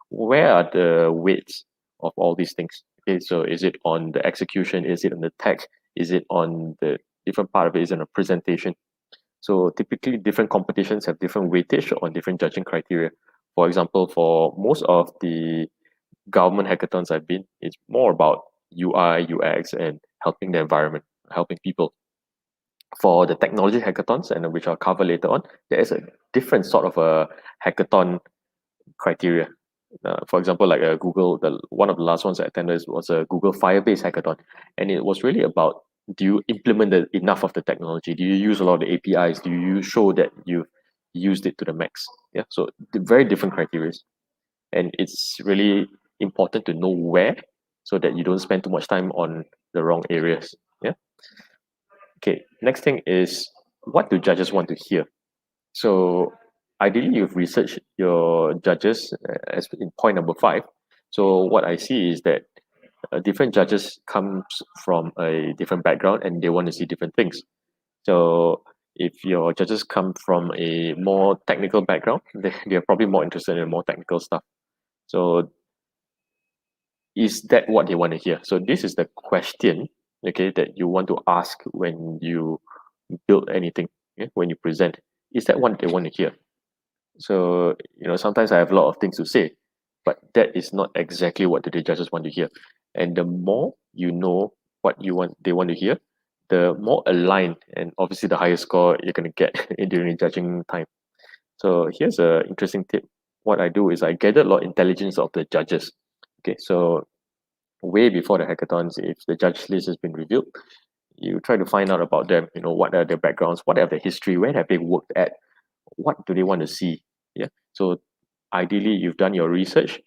where are the weights of all these things. Okay, so is it on the execution? Is it on the text? Is it on the different part of it? Is it on a presentation? So typically different competitions have different weightage on different judging criteria. For example, for most of the government hackathons I've been, it's more about UI, UX, and helping the environment, helping people. For the technology hackathons, and which I'll cover later on, there is a different sort of a hackathon criteria. For example, like Google, one of the last ones I attended was a Google Firebase hackathon, and it was really about, do you implement enough of the technology? Do you use a lot of the APIs? Do you show that you've used it to the max? Yeah, so very different criteria, and it's really important to know where, so that you don't spend too much time on the wrong areas. Yeah. Okay. Next thing is, what do judges want to hear? So ideally, you've researched your judges as in point number 5. So what I see is that different judges comes from a different background and they want to see different things. So if your judges come from a more technical background, they're probably more interested in more technical stuff. So is that what they want to hear? So this is the question, okay, that you want to ask when you build anything, okay, when you present. Is that what they want to hear? So, sometimes I have a lot of things to say, but that is not exactly what the judges want to hear. And the more you know what they want to hear, the more aligned and obviously the higher score you're going to get during judging time. So here's an interesting tip. What I do is I gather a lot of intelligence of the judges. Okay, so way before the hackathons, if the judge list has been revealed, you try to find out about them. What are their backgrounds? What are their history? Where have they worked at? What do they want to see? Yeah. So ideally, you've done your research,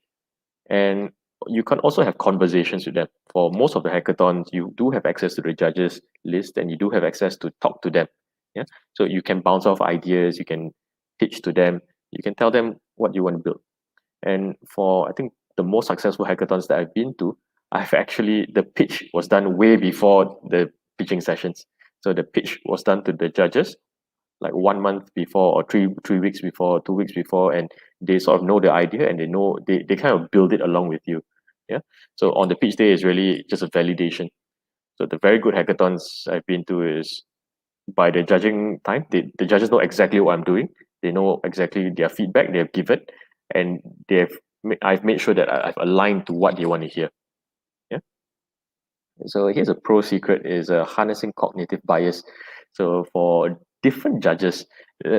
and you can also have conversations with them. For most of the hackathons, you do have access to the judges list, and you do have access to talk to them. Yeah. So you can bounce off ideas. You can pitch to them. You can tell them what you want to build. And for, I think, the most successful hackathons that I've been to, the pitch was done way before the pitching sessions. So the pitch was done to the judges like 1 month before, or 3 weeks before, 2 weeks before, and they sort of know the idea, and they kind of build it along with you. Yeah. So on the pitch day is really just a validation. So the very good hackathons I've been to is, by the judging time, the judges know exactly what I'm doing. They know exactly their feedback they have given, and I've made sure that I've aligned to what they want to hear. Yeah. So here's a pro secret: is harnessing cognitive bias. So for different judges,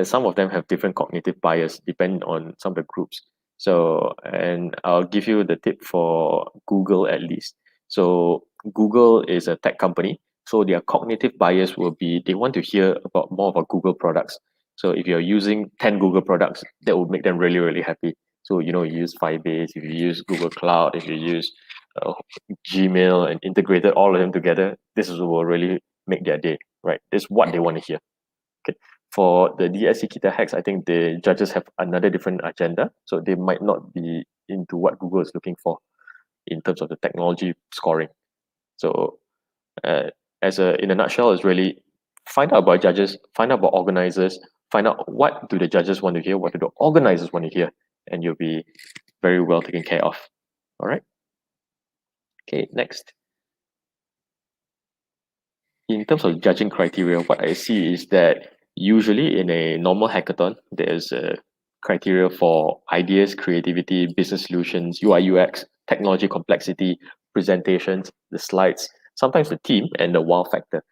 some of them have different cognitive bias depending on some of the groups. So, and I'll give you the tip for Google at least. So Google is a tech company. So their cognitive bias will be, they want to hear about more about Google products. So if you're using 10 Google products, that will make them really, really happy. So, you use Firebase, if you use Google Cloud, if you use Gmail and integrated all of them together, this will really make their day, right? This is what they want to hear. Okay. For the DSC KitaHacks, I think the judges have another different agenda. So they might not be into what Google is looking for in terms of the technology scoring. So in a nutshell, is really find out about judges, find out about organizers, find out what do the judges want to hear, what do the organizers want to hear, and you'll be very well taken care of. All right. Okay, next. In terms of judging criteria, what I see is that usually in a normal hackathon, there's a criteria for ideas, creativity, business solutions, UI, UX, technology complexity, presentations, the slides, sometimes the theme, and the wow factor.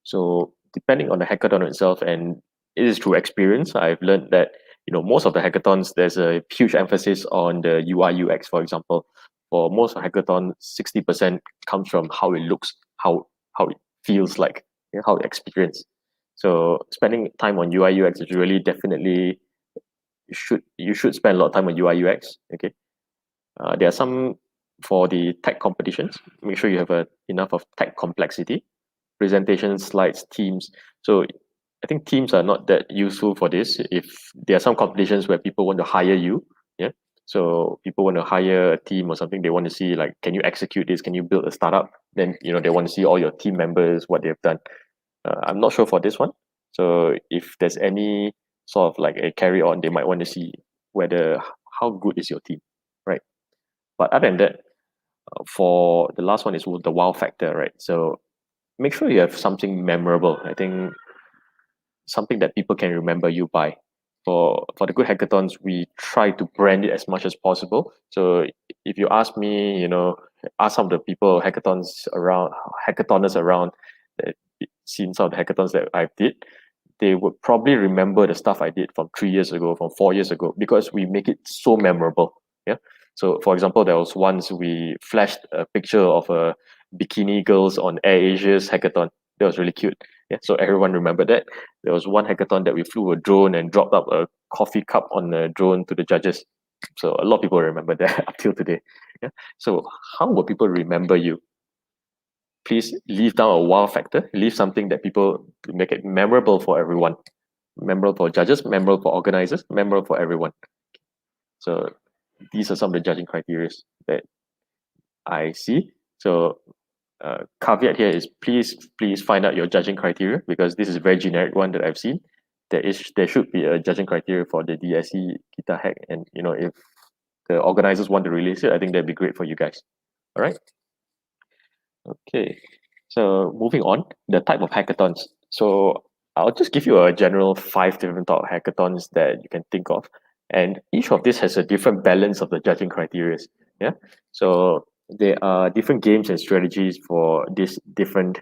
So depending on the hackathon itself, and it is through experience, I've learned that most of the hackathons, there's a huge emphasis on the UI, UX, for example. For most of hackathon, 60% comes from how it looks, how it feels like, how it experience. So spending time on UI, UX is really definitely, you should spend a lot of time on UI, UX. Okay. There are some for the tech competitions. Make sure you have enough of tech complexity, presentations, slides, themes. So I think teams are not that useful for this. If there are some competitions where people want to hire you, yeah. So people want to hire a team or something, they want to see like, can you execute this? Can you build a startup? Then they want to see all your team members, what they've done. I'm not sure for this one. So if there's any sort of like a carry on, they might want to see how good is your team, right? But other than that, for the last one is the wow factor, right? So make sure you have something memorable. I think something that people can remember you by. For the good hackathons, we try to brand it as much as possible. So if you ask me, ask some of the people, hackathoners around that seen some of the hackathons that I did, they would probably remember the stuff I did from 3 years ago, from 4 years ago, because we make it so memorable. Yeah. So for example, there was once we flashed a picture of a bikini girls on AirAsia's hackathon. That was really cute. Yeah, so everyone remembered that. There was one hackathon that we flew a drone and dropped up a coffee cup on the drone to the judges. So a lot of people remember that up till today. Yeah. So how will people remember you? Please leave down a wow factor. Leave something that people make it memorable for everyone. Memorable for judges, memorable for organizers, memorable for everyone. So these are some of the judging criteria that I see. So caveat here is please find out your judging criteria, because this is a very generic one that I've seen. There should be a judging criteria for the DSC KitaHack, and if the organizers want to release it, I think that'd be great for you guys. All right. Okay. So moving on, the type of hackathons. So I'll just give you a general 5 different type of hackathons that you can think of, and each of this has a different balance of the judging criteria. Yeah. So there are different games and strategies for these different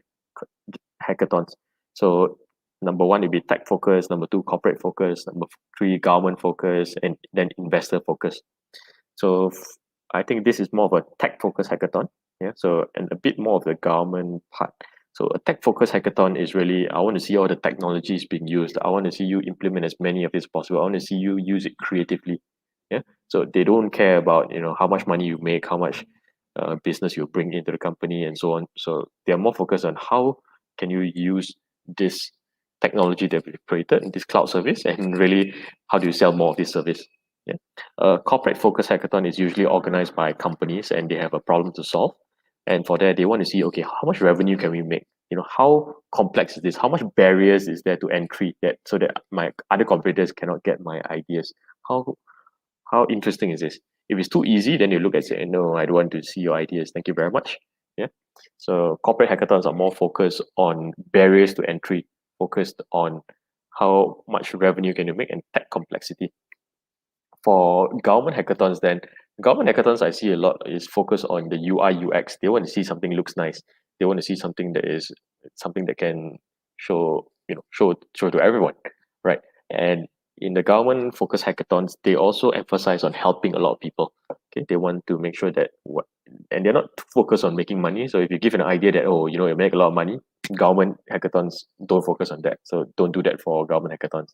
hackathons. So number 1 would be tech focus, number 2 corporate focus, number 3 government focus, and then investor focus. So I think this is more of a tech focus hackathon. Yeah. So and a bit more of the government part. So a tech focus hackathon is really, I want to see all the technologies being used. I want to see you implement as many of this possible. I want to see you use it creatively. Yeah. So they don't care about how much money you make, how much business you bring into the company, and so on. So they're more focused on how can you use this technology that we've created in this cloud service, and really how do you sell more of this service. Yeah. A corporate focus hackathon is usually organized by companies, and they have a problem to solve. And for that, they want to see, okay, how much revenue can we make? How complex is this? How much barriers is there to entry so that my other competitors cannot get my ideas? How interesting is this? If it's too easy, then you look and say, no, I don't want to see your ideas. Thank you very much. Yeah. So corporate hackathons are more focused on barriers to entry, focused on how much revenue can you make and tech complexity. For government hackathons, I see a lot is focused on the UI UX. They want to see something looks nice. They want to see something that can show to everyone, right? And in the government focused hackathons, they also emphasize on helping a lot of people. Okay, they want to make sure that and they're not focused on making money. So if you give an idea that you make a lot of money, government hackathons don't focus on that. So don't do that for government hackathons.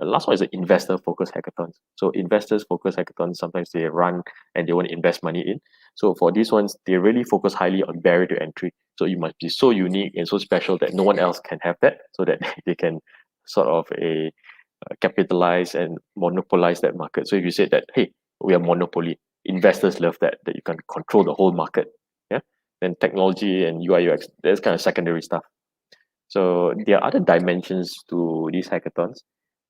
Last one is the investor focused hackathons. So investors focused hackathons, sometimes they run and they want to invest money in. So for these ones, they really focus highly on barrier to entry. So you must be so unique and so special that no one else can have that, so that they can sort of capitalize and monopolize that market. So if you say that, hey, we are monopoly, investors love that you can control the whole market. Yeah. Then technology and UI UX, that's kind of secondary stuff. So there are other dimensions to these hackathons.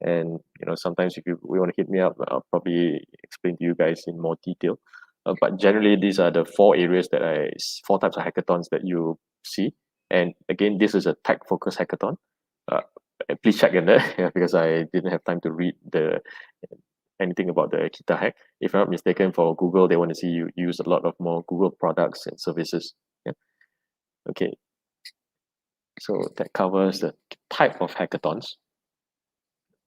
And sometimes if we want to hit me up, I'll probably explain to you guys in more detail. But generally, these are the four types of hackathons that you see. And again, this is a tech-focused hackathon. Please check in there because I didn't have time to read anything about the KitaHack. If I'm not mistaken, for Google, they want to see you use a lot of more Google products and services. Yeah. Okay. So that covers the type of hackathons.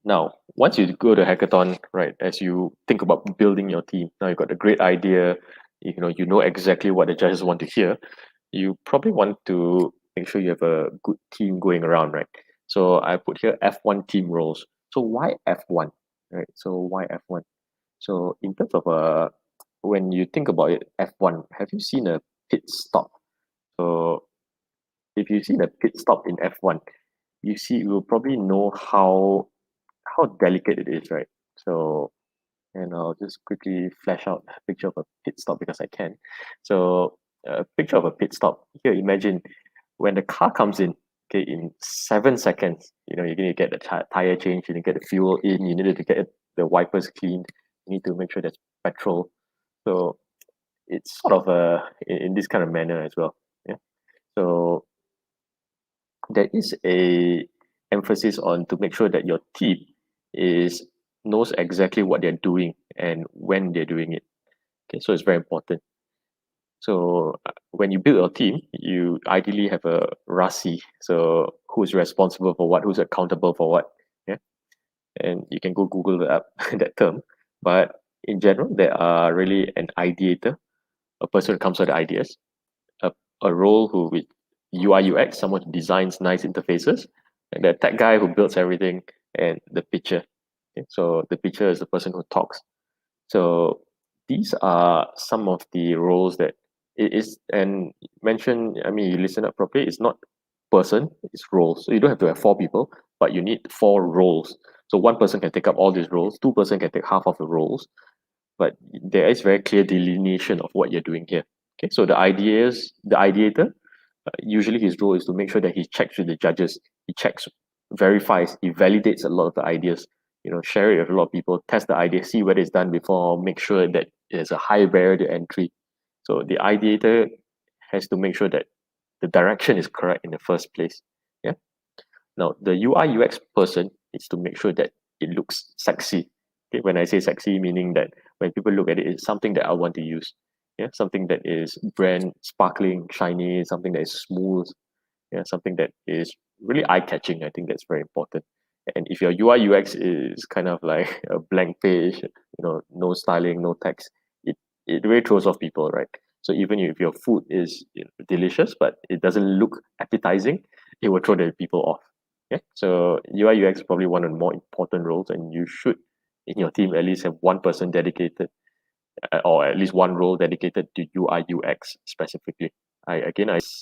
Now, once you go to hackathon, right, as you think about building your team, now you've got a great idea, you know exactly what the judges want to hear, you probably want to make sure you have a good team going around, right? So I put here F1 team roles. So why F1, right? So why F1? So in terms of when you think about it, F1, have you seen a pit stop? So if you've seen a pit stop in F1, you'll probably know how delicate it is, right? So, and I'll just quickly flash out a picture of a pit stop because I can. So, a picture of a pit stop. Here, imagine when the car comes in, okay, in 7 seconds, you're going to get the tire change, you need to get the fuel in, you need to get the wipers cleaned, you need to make sure there's petrol. So, it's sort of in this kind of manner as well. Yeah. So, there is a emphasis on to make sure that your team knows exactly what they're doing and when they're doing it. Okay, so it's very important. So when you build your team, you ideally have a RASI. So who's responsible for what, who's accountable for what. Yeah. And you can go Google that term. But in general, there are really an ideator, a person who comes with ideas, a role who with UI UX, someone who designs nice interfaces, and the tech guy who builds everything, and the pitcher. Okay, so the pitcher is the person who talks. So these are some of the roles that it is, and mention, I mean, you listen up properly, it's not person, it's roles. So you don't have to have 4 people, but you need 4 roles. So one person can take up all these roles, 2 person can take half of the roles, but there is very clear delineation of what you're doing here. Okay, so the ideator, usually his role is to make sure that he checks with the judges, he checks, verifies, he validates a lot of the ideas, share it with a lot of people, test the idea, see whether it's done before, make sure that there's a high barrier to entry. So the ideator has to make sure that the direction is correct in the first place. Yeah. Now the UI UX person is to make sure that it looks sexy. Okay, when I say sexy, meaning that when people look at it, it's something that I want to use. Yeah, something that is brand sparkling, shiny, something that is smooth. Yeah, something that is really eye-catching. I think that's very important. And if your UI UX is kind of like a blank page, no styling, no text, it really throws off people, right? So even if your food is delicious, but it doesn't look appetizing, it will throw the people off. Yeah. So UI UX is probably one of the more important roles, and you should in your team at least have one person dedicated, or at least one role dedicated to UI UX specifically.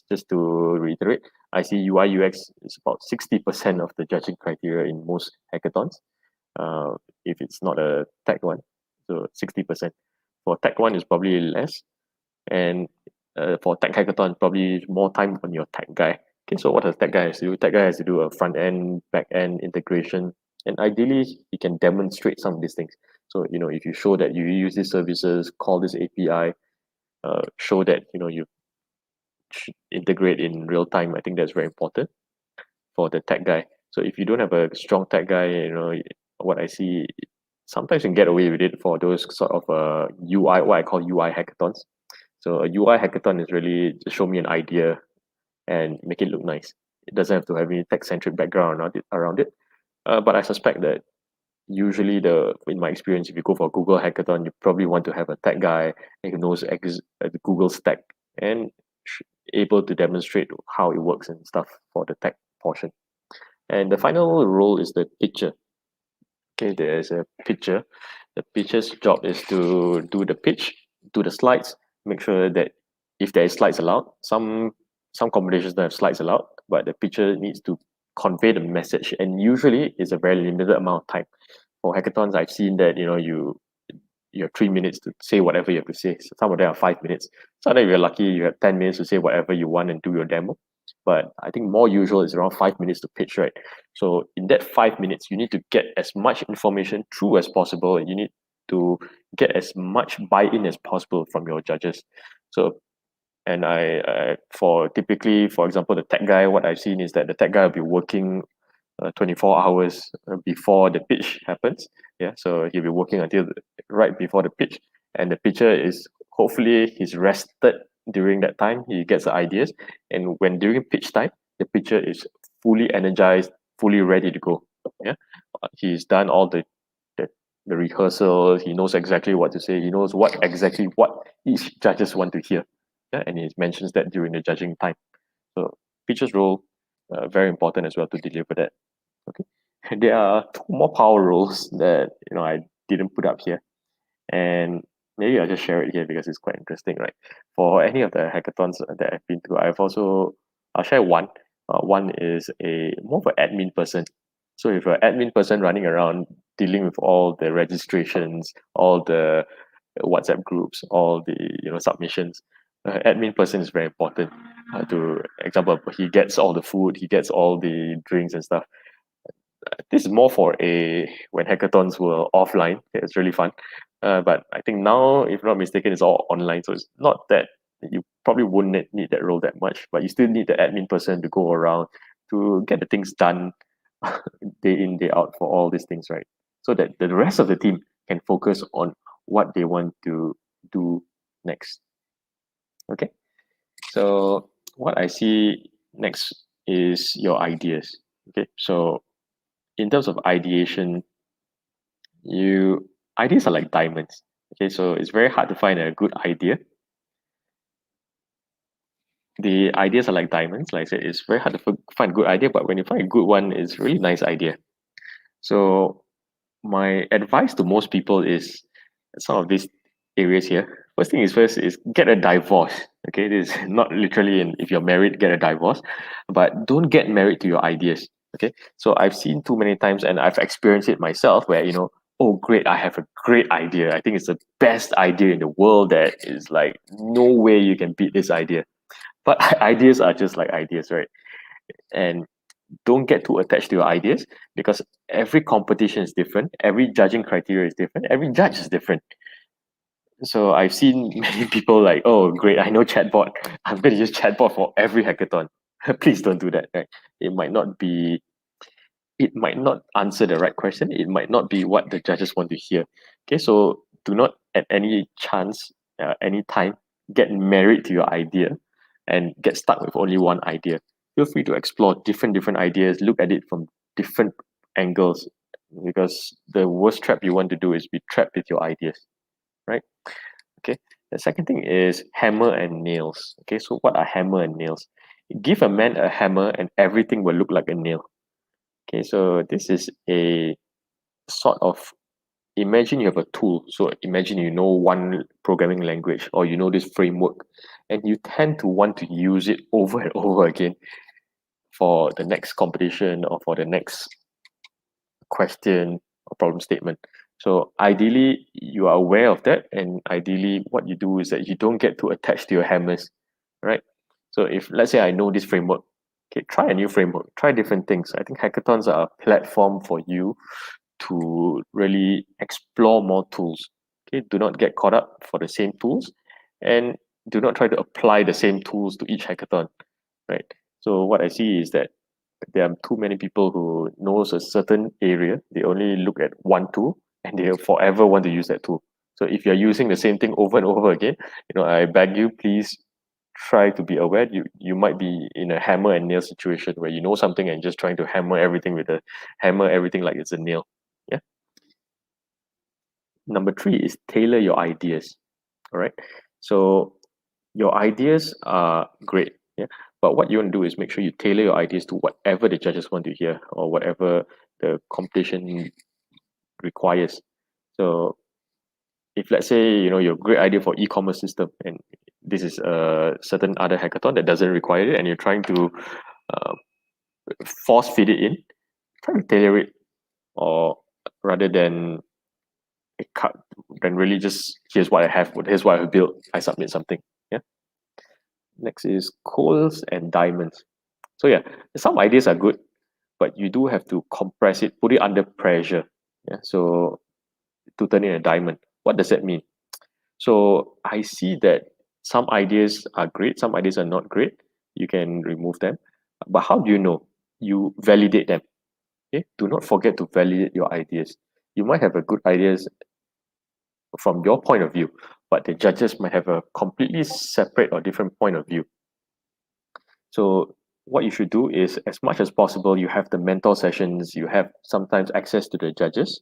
Just to reiterate, I see UI UX is about 60% of the judging criteria in most hackathons. If it's not a tech one, so 60%. For tech one is probably less, and for tech hackathon, probably more time on your tech guy. Okay, so what does tech guy has to do? Tech guy has to do a front end, back end integration, and ideally he can demonstrate some of these things. So if you show that you use these services, call this API, show that you should integrate in real time. I think that's very important for the tech guy. So if you don't have a strong tech guy, what I see, sometimes you can get away with it for those sort of UI, what I call UI hackathons. So a UI hackathon is really just show me an idea and make it look nice. It doesn't have to have any tech-centric background around it. But I suspect that usually in my experience, if you go for a Google hackathon, you probably want to have a tech guy who knows the Google stack and able to demonstrate how it works and stuff for the tech portion. And the final role is the pitcher. Okay, there's a pitcher. The pitcher's job is to do the pitch, do the slides, make sure that if there is slides allowed, some competitions don't have slides allowed, but the pitcher needs to convey the message, and usually it's a very limited amount of time. For hackathons, I've seen that you have 3 minutes to say whatever you have to say. So some of them are 5 minutes. Sometimes if you're lucky, you have 10 minutes to say whatever you want and do your demo. But I think more usual is around 5 minutes to pitch, right? So in that 5 minutes, you need to get as much information through as possible, and you need to get as much buy-in as possible from your judges. So, and for example, the tech guy, what I've seen is that the tech guy will be working 24 hours before the pitch happens. Yeah, so he'll be working until right before the pitch, and the pitcher is hopefully he's rested during that time. He gets the ideas, and when during pitch time, the pitcher is fully energized, fully ready to go. Yeah, he's done all the rehearsal. He knows exactly what to say. He knows what each judges want to hear. Yeah, and he mentions that during the judging time. So pitcher's role very important as well to deliver that. Okay, there are 2 more power roles that I didn't put up here, and maybe I'll just share it here because it's quite interesting, right? For any of the hackathons that I've been to, I'll share one. One is a more of an admin person. So if you're an admin person running around dealing with all the registrations, all the WhatsApp groups, all the submissions, admin person is very important. To example, he gets all the food, he gets all the drinks and stuff. This is more for when hackathons were offline. It's really fun. But I think now, if not mistaken, it's all online. So it's not that you probably wouldn't need that role that much, but you still need the admin person to go around to get the things done day in, day out for all these things, right? So that the rest of the team can focus on what they want to do next. Okay. So what I see next is your ideas. Okay. So in terms of ideation, ideas are like diamonds. Okay, so it's very hard to find a good idea. The ideas are like diamonds. Like I said, it's very hard to find a good idea, but when you find a good one, it's a really nice idea. So my advice to most people is some of these areas here. First thing is get a divorce. Okay, this is not literally if you're married, get a divorce, but don't get married to your ideas. Okay, so I've seen too many times, and I've experienced it myself, where oh great, I have a great idea. I think it's the best idea in the world. That is like no way you can beat this idea. But ideas are just like ideas, right? And don't get too attached to your ideas, because every competition is different, every judging criteria is different, every judge is different. So I've seen many people like, oh great, I know chatbot, I'm going to use chatbot for every hackathon. Please don't do that, right? It might not answer the right question. It might not be what the judges want to hear. Okay, so do not at any chance, any time, get married to your idea and get stuck with only one idea. Feel free to explore different ideas, look at it from different angles, because the worst trap you want to do is be trapped with your ideas, right? Okay, the second thing is hammer and nails. Okay, so what are hammer and nails? Give a man a hammer and everything will look like a nail. Okay, so this is a sort of, imagine you have a tool. So imagine you know one programming language, or you know this framework, and you tend to want to use it over and over again for the next competition or for the next question or problem statement. So ideally, you are aware of that, and ideally what you do is that you don't get too attached to your hammers. right? So if, let's say I know this framework, okay, try a new framework, try different things. I think hackathons are a platform for you to really explore more tools. Okay, do not get caught up for the same tools, and do not try to apply the same tools to each hackathon, right? So what I see is that there are too many people who knows a certain area. They only look at one tool and they forever want to use that tool. So if you're using the same thing over and over again, I beg you, please try to be aware. You might be in a hammer and nail situation where you know something and just trying to hammer everything with a hammer, everything like it's a nail. Yeah. Number 3 is tailor your ideas. All right. So your ideas are great. Yeah. But what you want to do is make sure you tailor your ideas to whatever the judges want to hear or whatever the competition requires. So if, let's say, your great idea for e-commerce system, and this is a certain other hackathon that doesn't require it, and you're trying to force feed it in, try to tailor it, or rather than really just, here's what I have, here's what I built, I submit something. Yeah. Next is coals and diamonds. So yeah, some ideas are good, but you do have to compress it, put it under pressure. Yeah. So to turn in a diamond. What does that mean? So I see that some ideas are great, some ideas are not great. You can remove them. But how do you know? You validate them. Okay? Do not forget to validate your ideas. You might have a good ideas from your point of view, but the judges might have a completely separate or different point of view. So what you should do is, as much as possible, you have the mentor sessions, you have sometimes access to the judges.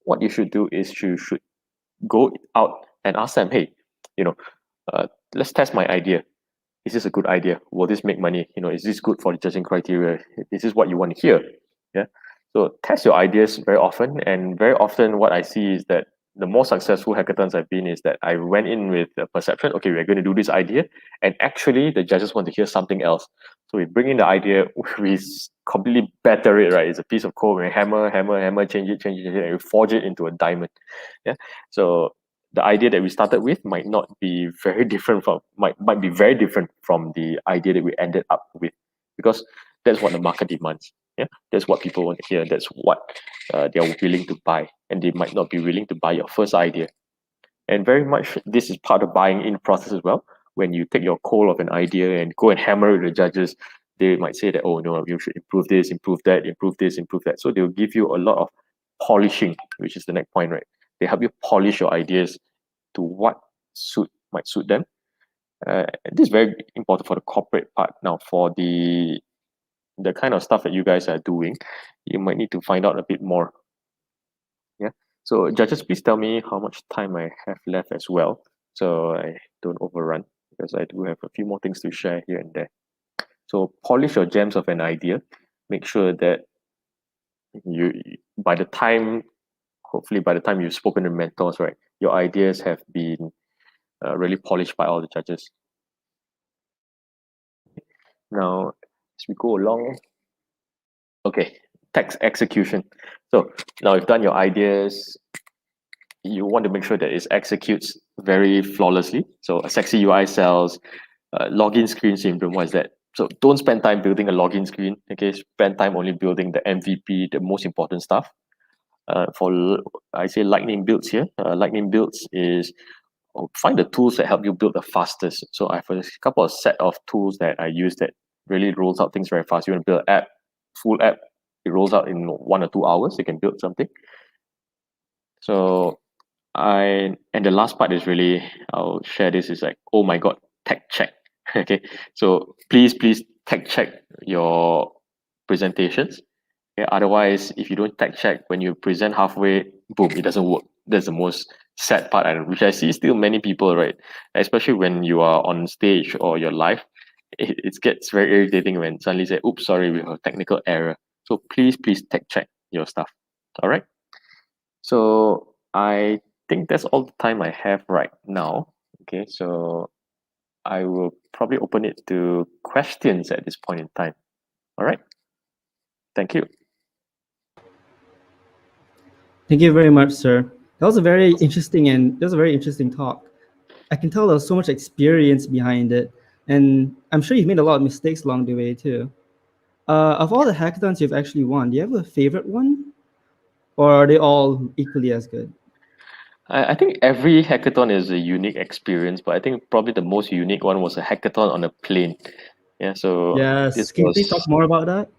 What you should do is you should go out and ask them, hey, let's test my idea. Is this a good idea? Will this make money? Is this good for the judging criteria? Is this what you want to hear? Yeah. So test your ideas very often, and very often what I see is that the more successful hackathons I've been is that I went in with a perception, okay, we're going to do this idea, and actually the judges want to hear something else. So we bring in the idea, we completely better it, right? It's a piece of code, we hammer, change it, and we forge it into a diamond. Yeah. So the idea that we started with might not be very different might be very different from the idea that we ended up with, because that's what the market demands. Yeah, that's what people want to hear. That's what they're willing to buy, and they might not be willing to buy your first idea. And very much this is part of buying in process as well. When you take your coal of an idea and go and hammer with the judges, they might say that, oh no, you should improve this, improve that, improve this, improve that. So they'll give you a lot of polishing, which is the next point, right? They help you polish your ideas to what might suit them. This is very important for the corporate part. Now, for the kind of stuff that you guys are doing, you might need to find out a bit more. Yeah. So judges, please tell me how much time I have left as well, so I don't overrun, because I do have a few more things to share here and there. So polish your gems of an idea. Make sure that hopefully by the time you've spoken to mentors, right, your ideas have been really polished by all the judges. Now, as we go along, okay, text execution. So now you've done your ideas, you want to make sure that it executes very flawlessly. So a sexy UI sells. Login screen syndrome, what is that? So don't spend time building a login screen. Okay, spend time only building the MVP, the most important stuff. I say lightning builds here. Lightning builds is find the tools that help you build the fastest. So I have a couple of set of tools that I use that really rolls out things very fast. You want to build an app, full app, it rolls out in 1 or 2 hours. You can build something. So and the last part is really, I'll share this, is like, oh my God, tech check. Okay, so please tech check your presentations. Okay? Otherwise, if you don't tech check, when you present halfway, boom, it doesn't work. That's the most sad part, which I see still many people, right? Especially when you are on stage or you're live, it gets very irritating when suddenly say, oops, sorry, we have a technical error. So please tech check your stuff. All right. So I think that's all the time I have right now. Okay, so I will probably open it to questions at this point in time. All right. Thank you. Thank you very much, sir. That was a very interesting talk. I can tell there was so much experience behind it. And I'm sure you've made a lot of mistakes along the way too. Of all the hackathons you've actually won, do you have a favorite one? Or are they all equally as good? I think every hackathon is a unique experience, but I think probably the most unique one was a hackathon on a plane. Yeah, so Yes. this Can you please talk was more about that?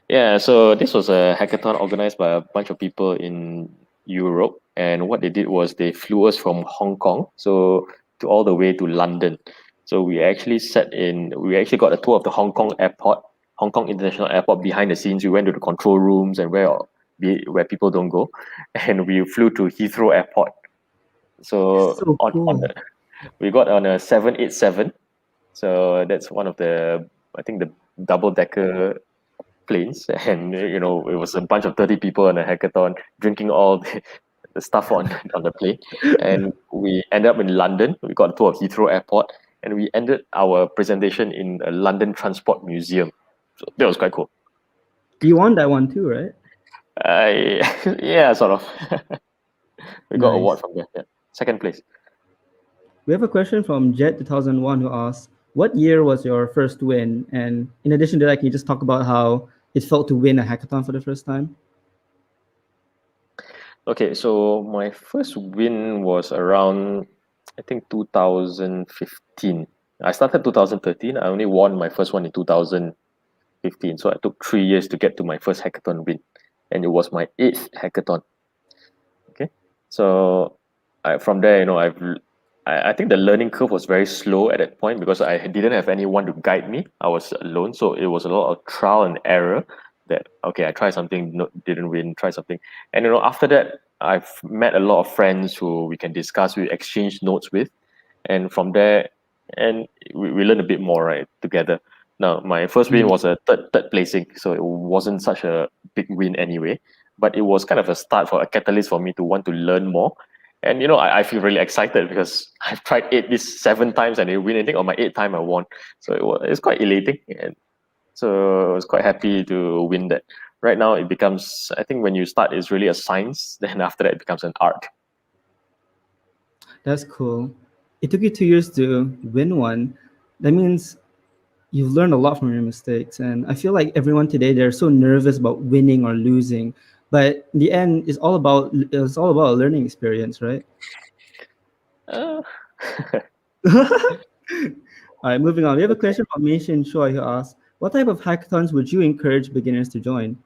yeah, so this was a hackathon organized by a bunch of people in Europe, and what they did was they flew us from Hong Kong, so to all the way to London. So we actually got a tour of the Hong Kong airport, Hong Kong International Airport behind the scenes. We went to the control rooms and where people don't go, and we flew to Heathrow Airport. So So cool. we got on a 787. So that's one of the, I think, the double decker planes, and it was a bunch of 30 people on a hackathon drinking all the stuff on the plane, and we ended up in London. We got a tour of Heathrow Airport, and we ended our presentation in a London Transport Museum. So that was quite cool. You won that one too, right? Yeah, sort of. We got Nice. award from there. Yeah. Second place. We have a question from Jet2001 who asks, what year was your first win? And in addition to that, can you just talk about how it felt to win a hackathon for the first time? Okay, so my first win was around, I think, 2015. I started 2013. I only won my first one in 2015. So I took 3 years to get to my first hackathon win. And it was my 8th hackathon. Okay. So from there, I think the learning curve was very slow at that point because I didn't have anyone to guide me. I was alone. So it was a lot of trial and error that, okay, I tried something, didn't win, try something. And, after that, I've met a lot of friends who we can discuss, we exchange notes with. And from there, and we learn a bit more, right, together. Now, my first win was a third placing, so it wasn't such a big win anyway. But it was kind of a start for a catalyst for me to want to learn more. And I feel really excited because I've tried this 7 times and I win. I think on my 8th time I won, so it's quite elating, and so I was quite happy to win that. Right now it becomes, I think when you start, it's really a science. Then after that it becomes an art. That's cool. It took you 2 years to win one. That means you've learned a lot from your mistakes. And I feel like everyone today, they're so nervous about winning or losing. But in the end, it's all about a learning experience, right? Uh, All right, moving on. We have a question from Meishin Choi who asks, what type of hackathons would you encourage beginners to join?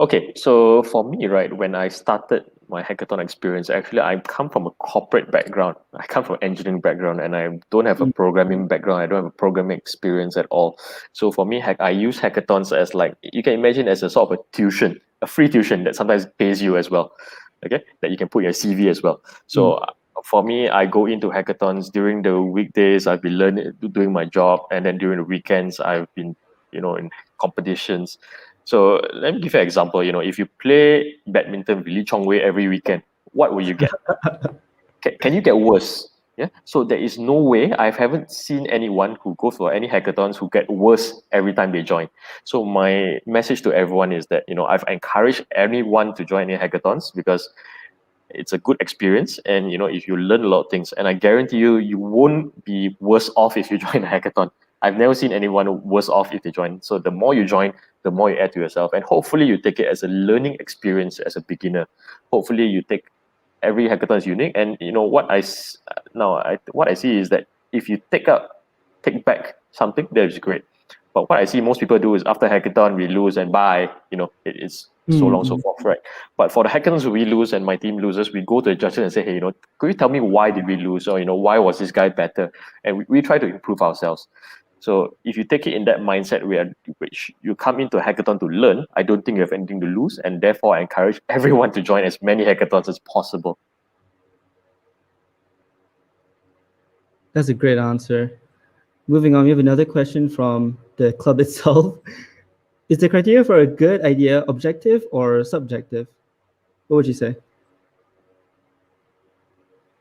Okay, so for me, right, when I started my hackathon experience, actually, I come from a corporate background. I come from engineering background, and I don't have a programming background. I don't have a programming experience at all. So for me, I use hackathons as, like, you can imagine as a sort of a tuition, a free tuition that sometimes pays you as well. Okay, that you can put in your CV as well. So for me, I go into hackathons during the weekdays. I've been learning, doing my job, and then during the weekends, I've been, in competitions. So let me give you an example. If you play badminton with Lee Chong Wei every weekend, what will you get? Can you get worse? Yeah. So there is no way. I haven't seen anyone who goes for any hackathons who get worse every time they join. So my message to everyone is that I've encouraged anyone to join any hackathons because it's a good experience, and if you learn a lot of things, and I guarantee you won't be worse off if you join a hackathon. I've never seen anyone worse off if they join. So the more you join, the more you add to yourself, and hopefully you take it as a learning experience as a beginner. Hopefully you take every hackathon is unique, and what I see is that if you take back something, that is great. But what I see most people do is after hackathon we lose and bye. It's so long so forth, right? But for the hackathons we lose and my team loses, we go to the judges and say, hey, could you tell me why did we lose, or why was this guy better? And we try to improve ourselves. So if you take it in that mindset which you come into a hackathon to learn, I don't think you have anything to lose, and therefore I encourage everyone to join as many hackathons as possible. That's a great answer. Moving on, we have another question from the club itself. Is the criteria for a good idea objective or subjective? What would you say?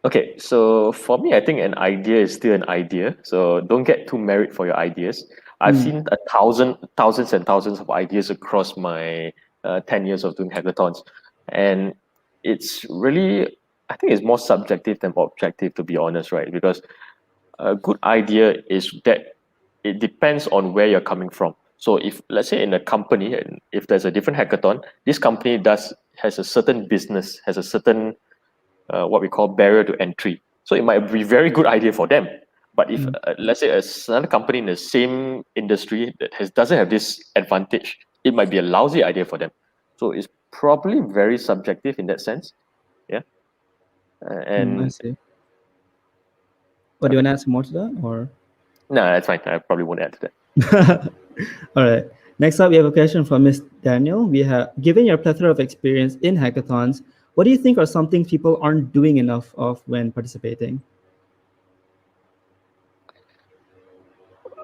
Okay, so for me, I think an idea is still an idea. So don't get too married for your ideas. I've seen thousands and thousands of ideas across my 10 years of doing hackathons. And it's really, I think it's more subjective than objective, to be honest, right? Because a good idea is that it depends on where you're coming from. So if, let's say, in a company, and if there's a different hackathon, this company has a certain business, has a certain what we call barrier to entry. So it might be a very good idea for them. But if let's say another company in the same industry that doesn't have this advantage, it might be a lousy idea for them. So it's probably very subjective in that sense. Yeah. I see. What, do you want to add some more to that, or? No, that's fine. I probably won't add to that. All right. Next up, we have a question from Ms. Daniel. We have, given your plethora of experience in hackathons, what do you think are some things people aren't doing enough of when participating?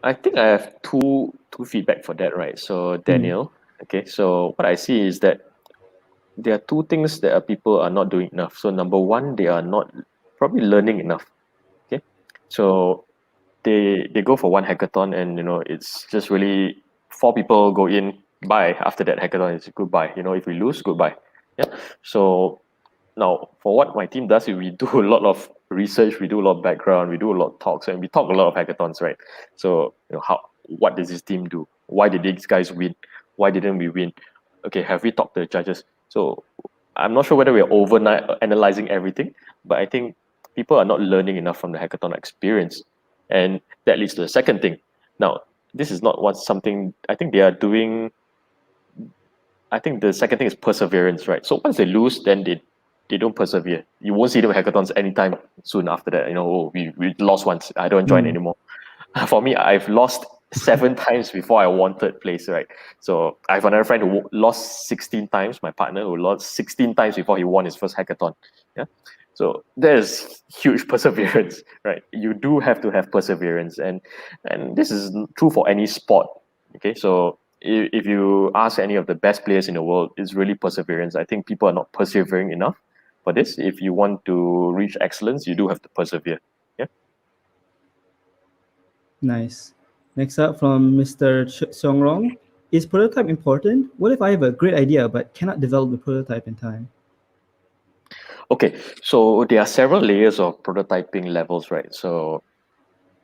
I think I have two feedback for that, right? So Daniel, okay. So what I see is that there are two things that people are not doing enough. So number one, they are not probably learning enough. Okay. So they go for one hackathon, and it's just really 4 people go in, bye. After that hackathon, it's goodbye. If we lose, goodbye. Yeah. So now for what my team does is we do a lot of research, we do a lot of background, we do a lot of talks, and we talk a lot of hackathons, right? So what does this team do? Why did these guys win? Why didn't we win? Okay, have we talked to the judges? So I'm not sure whether we're overnight analyzing everything, but I think people are not learning enough from the hackathon experience. And that leads to the second thing. Now, this is not something I think they are doing. I think the second thing is perseverance, right? So once they lose, then they don't persevere. You won't see them at hackathons anytime soon after that. We lost once, I don't join anymore. For me, I've lost 7 times before I wanted place, right? So I have another friend who lost 16 times, my partner, who lost 16 times before he won his first hackathon. Yeah. So there's huge perseverance, right? You do have to have perseverance, and this is true for any sport. Okay, so if you ask any of the best players in the world, it's really perseverance. I think people are not persevering enough for this. If you want to reach excellence, you do have to persevere. Yeah. Nice. Next up from Mr. Seongrong. Is prototype important? What if I have a great idea but cannot develop the prototype in time? Okay, so there are several layers of prototyping levels, right? So,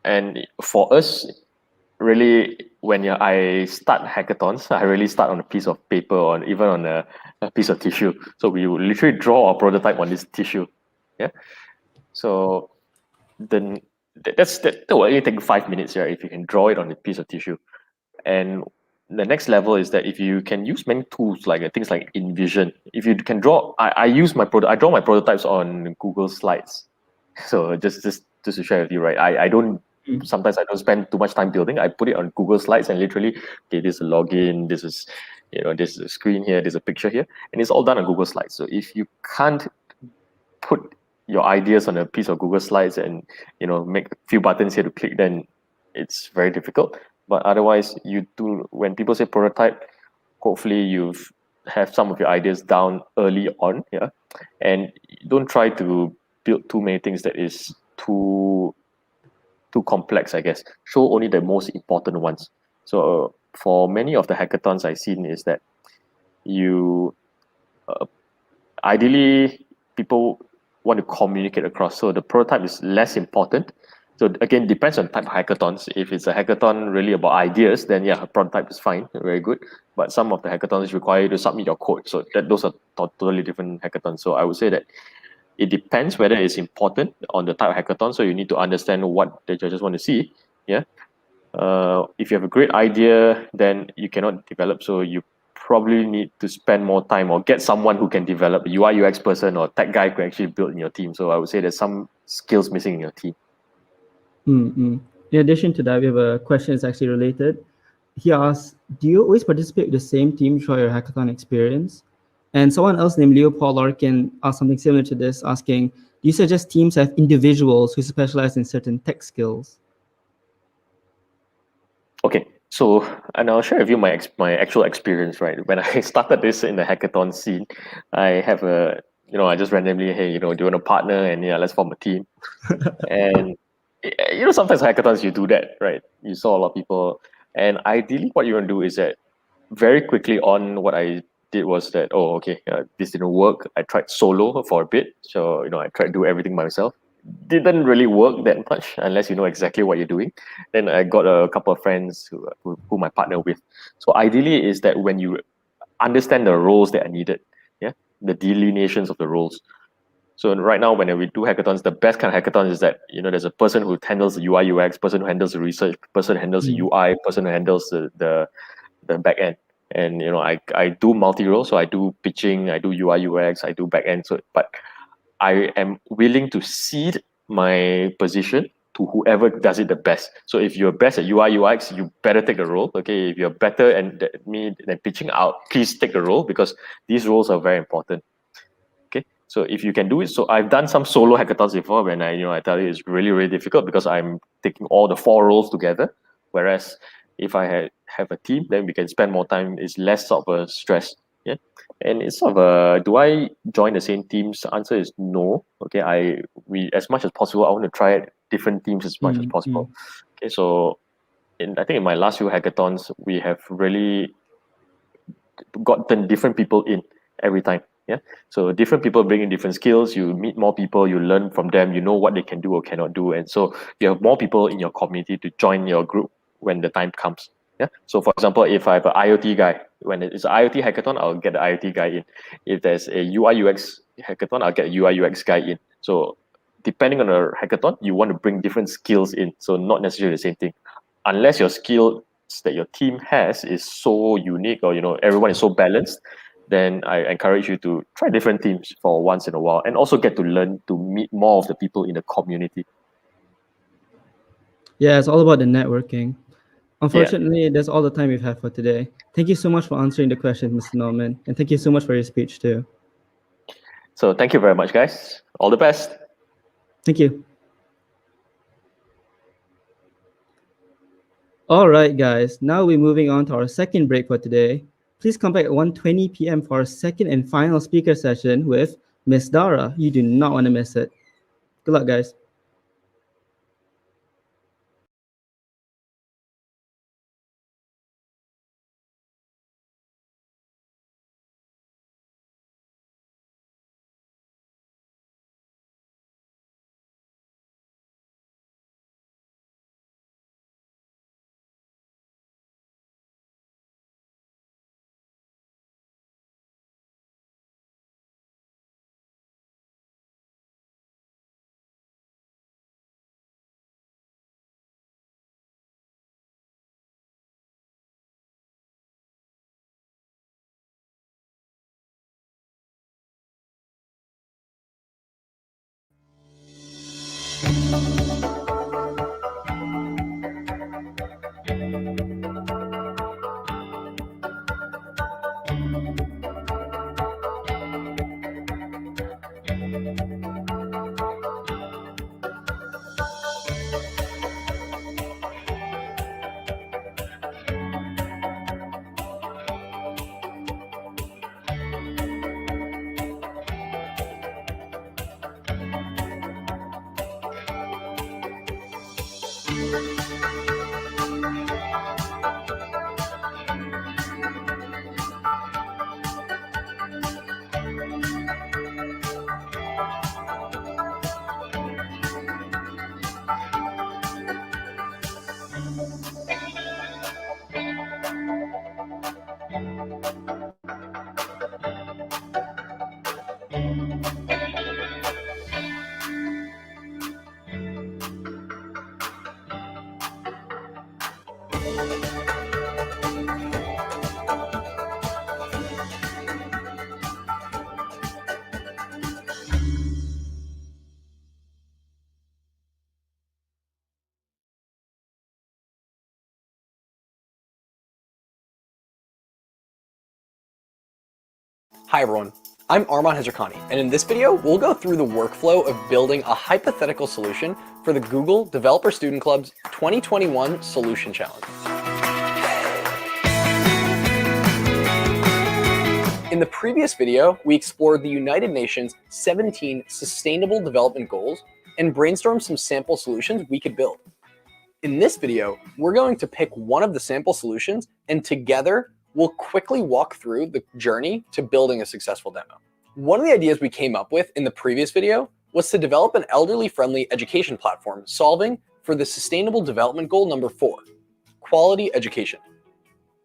and for us, really, when I start hackathons, I really start on a piece of paper or even on a piece of tissue. So we will literally draw a prototype on this tissue. Yeah. So then that will only take 5 minutes, right? If you can draw it on a piece of tissue. And the next level is that if you can use many tools like things like InVision, if you can draw, I draw my prototypes on Google Slides. So just to share with you, right? I don't sometimes I don't spend too much time building. I put it on Google Slides and literally, okay, this is a login, this is this is a screen here, there's a picture here, and it's all done on Google Slides. So if you can't put your ideas on a piece of Google Slides and make a few buttons here to click, then it's very difficult. But otherwise, when people say prototype, hopefully you've have some of your ideas down early on, yeah, and don't try to build too many things that is too complex, I guess. Show only the most important ones. So for many of the hackathons I've seen is that you ideally people want to communicate across. So the prototype is less important. So again, depends on type of hackathons. If it's a hackathon really about ideas, then yeah, a prototype is fine, very good. But some of the hackathons require you to submit your code. So those are totally different hackathons. So I would say that it depends whether it's important on the type of hackathon. So you need to understand what the judges want to see. Yeah. If you have a great idea, then you cannot develop. So you probably need to spend more time or get someone who can develop, a UI UX person or tech guy who can actually build in your team. So I would say there's some skills missing in your team. In addition to that, we have a question that's actually related. He asks, do you always participate with the same team throughout your hackathon experience? And someone else named Leopold Larkin asked something similar to this, asking, do you suggest teams have individuals who specialize in certain tech skills? Okay, so, and I'll share with you my actual experience, right? When I started this in the hackathon scene, I have I just randomly, hey, do you want to partner? And yeah, let's form a team. And sometimes hackathons, you do that, right? You saw a lot of people. And ideally, what you want to do is that very quickly on, what I did was that, this didn't work. I tried solo for a bit. So, I tried to do everything myself. didn't really work that much unless you know exactly what you're doing. Then I got a couple of friends whom I partner with. So ideally is that when you understand the roles that are needed, yeah, the delineations of the roles. So right now, when we do hackathons, the best kind of hackathon is that, you know, there's a person who handles the UI UX, person who handles the research, person who handles the UI, person who handles the back end. And you know, I do multi-role, so I do pitching, I do UI UX, I do back end. So, but I am willing to cede my position to whoever does it the best. So if you're best at UI UX, you better take the role. Okay, if you're better at me than pitching out, please take the role, because these roles are very important. Okay, so if you can do it, so I've done some solo hackathons before, when I tell you it's really, really difficult because I'm taking all the 4 roles together. Whereas if I have a team, then we can spend more time. It's less of a stress. Yeah, and it's sort of a, do I join the same teams? The answer is no. Okay, we as much as possible, I want to try different teams as much as possible. Okay, so I think in my last few hackathons, we have really gotten different people in every time. Yeah, so different people bring in different skills. You meet more people, you learn from them. You know what they can do or cannot do, and so you have more people in your community to join your group when the time comes. Yeah. So for example, if I have an IoT guy, when it's an IoT hackathon, I'll get the IoT guy in. If there's a UI UX hackathon, I'll get a UI UX guy in. So depending on the hackathon, you want to bring different skills in. So not necessarily the same thing, unless your skills that your team has is so unique, or everyone is so balanced. Then I encourage you to try different teams for once in a while, and also get to learn to meet more of the people in the community. Yeah, it's all about the networking. Unfortunately, that's all the time we've had for today. Thank you so much for answering the questions, Mr. Norman, and thank you so much for your speech too. So thank you very much, guys. All the best. Thank you. All right, guys. Now we're moving on to our second break for today. Please come back at 1:20 p.m. for our second and final speaker session with Miss Dara. You do not want to miss it. Good luck, guys. Hi everyone, I'm Arman Hezrakani, and in this video, we'll go through the workflow of building a hypothetical solution for the Google Developer Student Club's 2021 Solution Challenge. In the previous video, we explored the United Nations 17 Sustainable Development Goals and brainstormed some sample solutions we could build. In this video, we're going to pick one of the sample solutions, and together, we'll quickly walk through the journey to building a successful demo. One of the ideas we came up with in the previous video was to develop an elderly-friendly education platform solving for the Sustainable Development Goal number 4, quality education.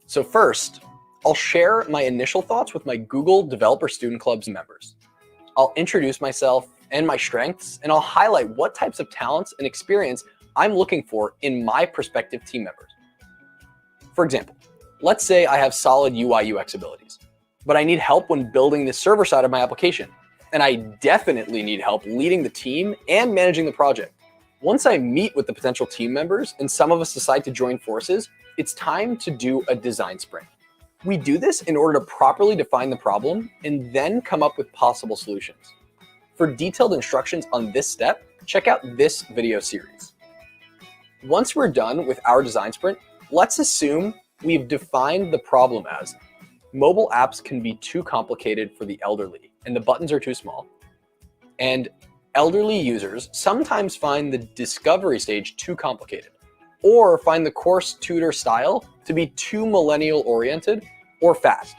So first, I'll share my initial thoughts with my Google Developer Student Club's members. I'll introduce myself and my strengths, and I'll highlight what types of talents and experience I'm looking for in my prospective team members. For example, let's say I have solid UI UX abilities, but I need help when building the server side of my application, and I definitely need help leading the team and managing the project. Once I meet with the potential team members and some of us decide to join forces, it's time to do a design sprint. We do this in order to properly define the problem and then come up with possible solutions. For detailed instructions on this step, check out this video series. Once we're done with our design sprint, let's assume we've defined the problem as mobile apps can be too complicated for the elderly and the buttons are too small. And elderly users sometimes find the discovery stage too complicated or find the course tutor style to be too millennial oriented or fast.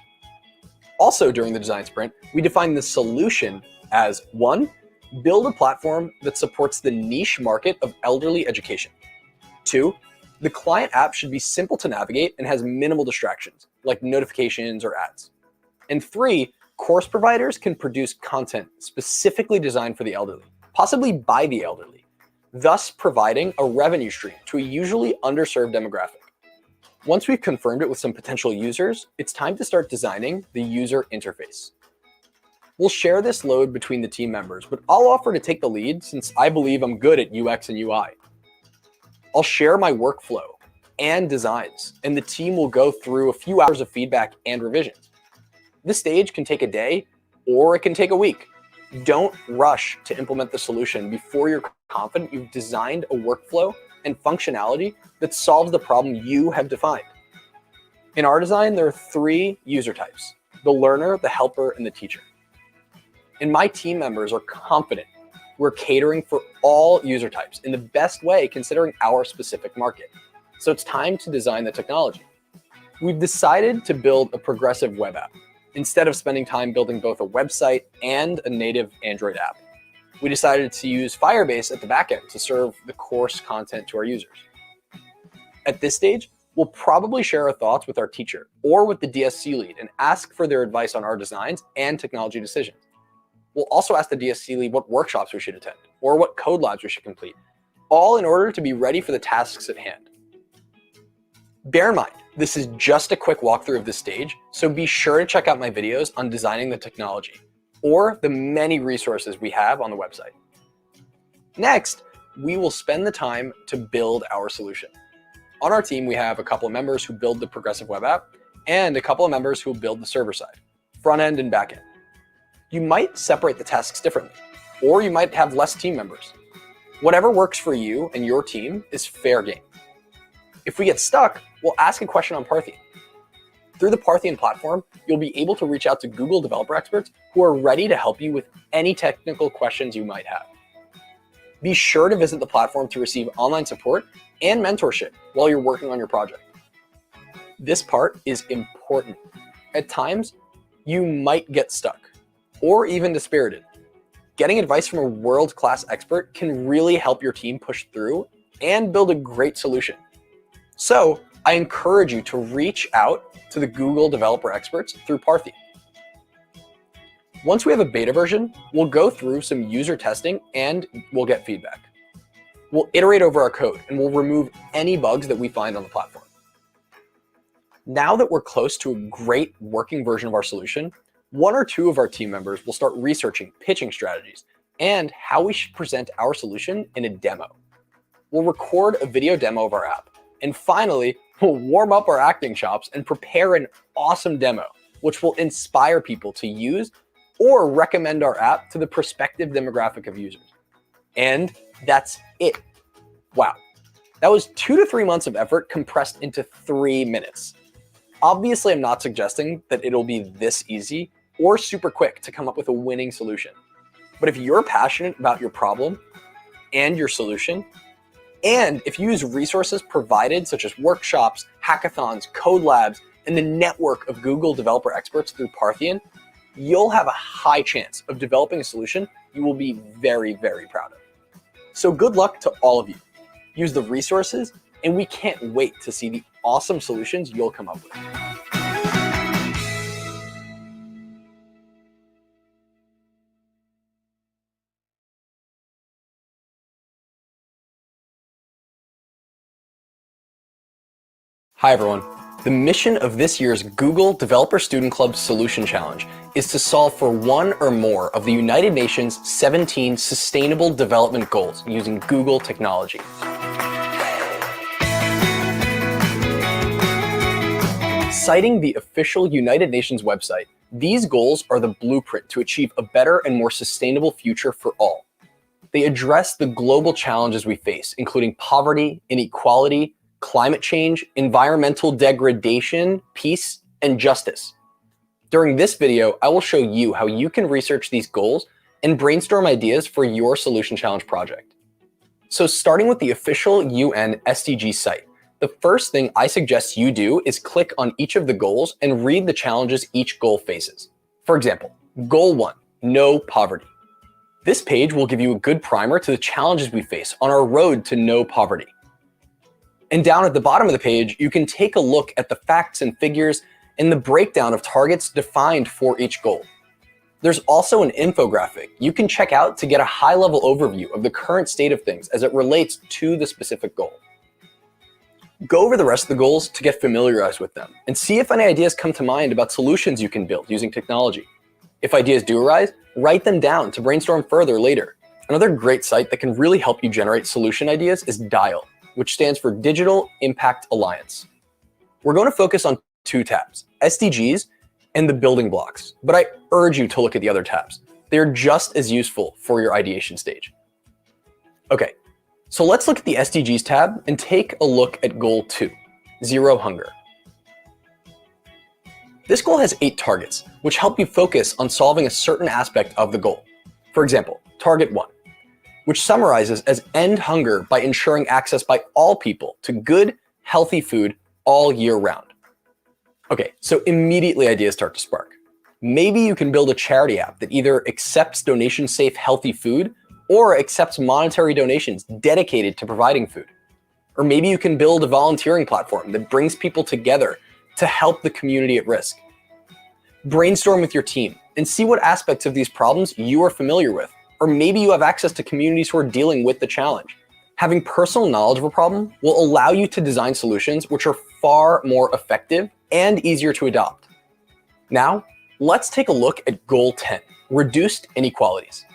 Also during the design sprint, we define the solution as 1, build a platform that supports the niche market of elderly education. 2, the client app should be simple to navigate and has minimal distractions, like notifications or ads. And 3, course providers can produce content specifically designed for the elderly, possibly by the elderly, thus providing a revenue stream to a usually underserved demographic. Once we've confirmed it with some potential users, it's time to start designing the user interface. We'll share this load between the team members, but I'll offer to take the lead since I believe I'm good at UX and UI. I'll share my workflow and designs, and the team will go through a few hours of feedback and revisions. This stage can take a day or it can take a week. Don't rush to implement the solution before you're confident you've designed a workflow and functionality that solves the problem you have defined. In our design, there are 3 user types: the learner, the helper, and the teacher. And my team members are confident we're catering for all user types in the best way considering our specific market. So it's time to design the technology. We've decided to build a progressive web app instead of spending time building both a website and a native Android app. We decided to use Firebase at the backend to serve the course content to our users. At this stage, we'll probably share our thoughts with our teacher or with the DSC lead and ask for their advice on our designs and technology decisions. We'll also ask the DSC lead what workshops we should attend or what code labs we should complete, all in order to be ready for the tasks at hand. Bear in mind, this is just a quick walkthrough of this stage, so be sure to check out my videos on designing the technology or the many resources we have on the website. Next, we will spend the time to build our solution. On our team, we have a couple of members who build the progressive web app and a couple of members who build the server side, front end and back end. You might separate the tasks differently, or you might have less team members. Whatever works for you and your team is fair game. If we get stuck, we'll ask a question on Parthian. Through the Parthian platform, you'll be able to reach out to Google developer experts who are ready to help you with any technical questions you might have. Be sure to visit the platform to receive online support and mentorship while you're working on your project. This part is important. At times, you might get stuck or even dispirited. Getting advice from a world-class expert can really help your team push through and build a great solution. So I encourage you to reach out to the Google developer experts through Parthian. Once we have a beta version, we'll go through some user testing and we'll get feedback. We'll iterate over our code and we'll remove any bugs that we find on the platform. Now that we're close to a great working version of our solution, 1 or 2 of our team members will start researching pitching strategies and how we should present our solution in a demo. We'll record a video demo of our app. And finally, we'll warm up our acting chops and prepare an awesome demo, which will inspire people to use or recommend our app to the prospective demographic of users. And that's it. Wow. That was 2 to 3 months of effort compressed into 3 minutes. Obviously, I'm not suggesting that it'll be this easy or super quick to come up with a winning solution. But if you're passionate about your problem and your solution, and if you use resources provided such as workshops, hackathons, code labs, and the network of Google developer experts through Parthian, you'll have a high chance of developing a solution you will be very, very proud of. So good luck to all of you. Use the resources, and we can't wait to see the awesome solutions you'll come up with. Hi everyone. The mission of this year's Google Developer Student Club Solution Challenge is to solve for one or more of the United Nations 17 Sustainable Development Goals using Google technology. Citing the official United Nations website, these goals are the blueprint to achieve a better and more sustainable future for all. They address the global challenges we face, including poverty, inequality, climate change, environmental degradation, peace, and justice. During this video, I will show you how you can research these goals and brainstorm ideas for your Solution Challenge project. So starting with the official UN SDG site, the first thing I suggest you do is click on each of the goals and read the challenges each goal faces. For example, Goal 1, No Poverty. This page will give you a good primer to the challenges we face on our road to no poverty. And down at the bottom of the page, you can take a look at the facts and figures and the breakdown of targets defined for each goal. There's also an infographic you can check out to get a high-level overview of the current state of things as it relates to the specific goal. Go over the rest of the goals to get familiarized with them and see if any ideas come to mind about solutions you can build using technology. If ideas do arise, write them down to brainstorm further later. Another great site that can really help you generate solution ideas is DIAL, which stands for Digital Impact Alliance. We're going to focus on two tabs, SDGs and the building blocks, but I urge you to look at the other tabs. They're just as useful for your ideation stage. Okay, so let's look at the SDGs tab and take a look at Goal 2, Zero Hunger. This goal has 8 targets, which help you focus on solving a certain aspect of the goal. For example, Target 1. Which summarizes as end hunger by ensuring access by all people to good, healthy food all year round. Okay, so immediately ideas start to spark. Maybe you can build a charity app that either accepts donation-safe healthy food or accepts monetary donations dedicated to providing food. Or maybe you can build a volunteering platform that brings people together to help the community at risk. Brainstorm with your team and see what aspects of these problems you are familiar with. Or maybe you have access to communities who are dealing with the challenge. Having personal knowledge of a problem will allow you to design solutions which are far more effective and easier to adopt. Now, let's take a look at Goal 10, Reduced Inequalities.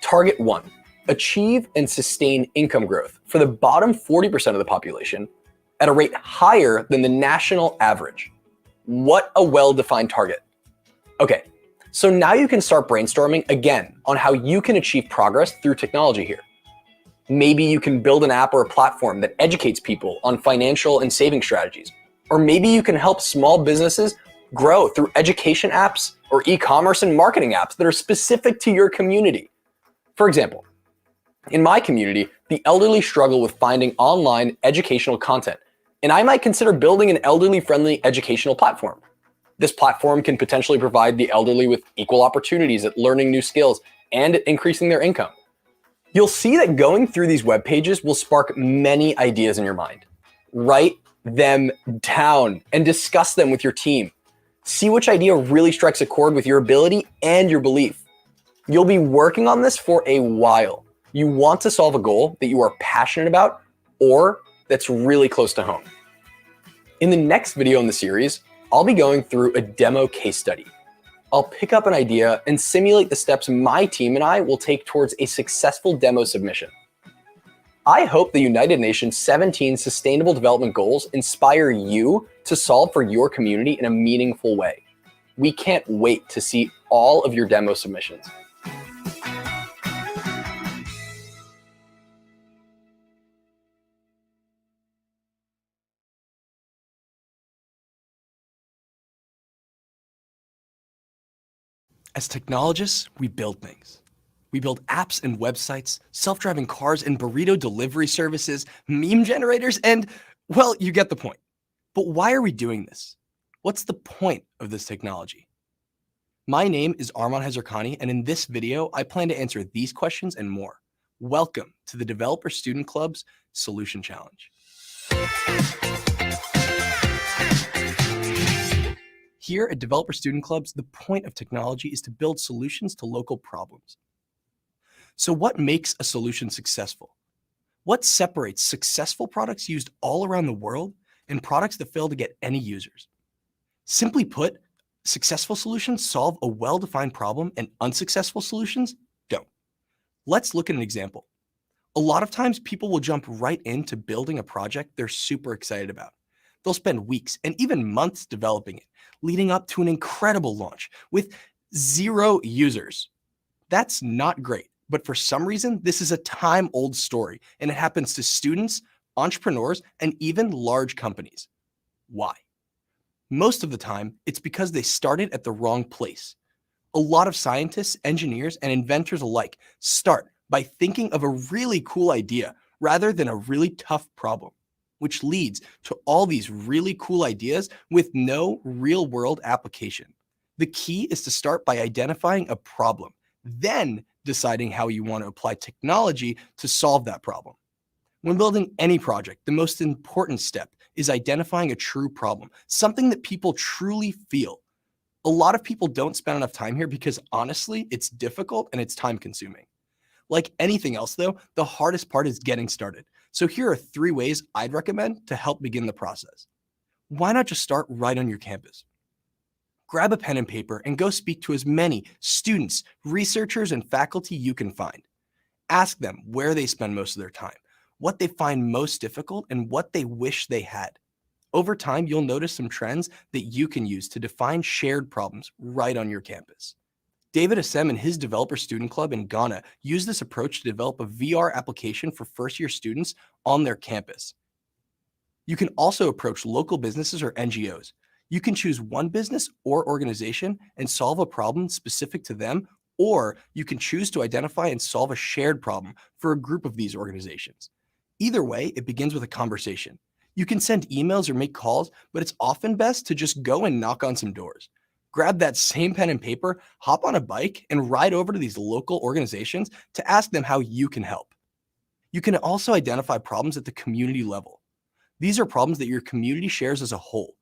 Target 1, achieve and sustain income growth for the bottom 40% of the population at a rate higher than the national average. What a well-defined target. Okay. So now you can start brainstorming again on how you can achieve progress through technology here. Maybe you can build an app or a platform that educates people on financial and saving strategies. Or maybe you can help small businesses grow through education apps or e-commerce and marketing apps that are specific to your community. For example, in my community, the elderly struggle with finding online educational content, and I might consider building an elderly-friendly educational platform. This platform can potentially provide the elderly with equal opportunities at learning new skills and increasing their income. You'll see that going through these web pages will spark many ideas in your mind. Write them down and discuss them with your team. See which idea really strikes a chord with your ability and your belief. You'll be working on this for a while. You want to solve a goal that you are passionate about or that's really close to home. In the next video in the series, I'll be going through a demo case study. I'll pick up an idea and simulate the steps my team and I will take towards a successful demo submission. I hope the United Nations 17 Sustainable Development Goals inspire you to solve for your community in a meaningful way. We can't wait to see all of your demo submissions. As technologists, we build things. We build apps and websites, self-driving cars and burrito delivery services, meme generators, and, well, you get the point. But why are we doing this? What's the point of this technology? My name is Arman Hazarkani, and in this video, I plan to answer these questions and more. Welcome to the Developer Student Club's Solution Challenge. Here at Developer Student Clubs, the point of technology is to build solutions to local problems. So what makes a solution successful? What separates successful products used all around the world and products that fail to get any users? Simply put, successful solutions solve a well-defined problem and unsuccessful solutions don't. Let's look at an example. A lot of times people will jump right into building a project they're super excited about. They'll spend weeks and even months developing it, leading up to an incredible launch with 0 users. That's not great, but for some reason, this is a time-old story, and it happens to students, entrepreneurs, and even large companies. Why? Most of the time, it's because they started at the wrong place. A lot of scientists, engineers, and inventors alike start by thinking of a really cool idea rather than a really tough problem, which leads to all these really cool ideas with no real-world application. The key is to start by identifying a problem, then deciding how you want to apply technology to solve that problem. When building any project, the most important step is identifying a true problem, something that people truly feel. A lot of people don't spend enough time here because honestly, it's difficult and it's time consuming. Like anything else though, the hardest part is getting started. So here are 3 ways I'd recommend to help begin the process. Why not just start right on your campus? Grab a pen and paper and go speak to as many students, researchers, and faculty you can find. Ask them where they spend most of their time, what they find most difficult, and what they wish they had. Over time, you'll notice some trends that you can use to define shared problems right on your campus. David Assem and his Developer Student Club in Ghana used this approach to develop a VR application for first-year students on their campus. You can also approach local businesses or NGOs. You can choose one business or organization and solve a problem specific to them, or you can choose to identify and solve a shared problem for a group of these organizations. Either way, it begins with a conversation. You can send emails or make calls, but it's often best to just go and knock on some doors. Grab that same pen and paper, hop on a bike, and ride over to these local organizations to ask them how you can help. You can also identify problems at the community level. These are problems that your community shares as a whole.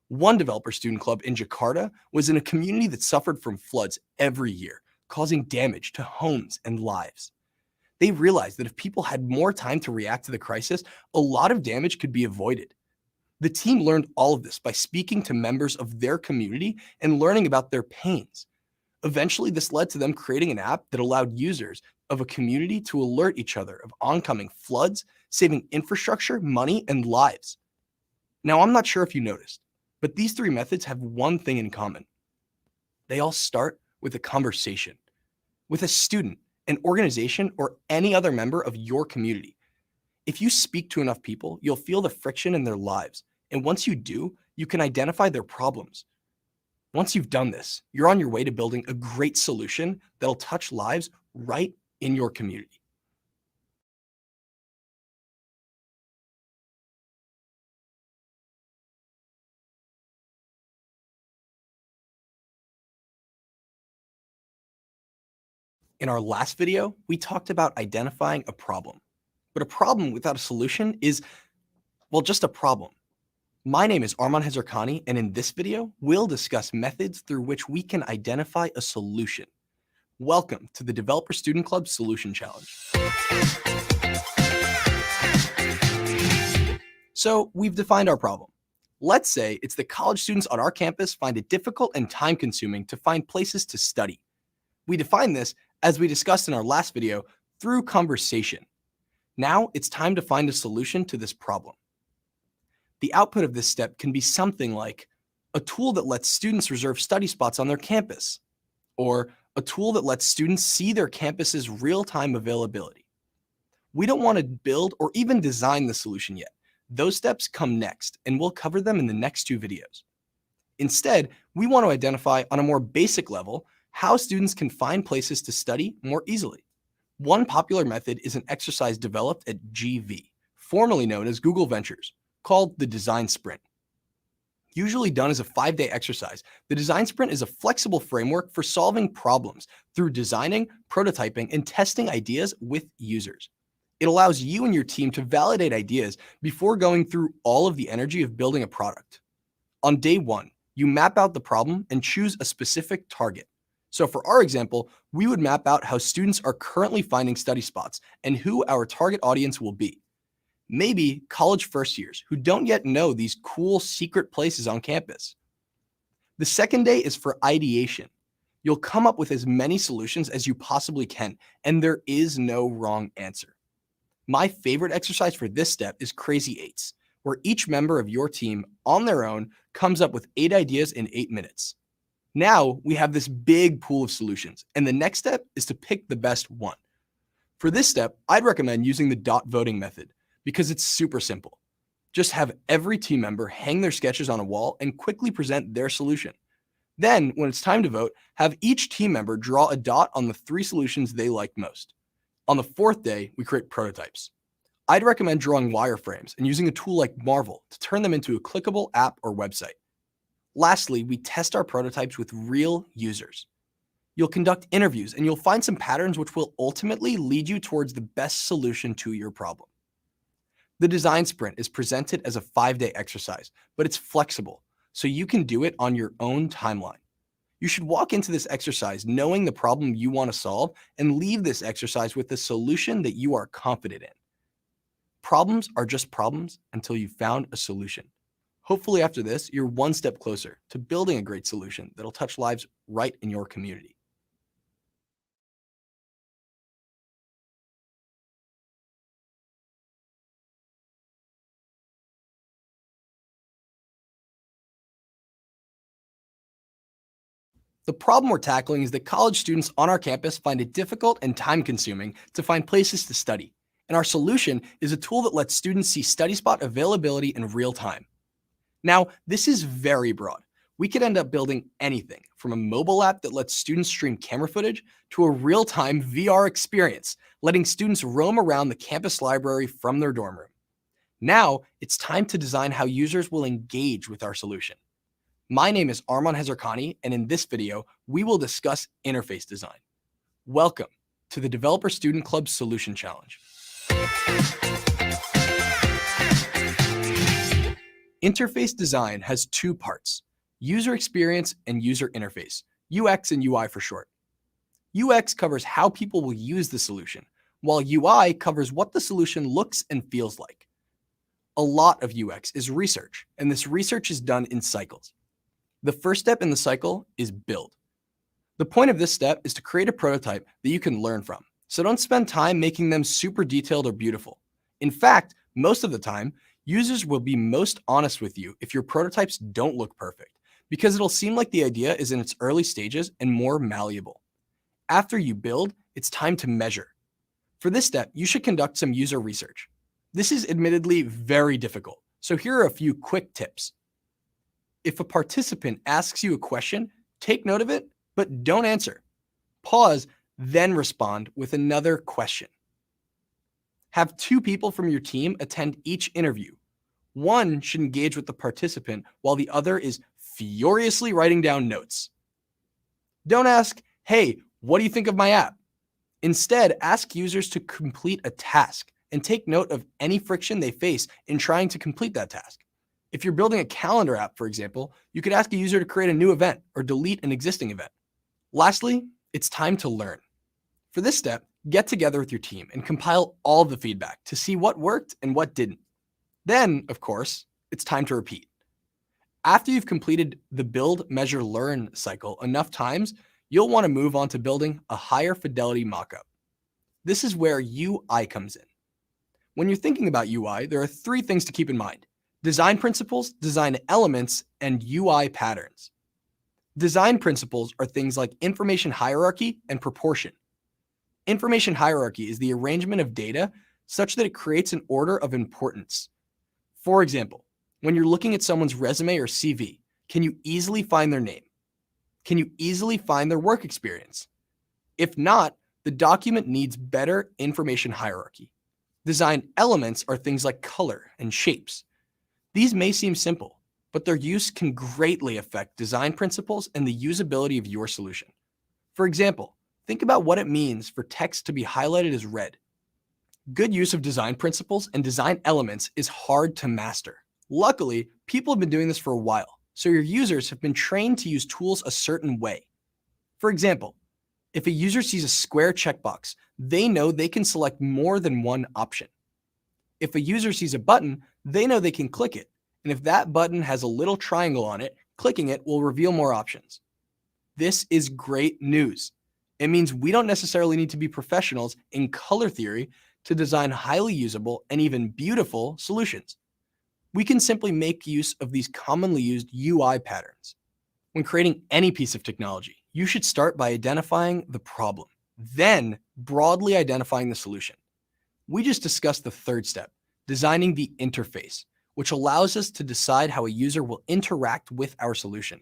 One Developer Student Club in Jakarta was in a community that suffered from floods every year, causing damage to homes and lives. They realized that if people had more time to react to the crisis, a lot of damage could be avoided. The team learned all of this by speaking to members of their community and learning about their pains. Eventually, this led to them creating an app that allowed users of a community to alert each other of oncoming floods, saving infrastructure, money, and lives. Now, I'm not sure if you noticed, but these 3 methods have one thing in common. They all start with a conversation, with a student, an organization, or any other member of your community. If you speak to enough people, you'll feel the friction in their lives. And once you do, you can identify their problems. Once you've done this, you're on your way to building a great solution that'll touch lives right in your community. In our last video, we talked about identifying a problem. But a problem without a solution is, well, just a problem. My name is Arman Hazarkani, and in this video, we'll discuss methods through which we can identify a solution. Welcome to the Developer Student Club Solution Challenge. So we've defined our problem. Let's say it's that college students on our campus find it difficult and time-consuming to find places to study. We define this, as we discussed in our last video, through conversation. Now it's time to find a solution to this problem. The output of this step can be something like a tool that lets students reserve study spots on their campus, or a tool that lets students see their campus's real-time availability. We don't want to build or even design the solution yet. Those steps come next, and we'll cover them in the next 2 videos. Instead, we want to identify on a more basic level how students can find places to study more easily. One popular method is an exercise developed at GV, formerly known as Google Ventures, called the Design Sprint. usually done as a 5-day exercise, the design sprint is a flexible framework for solving problems through designing, prototyping, and testing ideas with users. It allows you and your team to validate ideas before going through all of the energy of building a product. On day 1, you map out the problem and choose a specific target. So for our example, we would map out how students are currently finding study spots and who our target audience will be. Maybe college first years who don't yet know these cool secret places on campus. The second day is for ideation. You'll come up with as many solutions as you possibly can, and there is no wrong answer. My favorite exercise for this step is Crazy 8s, where each member of your team on their own comes up with 8 ideas in 8 minutes. Now we have this big pool of solutions, and the next step is to pick the best one. For this step, I'd recommend using the dot voting method because it's super simple. Just have every team member hang their sketches on a wall and quickly present their solution. Then, when it's time to vote, have each team member draw a dot on the 3 solutions they liked most. On the 4th day, we create prototypes. I'd recommend drawing wireframes and using a tool like Marvel to turn them into a clickable app or website. Lastly, we test our prototypes with real users. You'll conduct interviews and you'll find some patterns which will ultimately lead you towards the best solution to your problem. The design sprint is presented as a 5-day exercise, but it's flexible, so you can do it on your own timeline. You should walk into this exercise knowing the problem you want to solve and leave this exercise with a solution that you are confident in. Problems are just problems until you've found a solution. Hopefully after this, you're one step closer to building a great solution that'll touch lives right in your community. The problem we're tackling is that college students on our campus find it difficult and time-consuming to find places to study. And our solution is a tool that lets students see study spot availability in real time. Now, this is very broad. We could end up building anything from a mobile app that lets students stream camera footage to a real-time VR experience, letting students roam around the campus library from their dorm room. Now, it's time to design how users will engage with our solution. My name is Arman Hazarkani, and in this video, we will discuss interface design. Welcome to the Developer Student Club Solution Challenge. Interface design has 2 parts, user experience and user interface, UX and UI for short. UX covers how people will use the solution, while UI covers what the solution looks and feels like. A lot of UX is research, and this research is done in cycles. The first step in the cycle is build. The point of this step is to create a prototype that you can learn from, so don't spend time making them super detailed or beautiful. In fact, most of the time, users will be most honest with you if your prototypes don't look perfect, because it'll seem like the idea is in its early stages and more malleable. After you build, it's time to measure. For this step, you should conduct some user research. This is admittedly very difficult, so here are a few quick tips. If a participant asks you a question, take note of it, but don't answer. Pause, then respond with another question. Have 2 people from your team attend each interview. One should engage with the participant while the other is furiously writing down notes. Don't ask, hey, what do you think of my app? Instead, ask users to complete a task and take note of any friction they face in trying to complete that task. If you're building a calendar app, for example, you could ask a user to create a new event or delete an existing event. Lastly, it's time to learn. For this step, get together with your team and compile all the feedback to see what worked and what didn't. Then, of course, it's time to repeat. After you've completed the build, measure, learn cycle enough times, you'll want to move on to building a higher fidelity mockup. This is where UI comes in. When you're thinking about UI, there are 3 things to keep in mind: design principles, design elements, and UI patterns. Design principles are things like information hierarchy and proportion. Information hierarchy is the arrangement of data such that it creates an order of importance. For example, when you're looking at someone's resume or CV, can you easily find their name? Can you easily find their work experience? If not, the document needs better information hierarchy. Design elements are things like color and shapes. These may seem simple, but their use can greatly affect design principles and the usability of your solution. For example, think about what it means for text to be highlighted as red. Good use of design principles and design elements is hard to master. Luckily, people have been doing this for a while, so your users have been trained to use tools a certain way. For example, if a user sees a square checkbox, they know they can select more than one option. If a user sees a button, they know they can click it, and if that button has a little triangle on it, clicking it will reveal more options. This is great news. It means we don't necessarily need to be professionals in color theory to design highly usable and even beautiful solutions. We can simply make use of these commonly used UI patterns. When creating any piece of technology, you should start by identifying the problem, then broadly identifying the solution. We just discussed the third step, designing the interface, which allows us to decide how a user will interact with our solution.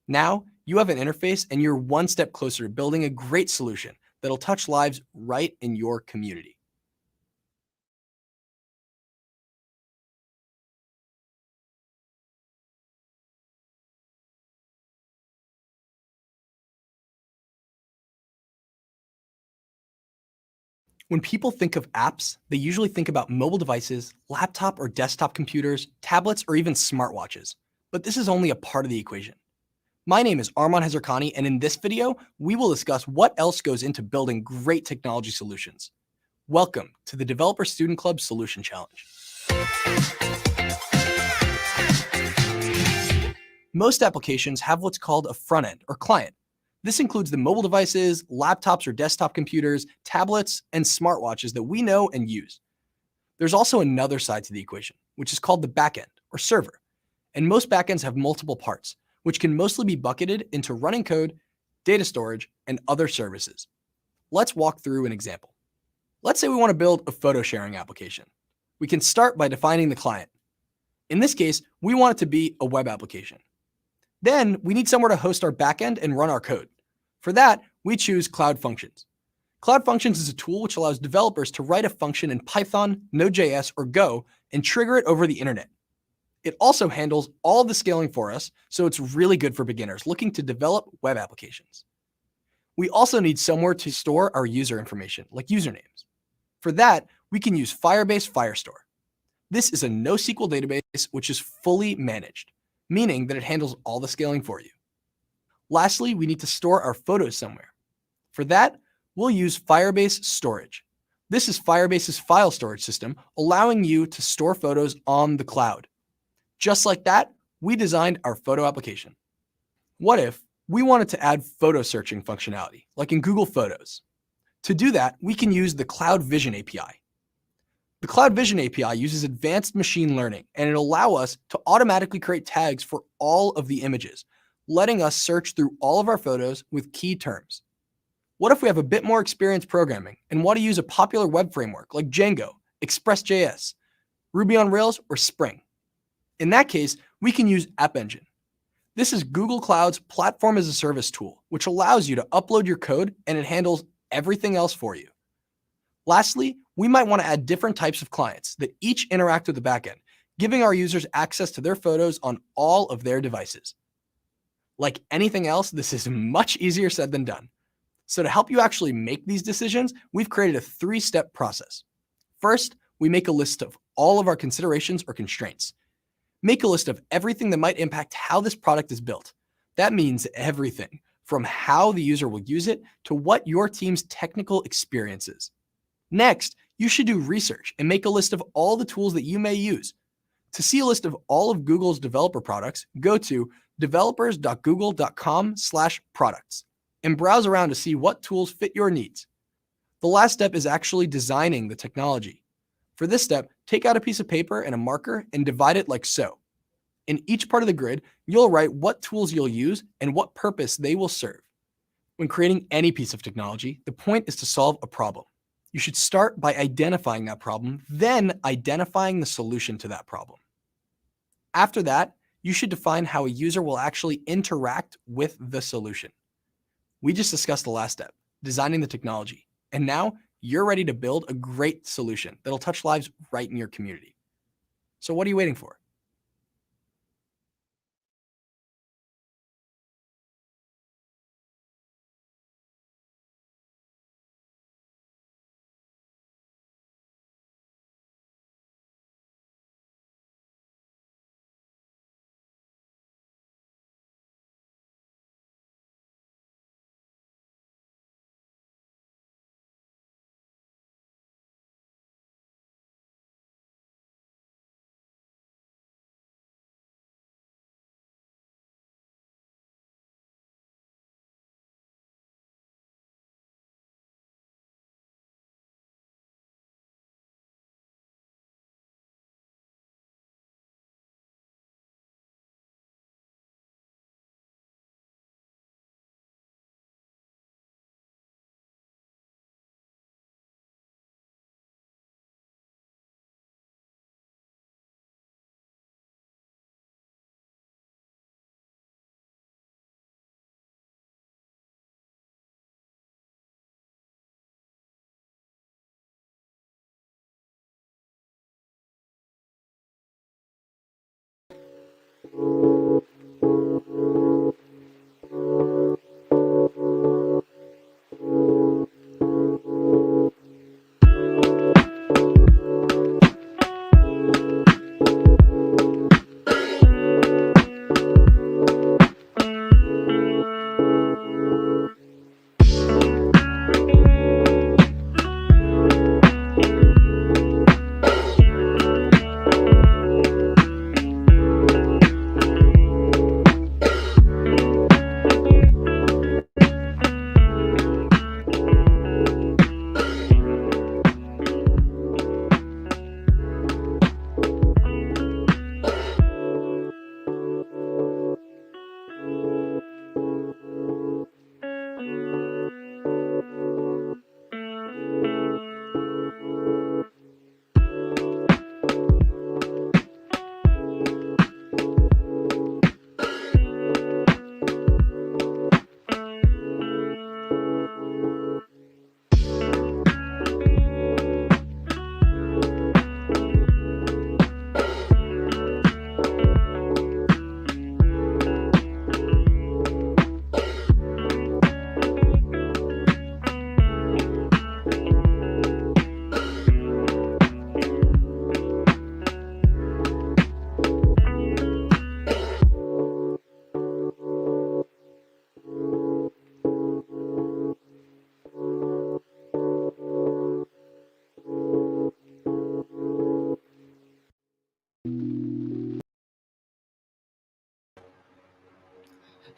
Now, you have an interface and you're one step closer to building a great solution that'll touch lives right in your community. When people think of apps, they usually think about mobile devices, laptop or desktop computers, tablets, or even smartwatches. But this is only a part of the equation. My name is Arman Hazarkani, and in this video, we will discuss what else goes into building great technology solutions. Welcome to the Developer Student Club Solution Challenge. Most applications have what's called a front end or client. This includes the mobile devices, laptops or desktop computers, tablets, and smartwatches that we know and use. There's also another side to the equation, which is called the backend or server. And most backends have multiple parts, which can mostly be bucketed into running code, data storage, and other services. Let's walk through an example. Let's say we want to build a photo sharing application. We can start by defining the client. In this case, we want it to be a web application. Then we need somewhere to host our backend and run our code. For that, we choose Cloud Functions. Cloud Functions is a tool which allows developers to write a function in Python, Node.js, or Go and trigger it over the internet. It also handles all of the scaling for us, so it's really good for beginners looking to develop web applications. We also need somewhere to store our user information, like usernames. For that, we can use Firebase Firestore. This is a NoSQL database which is fully managed, meaning that it handles all the scaling for you. Lastly, we need to store our photos somewhere. For that, we'll use Firebase Storage. This is Firebase's file storage system, allowing you to store photos on the cloud. Just like that, we designed our photo application. What if we wanted to add photo searching functionality, like in Google Photos? To do that, we can use the Cloud Vision API. The Cloud Vision API uses advanced machine learning, and it'll allow us to automatically create tags for all of the images, letting us search through all of our photos with key terms. What if we have a bit more experience programming and want to use a popular web framework like Django, Express.js, Ruby on Rails, or Spring? In that case, we can use App Engine. This is Google Cloud's platform as a service tool, which allows you to upload your code and it handles everything else for you. Lastly, we might want to add different types of clients that each interact with the backend, giving our users access to their photos on all of their devices. Like anything else, this is much easier said than done. So to help you actually make these decisions, we've created a 3-step process. First, we make a list of all of our considerations or constraints. Make a list of everything that might impact how this product is built. That means everything from how the user will use it to what your team's technical experience is. Next, you should do research and make a list of all the tools that you may use. To see a list of all of Google's developer products, go to developers.google.com/products and browse around to see what tools fit your needs. The last step is actually designing the technology. For this step, take out a piece of paper and a marker and divide it like so. In each part of the grid, you'll write what tools you'll use and what purpose they will serve. When creating any piece of technology, the point is to solve a problem. You should start by identifying that problem, then identifying the solution to that problem. After that, you should define how a user will actually interact with the solution. We just discussed the last step, designing the technology. And now you're ready to build a great solution that'll touch lives right in your community. So what are you waiting for?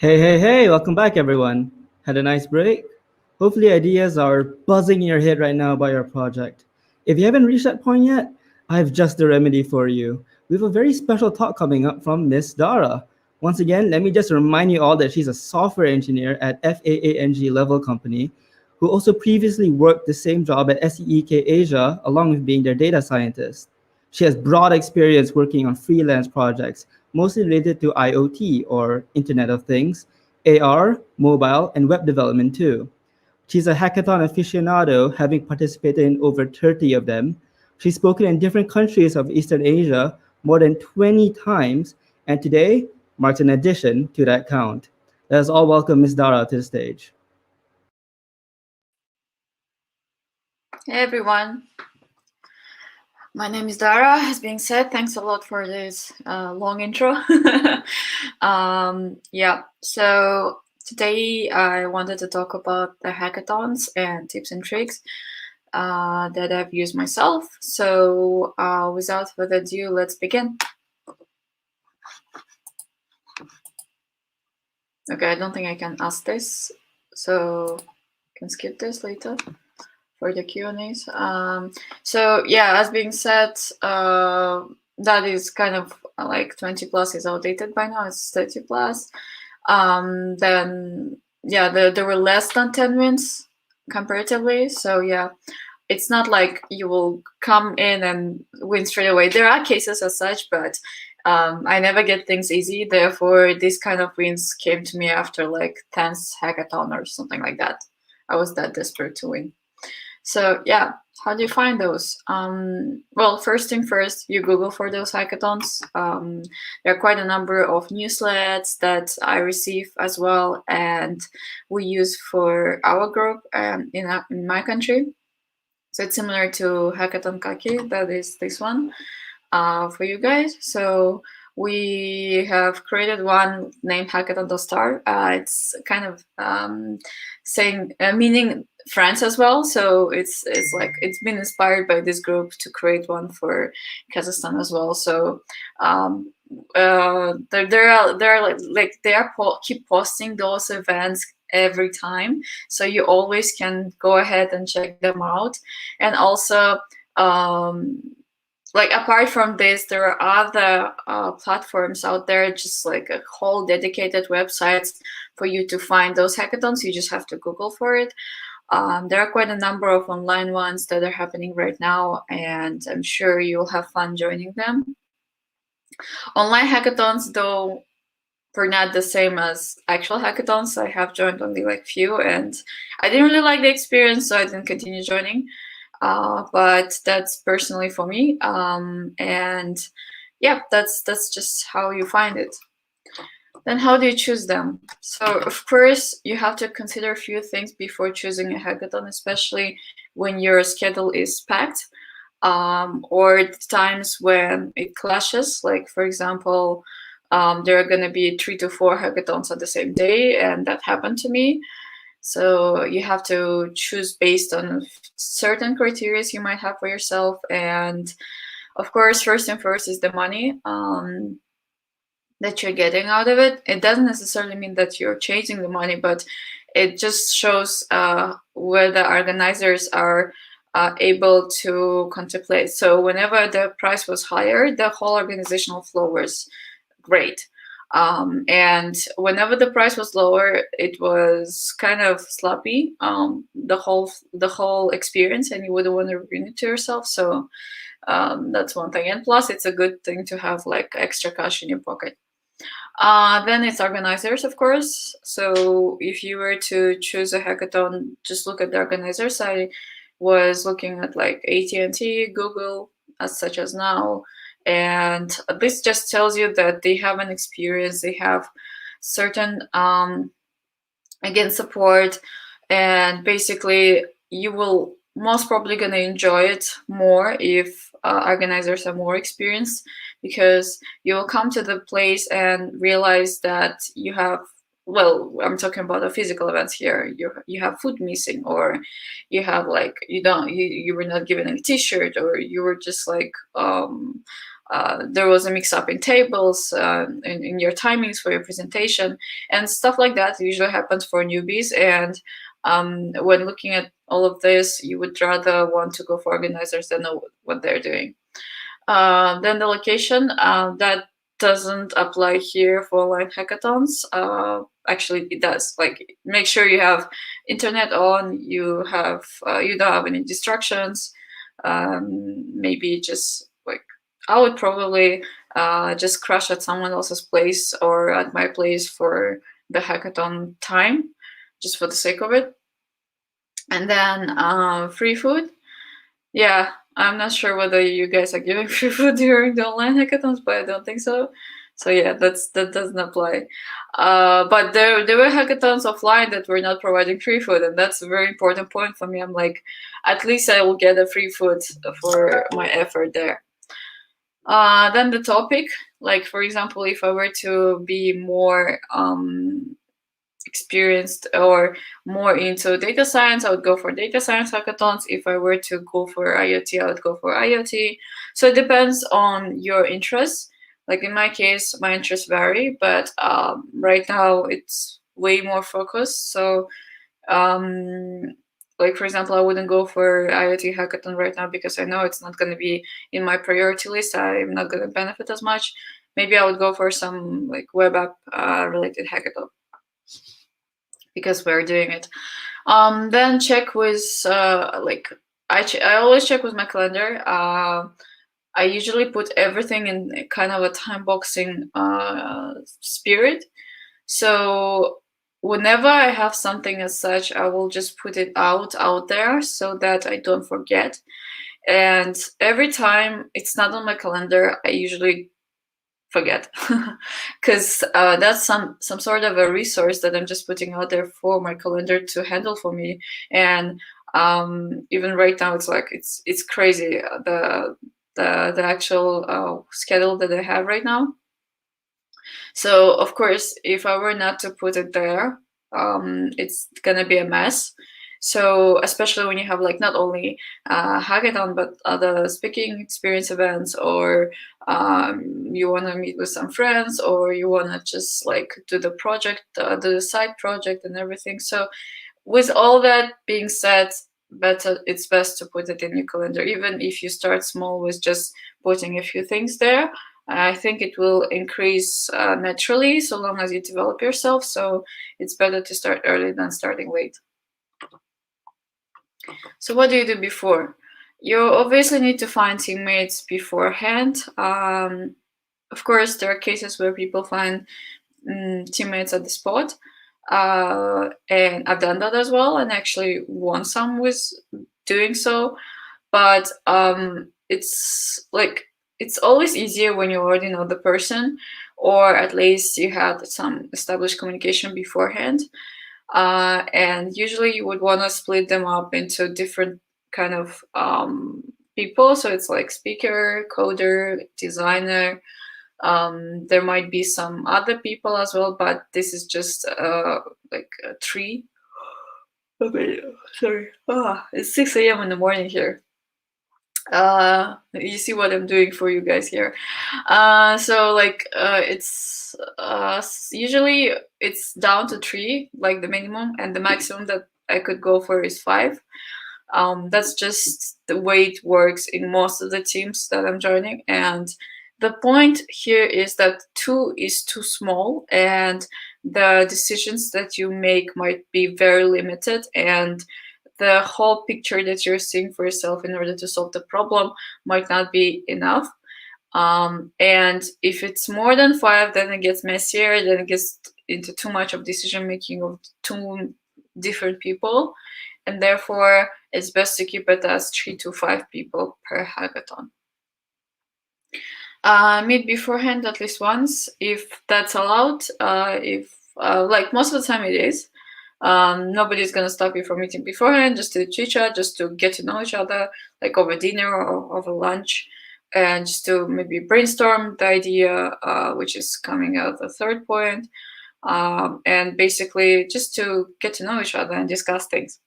Hey, welcome back, everyone. Had a nice break? Hopefully, ideas are buzzing in your head right now about your project. If you haven't reached that point yet, I have just the remedy for you. We have a very special talk coming up from Miss Dara. Once again, let me just remind you all that she's a software engineer at FAANG Level Company, who also previously worked the same job at SEEK Asia, along with being their data scientist. She has broad experience working on freelance projects, mostly related to IoT or Internet of Things, AR, mobile, and web development too. She's a hackathon aficionado, having participated in over 30 of them. She's spoken in different countries of Eastern Asia more than 20 times, and today marks an addition to that count. Let us all welcome Ms. Dara to the stage. Hey everyone, my name is Dara. As being said, thanks a lot for this long intro. Yeah, so today I wanted to talk about the hackathons and tips and tricks that I've used myself. So without further ado, let's begin. Okay, I don't think I can ask this, so I can skip this later for the Q&As. So yeah, as being said, that is kind of like 20 plus is outdated by now, it's 30 plus. Then yeah, there were less than 10 wins comparatively. So yeah, it's not like you will come in and win straight away. There are cases as such, but I never get things easy. Therefore, this kind of wins came to me after like 10th hackathon or something like that. I was that desperate to win. So yeah, how do you find those? Well, first thing first, you Google for those hackathons. There are quite a number of newsletters that I receive as well, and we use for our group in my country. So it's similar to Hackathon Kaki, that is this one for you guys. So we have created one named Hackathon.star. It's kind of saying meaning France as well. So it's like it's been inspired by this group to create one for Kazakhstan as well. So keep posting those events every time, so you always can go ahead and check them out. And also like apart from this, there are other platforms out there, just like a whole dedicated websites for you to find those hackathons. You just have to Google for it. There are quite a number of online ones that are happening right now, and I'm sure you'll have fun joining them. Online hackathons, though, were not the same as actual hackathons. I have joined only like few, and I didn't really like the experience, so I didn't continue joining. But that's personally for me. And yeah, that's just how you find it. Then how do you choose them? So of course, you have to consider a few things before choosing a hackathon, especially when your schedule is packed, or times when it clashes. Like for example, there are going to be 3 to 4 hackathons on the same day, and that happened to me. So you have to choose based on certain criteria you might have for yourself. And of course, first and first is the money that you're getting out of it. It doesn't necessarily mean that you're chasing the money, but it just shows where the organizers are able to contemplate. So whenever the price was higher, the whole organizational flow was great. And whenever the price was lower, it was kind of sloppy, the whole experience, and you wouldn't want to ruin it to yourself. So that's one thing. And plus, it's a good thing to have like extra cash in your pocket. Then it's organizers, of course. So if you were to choose a hackathon, just look at the organizers. I was looking at like AT&T, Google, as such as now. And this just tells you that they have an experience, they have certain, again, support, and basically you will most probably going to enjoy it more if organizers are more experienced, because you will come to the place and realize that you have well, I'm talking about the physical events here. You have food missing, or you have like you were not given a T-shirt, or you were just like there was a mix-up in tables, in your timings for your presentation, and stuff like that. It usually happens for newbies, and when looking at all of this, you would rather want to go for organizers that know what they're doing. Then the location, that doesn't apply here for online hackathons. Actually, it does. Like, make sure you have internet on, you have you don't have any distractions. Maybe just like, I would probably just crash at someone else's place or at my place for the hackathon time, just for the sake of it. And then free food. Yeah, I'm not sure whether you guys are giving free food during the online hackathons, but I don't think so. So yeah, that doesn't apply. But there were hackathons offline that were not providing free food, and that's a very important point for me. I'm like, at least I will get a free food for my effort there. Then the topic, like for example, if I were to be more experienced or more into data science, I would go for data science hackathons. If I were to go for IoT, I would go for IoT. So it depends on your interests. Like in my case, my interests vary, but right now it's way more focused. So like for example, I wouldn't go for IoT hackathon right now because I know it's not going to be in my priority list. I'm not going to benefit as much. Maybe I would go for some like web app related hackathon, because we're doing it. Then check with like I always check with my calendar. I usually put everything in kind of a time boxing spirit. So whenever I have something as such, I will just put it out there so that I don't forget. And every time it's not on my calendar, I usually forget, because that's some sort of a resource that I'm just putting out there for my calendar to handle for me. And even right now, it's like it's crazy, the actual schedule that I have right now. So of course, if I were not to put it there, it's gonna be a mess. So especially when you have like not only hackathon, but other speaking experience events, or you want to meet with some friends, or you want to just like do the project, the side project and everything. So with all that being said, it's best to put it in your calendar, even if you start small with just putting a few things there. I think it will increase naturally so long as you develop yourself. So it's better to start early than starting late. So what do you do before? You obviously need to find teammates beforehand. Of course, there are cases where people find teammates at the spot. And I've done that as well, and actually won some with doing so. But it's like, it's always easier when you already know the person, or at least you had some established communication beforehand. And usually you would want to split them up into different kind of people. So it's like speaker, coder, designer. There might be some other people as well, but this is just like a tree. Okay, sorry. It's 6 a.m. in the morning here. You see what I'm doing for you guys here. So like it's usually it's down to 3, like the minimum, and the maximum that I could go for is 5. That's just the way it works in most of the teams that I'm joining. And the point here is that 2 is too small, and the decisions that you make might be very limited, and the whole picture that you're seeing for yourself in order to solve the problem might not be enough. And if it's more than 5, then it gets messier, then it gets into too much of decision making of 2 different people, and therefore it's best to keep it as 3 to 5 people per hackathon. Meet beforehand at least once, if that's allowed. If like most of the time it is. Nobody's gonna stop you from meeting beforehand, just to chit chat, just to get to know each other, like over dinner or over lunch, and just to maybe brainstorm the idea, which is coming out the third point. and basically just to get to know each other and discuss things.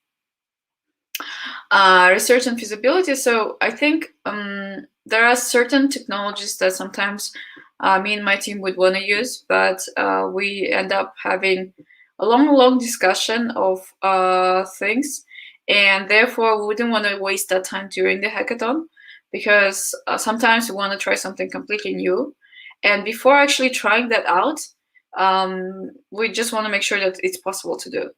Research and feasibility. So I think there are certain technologies that sometimes me and my team would want to use, but we end up having a long discussion of things, and therefore we wouldn't want to waste that time during the hackathon, because sometimes we want to try something completely new, and before actually trying that out, we just want to make sure that it's possible to do.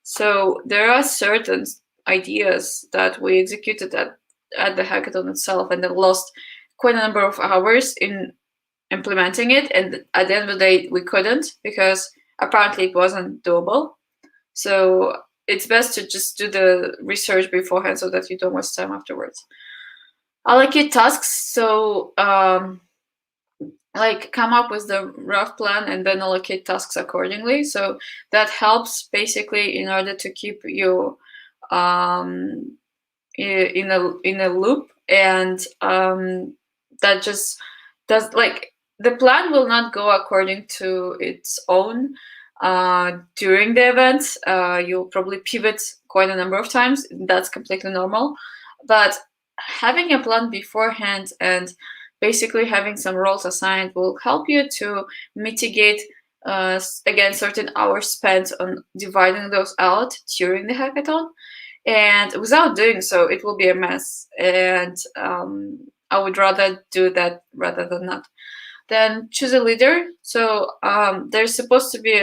So there are certain ideas that we executed at the hackathon itself, and then lost quite a number of hours in implementing it, and at the end of the day we couldn't, because apparently it wasn't doable. So it's best to just do the research beforehand so that you don't waste time afterwards. Allocate tasks. So like come up with the rough plan and then allocate tasks accordingly. So that helps basically in order to keep you in a loop, and that just does, like, the plan will not go according to its own during the event. You'll probably pivot quite a number of times. That's completely normal, but having a plan beforehand and basically having some roles assigned will help you to mitigate again certain hours spent on dividing those out during the hackathon, and without doing so it will be a mess, and I would rather do that rather than not. Then choose a leader. So there's supposed to be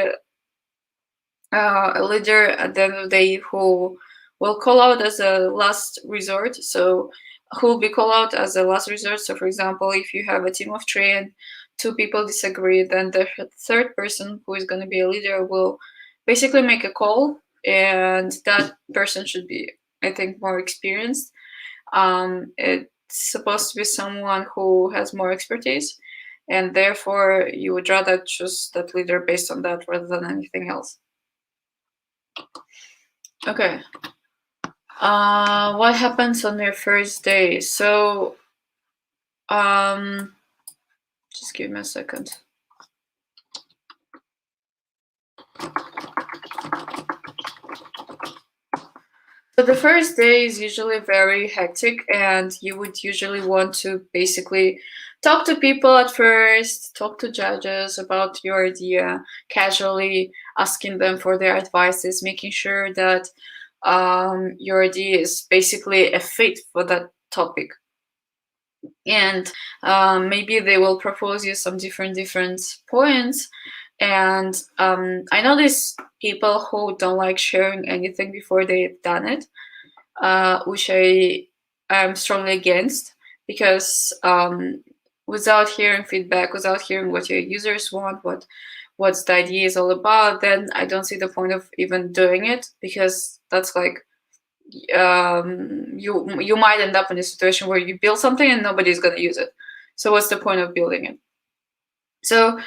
a leader at the end of the day who will call out as a last resort. So who will be called out as a last resort. So for example, if you have a team of 3 and 2 people disagree, then the third person who is going to be a leader will basically make a call, and that person should be, I think, more experienced. It's supposed to be someone who has more expertise, and therefore you would rather choose that leader based on that rather than anything else. Okay. What happens on your first day? So just give me a second. So the first day is usually very hectic, and you would usually want to basically talk to people at first, talk to judges about your idea, casually asking them for their advices, making sure that your idea is basically a fit for that topic. And maybe they will propose you some different points. And I know these people who don't like sharing anything before they've done it, which I am strongly against, because without hearing feedback, without hearing what your users want, what the idea is all about, then I don't see the point of even doing it, because that's like you might end up in a situation where you build something and nobody's going to use it. So what's the point of building it? So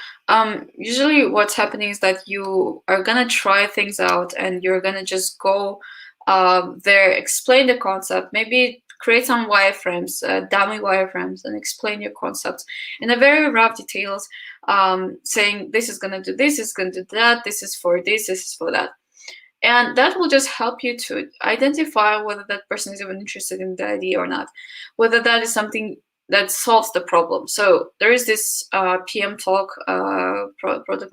usually what's happening is that you are going to try things out, and you're going to just go there, explain the concept, maybe create some wireframes, dummy wireframes, and explain your concepts in a very rough details, saying this is going to do this, is going to do that, this is for this is for that. And that will just help you to identify whether that person is even interested in the idea or not, whether that is something that solves the problem. So there is this PM talk, project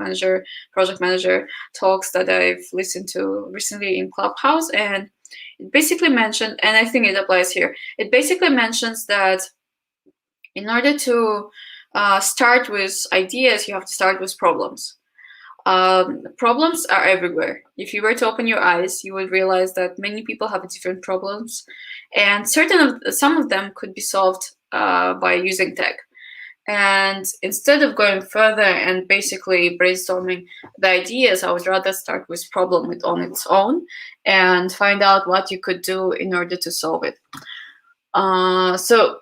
manager talks that I've listened to recently in Clubhouse, and it basically mentioned, and I think it applies here, it basically mentions that in order to start with ideas, you have to start with problems. Problems are everywhere. If you were to open your eyes, you would realize that many people have different problems, and some of them could be solved by using tech. And instead of going further and basically brainstorming the ideas, I would rather start with problem on its own and find out what you could do in order to solve it. So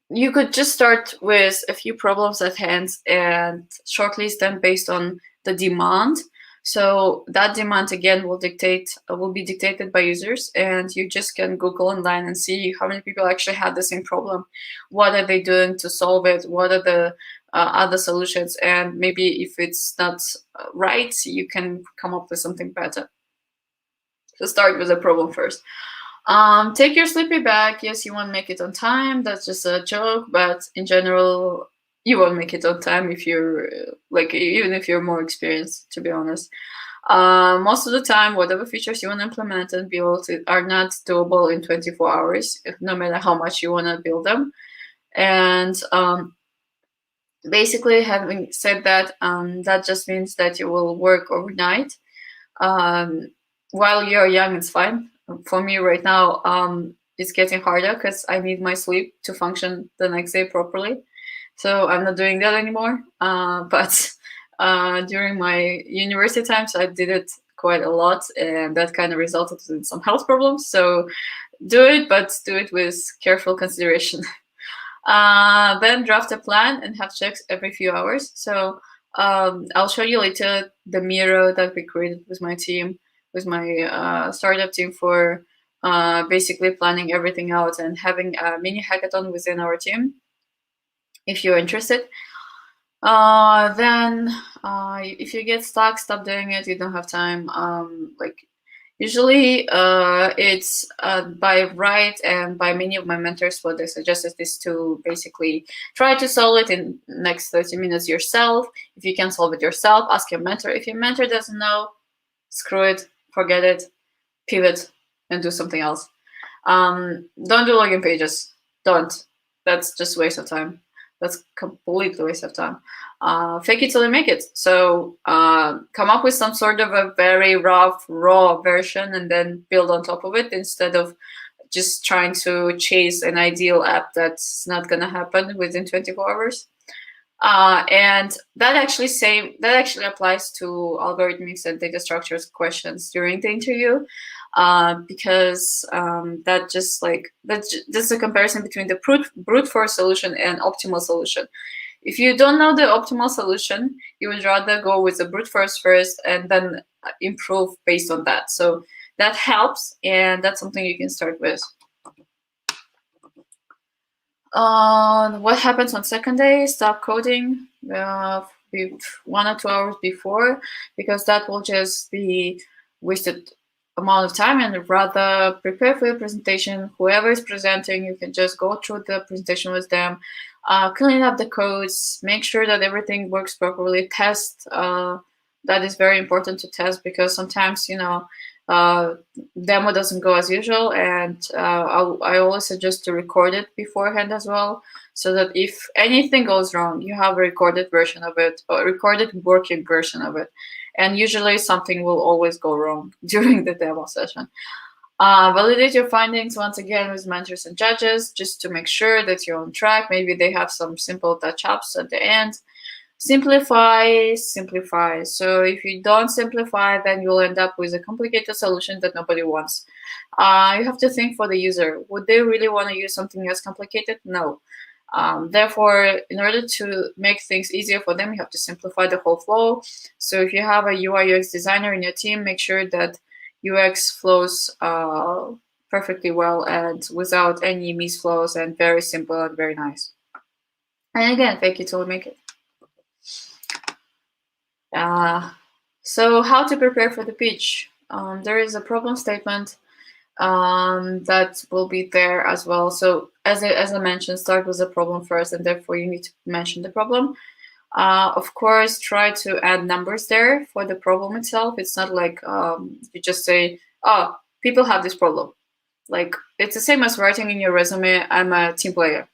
you could just start with a few problems at hand and shortlist them based on the demand. So that demand again will be dictated by users, and you just can Google online and see how many people actually have the same problem. What are they doing to solve it? What are the other solutions, and maybe if it's not right, you can come up with something better. So start with the problem first. Take your sleepy bag. Yes, you won't make it on time. That's just a joke, but in general, you won't make it on time if you're even if you're more experienced, to be honest. Most of the time, whatever features you want to implement and build are not doable in 24 hours, no matter how much you want to build them. And basically, having said that, that just means that you will work overnight. While you're young, it's fine. For me right now, it's getting harder because I need my sleep to function the next day properly. So I'm not doing that anymore. But during my university times, I did it quite a lot, and that kind of resulted in some health problems. So do it, but do it with careful consideration. Then draft a plan and have checks every few hours. So I'll show you later the Miro that we created with my team, with my startup team, for basically planning everything out and having a mini hackathon within our team. If you're interested, then if you get stuck, stop doing it. You don't have time. Usually it's by right, and by many of my mentors, what they suggested is to basically try to solve it in next 30 minutes yourself. If you can solve it yourself, ask your mentor. If your mentor doesn't know, screw it, forget it, pivot, and do something else. Don't do login pages. Don't. That's just waste of time. That's completely waste of time. Fake it till you make it. So come up with some sort of a very rough, raw version and then build on top of it, instead of just trying to chase an ideal app that's not going to happen within 24 hours. And that actually applies to algorithmics and data structures questions during the interview, because that's a comparison between the brute force solution and optimal solution. If you don't know the optimal solution, you would rather go with the brute force first and then improve based on that. So that helps, and that's something you can start with. What happens on second day? Stop coding 1 or 2 hours before, because that will just be wasted amount of time, and rather prepare for your presentation. Whoever is presenting, you can just go through the presentation with them, clean up the codes, make sure that everything works properly, test. That is very important to test, because sometimes, demo doesn't go as usual, and I always suggest to record it beforehand as well, so that if anything goes wrong, you have a recorded version of it, or a recorded working version of it. And usually something will always go wrong during the demo session. Validate your findings once again with mentors and judges, just to make sure that you're on track. Maybe they have some simple touch-ups at the end. Simplify. So if you don't simplify, then you'll end up with a complicated solution that nobody wants. You have to think for the user. Would they really want to use something as complicated? No. Therefore, in order to make things easier for them, you have to simplify the whole flow. So if you have a UI UX designer in your team, make sure that UX flows perfectly well and without any misflows, and very simple and very nice. And again, fake it till you make it. So how to prepare for the pitch? There is a problem statement that will be there as well. So as I mentioned, start with the problem first, and therefore you need to mention the problem. Of course, try to add numbers there for the problem itself. It's not like you just say, oh, people have this problem. Like, it's the same as writing in your resume, I'm a team player.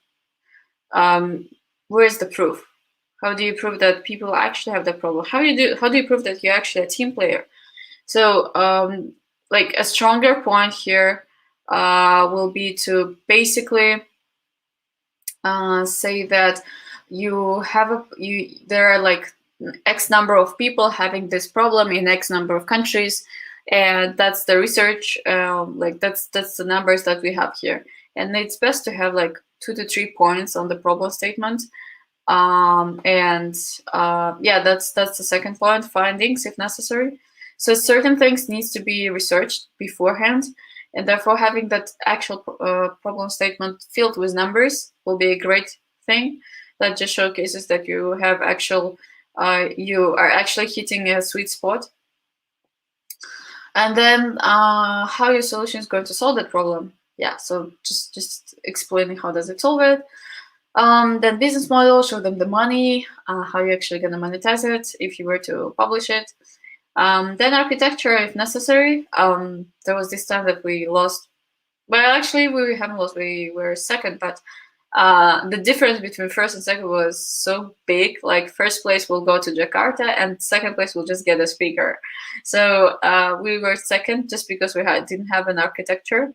Where's the proof? How do you prove that people actually have that problem? How do you prove that you're actually a team player? So like a stronger point here will be to basically say that there are like X number of people having this problem in X number of countries, and that's the research. Like that's the numbers that we have here, and it's best to have like 2 to 3 points on the problem statement. Yeah, that's the second point, findings if necessary. So certain things needs to be researched beforehand, and therefore having that actual problem statement filled with numbers will be a great thing. That just showcases that you have you are actually hitting a sweet spot. And then how your solution is going to solve that problem. Yeah, so just explaining how does it solve it. Then business model, show them the money, how you're actually going to monetize it if you were to publish it. Then architecture, if necessary. There was this time that we lost. Well, actually, we haven't lost. We were second, but the difference between first and second was so big. Like first place will go to Jakarta, and second place will just get a speaker. So we were second just because we didn't have an architecture.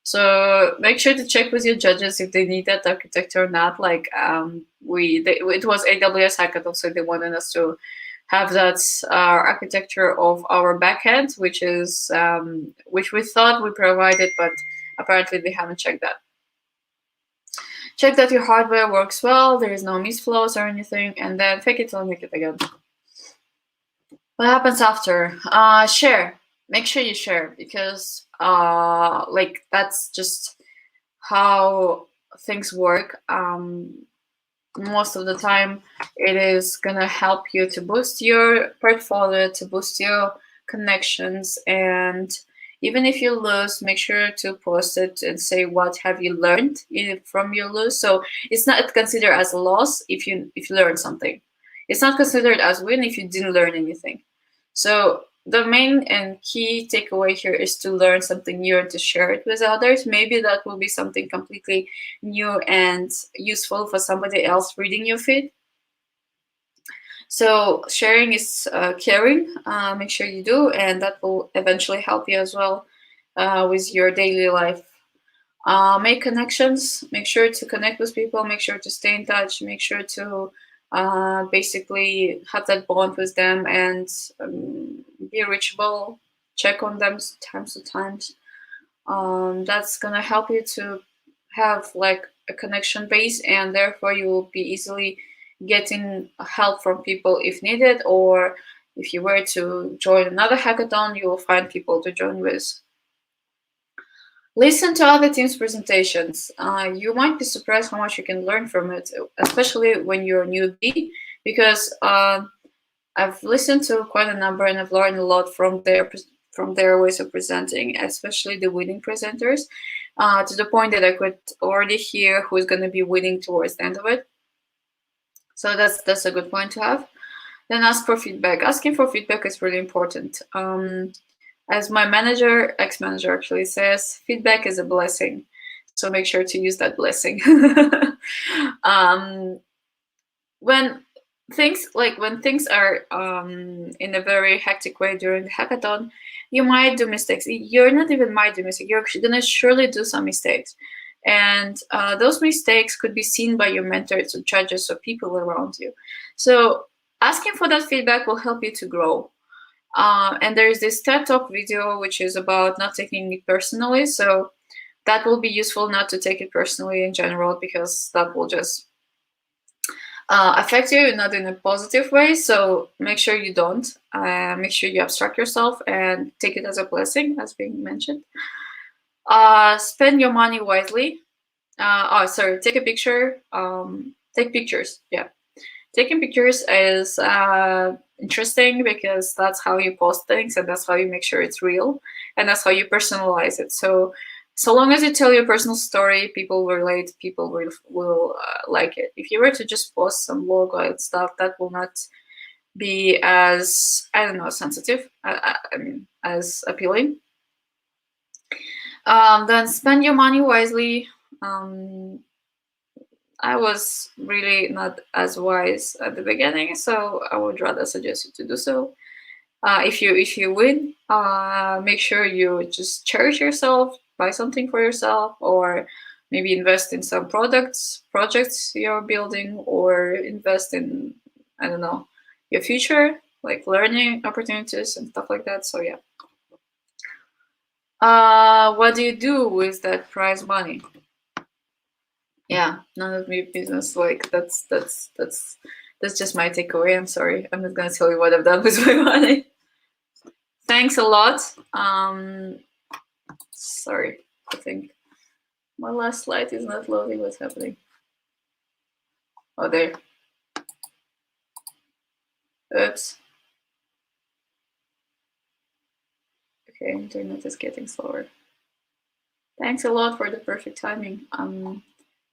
So make sure to check with your judges if they need that architecture or not. Like it was AWS hackathon, so they wanted us to have that architecture of our backend, which we thought we provided, but apparently they haven't checked that. Check that your hardware works well, there is no misflows or anything, and then fake it till make it again. What happens after? Share. Make sure you share, because like that's just how things work. Most of the time, it is gonna help you to boost your portfolio, to boost your connections, and even if you lose, make sure to post it and say what have you learned from your lose. So it's not considered as a loss if you learn something. It's not considered as win if you didn't learn anything. So the main and key takeaway here is to learn something new and to share it with others. Maybe that will be something completely new and useful for somebody else reading your feed. So sharing is caring. Make sure you do, and that will eventually help you as well with your daily life. Make connections. Make sure to connect with people. Make sure to stay in touch. Make sure to basically have that bond with them and be reachable. Check on them times to times. That's gonna help you to have like a connection base, and therefore you will be easily getting help from people if needed, or if you were to join another hackathon, you will find people to join with. Listen to other teams' presentations. You might be surprised how much you can learn from it, especially when you're a newbie, because I've listened to quite a number and I've learned a lot from their ways of presenting, especially the winning presenters, to the point that I could already hear who's going to be winning towards the end of it. So that's a good point to have. Then ask for feedback. Asking for feedback is really important. As my ex-manager actually says, feedback is a blessing. So make sure to use that blessing. When things are in a very hectic way during the hackathon, you might do mistakes. You're not even might do mistakes. You're gonna surely do some mistakes. And those mistakes could be seen by your mentors or judges or people around you. So asking for that feedback will help you to grow. And there's this TED Talk video, which is about not taking it personally. So that will be useful not to take it personally in general, because that will just affect you, not in a positive way. So make sure you don't. Make sure you abstract yourself and take it as a blessing, as being mentioned. Spend your money wisely. Take a picture. Take pictures. Yeah, taking pictures is interesting, because that's how you post things, and that's how you make sure it's real, and that's how you personalize it. So long as you tell your personal story, people will relate. People will like it. If you were to just post some logo and stuff, that will not be as, I don't know, sensitive. I mean, as appealing. Then spend your money wisely. I was really not as wise at the beginning, so I would rather suggest you to do so. If you win, make sure you just cherish yourself, buy something for yourself, or maybe invest in some projects you're building, or invest in, I don't know, your future, like learning opportunities and stuff like that. So yeah. What do you do with that prize money? Yeah, none of my business. Like that's just my takeaway. I'm sorry, I'm not gonna tell you what I've done with my money. Thanks a lot. Sorry, I think my last slide is not loading. What's happening? Oh, there. Oops. Okay, internet is getting slower. Thanks a lot for the perfect timing.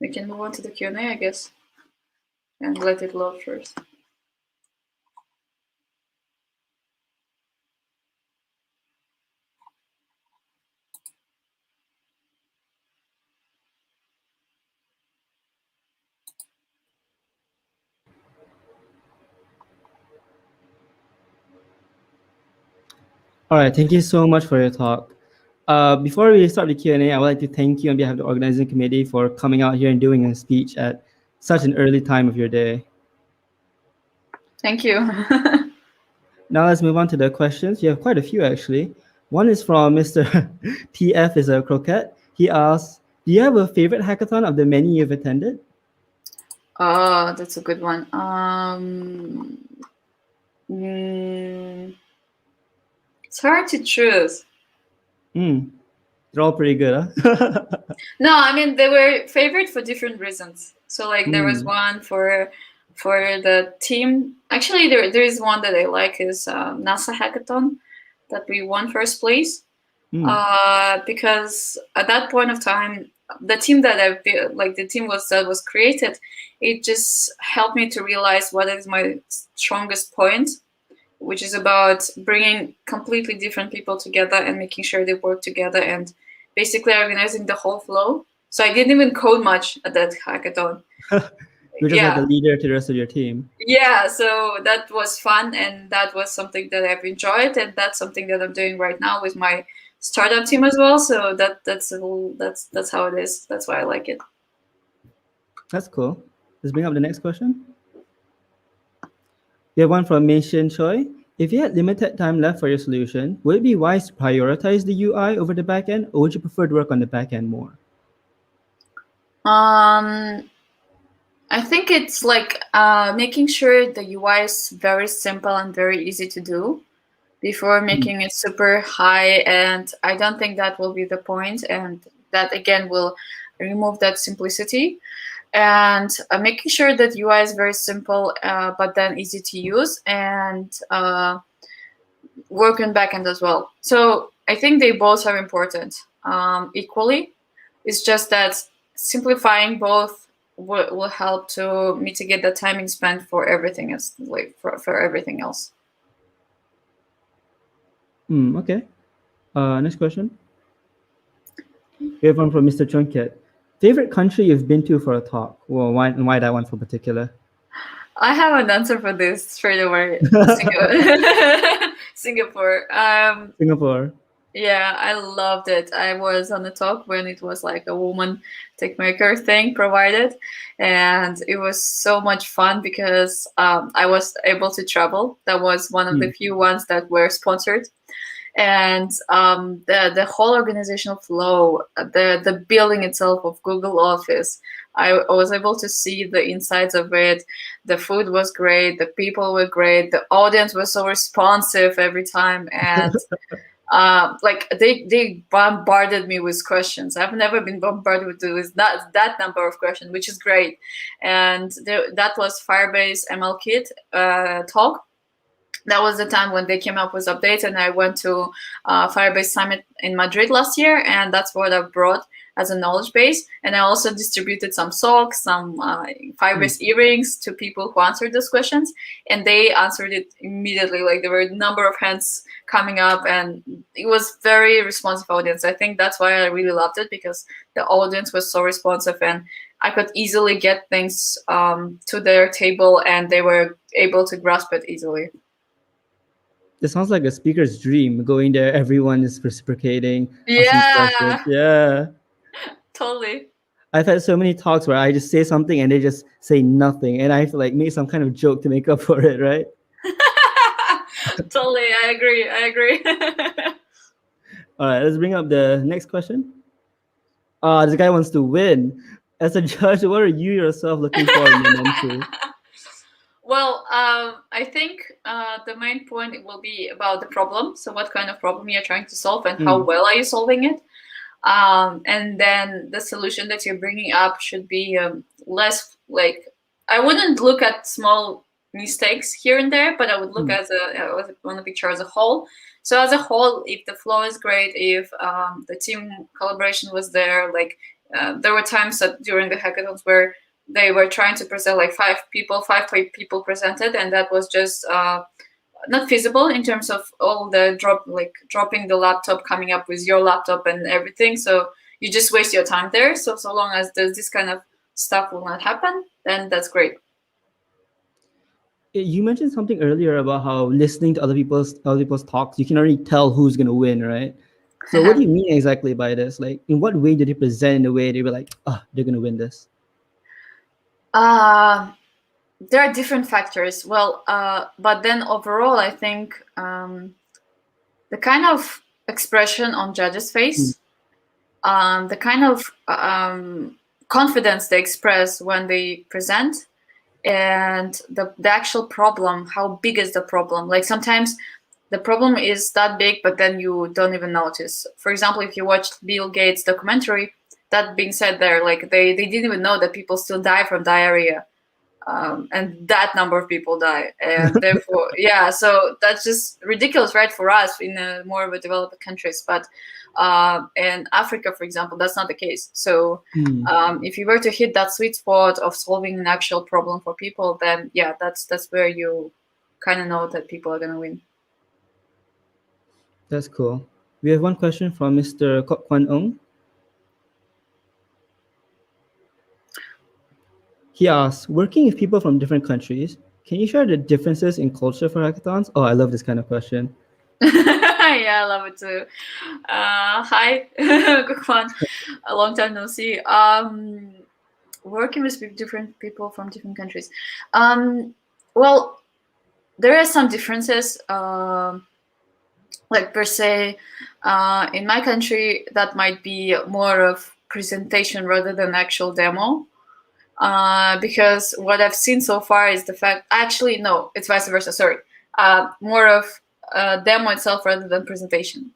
We can move on to the Q&A, I guess, and let it load first. All right, thank you so much for your talk. Before we start the Q&A, I would like to thank you on behalf of the organizing committee for coming out here and doing a speech at such an early time of your day. Thank you. Now let's move on to the questions. You have quite a few, actually. One is from Mr. TF is a croquette. He asks, do you have a favorite hackathon of the many you've attended? Oh, that's a good one. It's hard to choose. They're all pretty good, huh? No, I mean, they were favorite for different reasons. So like there was one for the team. Actually, there is one that I like is NASA hackathon that we won first place. Because at that point of time, the team that I built, like the team that was created, it just helped me to realize what is my strongest point, which is about bringing completely different people together and making sure they work together and basically organizing the whole flow. So I didn't even code much at that hackathon. You're just like a leader to the rest of your team. Yeah, so that was fun, and that was something that I've enjoyed, and that's something that I'm doing right now with my startup team as well. So that's how it is. That's why I like it. That's cool. Let's bring up the next question. We have one from Mei-Shin Choi. If you had limited time left for your solution, would it be wise to prioritize the UI over the backend, or would you prefer to work on the backend more? I think it's like making sure the UI is very simple and very easy to do before making it super high, and I don't think that will be the point, and that again will remove that simplicity. And making sure that UI is very simple, but then easy to use, and work on backend as well. So I think they both are important equally. It's just that simplifying both will help to mitigate the timing spent for everything else, like for everything else. Okay. Next question. We have one from Mr. Chunket. Favorite country you've been to for a talk? Well, why that one for particular? I have an answer for this straight away. Singapore. Singapore. Yeah, I loved it. I was on the talk when it was like a woman tech maker thing provided, and it was so much fun because I was able to travel. That was one of the few ones that were sponsored. And the whole organizational flow, the building itself of Google Office, I was able to see the insides of it. The food was great, the people were great, the audience was so responsive every time, and like they bombarded me with questions. I've never been bombarded with that number of questions, which is great. And that was Firebase ML Kit talk. That was the time when they came up with updates, and I went to Firebase Summit in Madrid last year, and that's what I brought as a knowledge base. And I also distributed some socks, some Firebase earrings to people who answered those questions, and they answered it immediately. Like there were a number of hands coming up, and it was very responsive audience. I think that's why I really loved it, because the audience was so responsive, and I could easily get things to their table, and they were able to grasp it easily. It sounds like a speaker's dream. Going there, everyone is reciprocating. Yeah. Yeah. Totally. I've had so many talks where I just say something and they just say nothing, and I have to like make some kind of joke to make up for it, right? Totally, I agree. All right, let's bring up the next question. This guy wants to win. As a judge, what are you yourself looking for in your mentee? Well, I think the main point will be about the problem. So what kind of problem you're trying to solve, and how well are you solving it? And then the solution that you're bringing up should be less like I wouldn't look at small mistakes here and there, but I would look at on the picture as a whole. So as a whole, if the flow is great, if the team collaboration was there, like there were times that during the hackathons where they were trying to present like five people presented, and that was just not feasible in terms of all the dropping the laptop, coming up with your laptop and everything. So you just waste your time there. So long as this kind of stuff will not happen, then that's great. You mentioned something earlier about how listening to other people's talks, you can already tell who's gonna win, right? So what do you mean exactly by this? Like, in what way did they present in a way they were like, oh, they're gonna win this? There are different factors. Well, but then overall, I think the kind of expression on judges' face, the kind of confidence they express when they present, and the actual problem, how big is the problem? Like sometimes the problem is that big, but then you don't even notice. For example, if you watched Bill Gates' documentary, that being said there, like they didn't even know that people still die from diarrhea. And that number of people die. And therefore, yeah, so that's just ridiculous, right, for us in more of a developed countries. But in Africa, for example, that's not the case. So if you were to hit that sweet spot of solving an actual problem for people, then yeah, that's where you kind of know that people are going to win. That's cool. We have one question from Mr. Kok Kwan Ong. He asks, working with people from different countries, can you share the differences in culture for hackathons? Oh, I love this kind of question. Yeah, I love it too. Hi, Kwan. A long time no see. Working with different people from different countries. Well, there are some differences. Like per se, in my country, that might be more of presentation rather than actual demo. Because what I've seen so far is the fact, actually, no, it's vice versa, sorry. More of demo itself rather than presentation.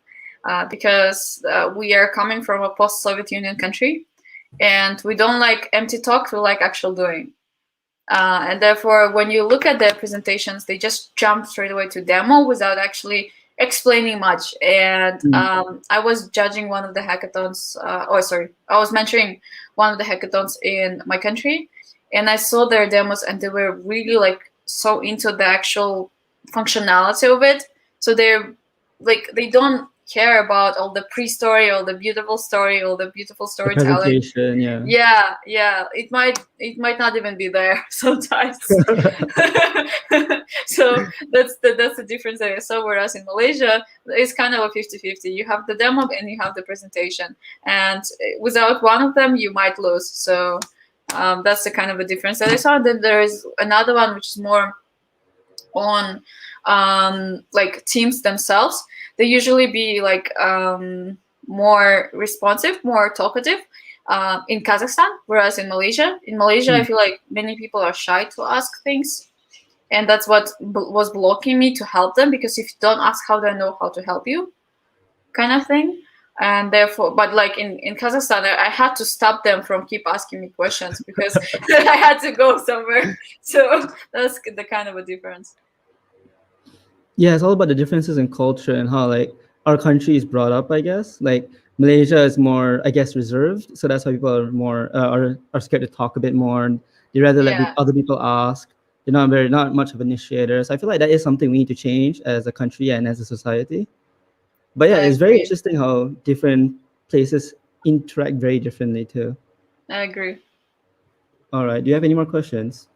Because we are coming from a post-Soviet Union country, and we don't like empty talk, we like actual doing. And therefore, when you look at their presentations, they just jump straight away to demo without actually explaining much. And I was judging one of the hackathons, I was mentoring one of the hackathons in my country, and I saw their demos, and they were really like so into the actual functionality of it. So they're like, they don't care about all the pre-story, all the beautiful story, all the beautiful storytelling. Yeah, it might not even be there sometimes. So that's the difference that I saw. Whereas in Malaysia, it's kind of a 50-50. You have the demo and you have the presentation, and without one of them, you might lose. So that's the kind of a difference that I saw. Then there is another one which is more on like teams themselves. They usually be like more responsive, more talkative in Kazakhstan, whereas in Malaysia, I feel like many people are shy to ask things, and that's what was blocking me to help them, because if you don't ask, how do I know how to help you, kind of thing. And therefore, but like in Kazakhstan, I had to stop them from keep asking me questions because I had to go somewhere. So that's the kind of a difference. Yeah, it's all about the differences in culture and how like our country is brought up, I guess. Like Malaysia is more, I guess, reserved. So that's why people are more are scared to talk a bit more. They rather let other people ask. They're not much of initiators. I feel like that is something we need to change as a country and as a society. But yeah, it's very interesting how different places interact very differently too. I agree. All right. Do you have any more questions?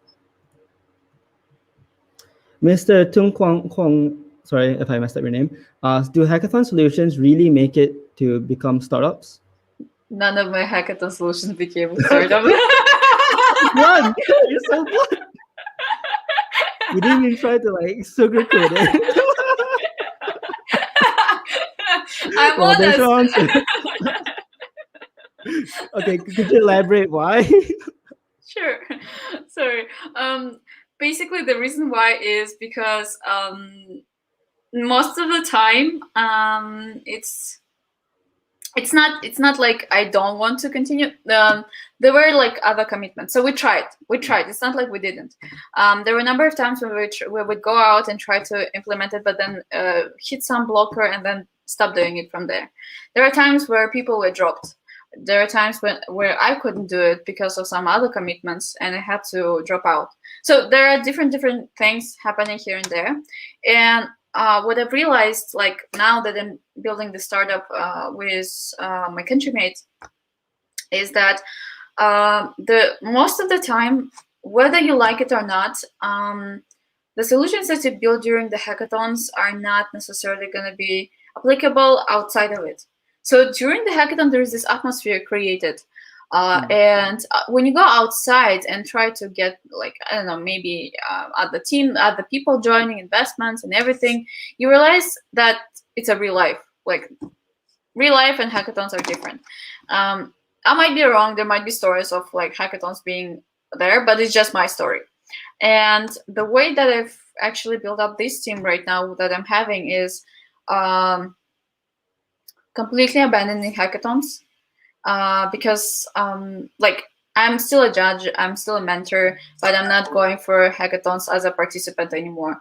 Mr. Tung Kwong, sorry if I messed up your name, do hackathon solutions really make it to become startups? None of my hackathon solutions became a startup. Blunt! You're so blunt! You didn't even try to like sugarcoat it. I'm honest. Okay, could you elaborate why? Sure. Sorry. Basically, the reason why is because most of the time, it's it's not like I don't want to continue. There were like other commitments, so we tried. It's not like we didn't. There were a number of times when we would go out and try to implement it, but then hit some blocker and then stop doing it from there. There are times where people were dropped. There are times where I couldn't do it because of some other commitments and I had to drop out. So there are different things happening here and there. And what I've realized, like now that I'm building the startup with my countrymates, is that the most of the time, whether you like it or not, the solutions that you build during the hackathons are not necessarily going to be applicable outside of it. So during the hackathon, there is this atmosphere created. And when you go outside and try to get, like, I don't know, maybe the people joining investments and everything, you realize that it's a real life. Like, real life and hackathons are different. I might be wrong. There might be stories of like hackathons being there, but it's just my story. And the way that I've actually built up this team right now that I'm having is completely abandoning hackathons. Because like I'm still a judge, I'm still a mentor, but I'm not going for hackathons as a participant anymore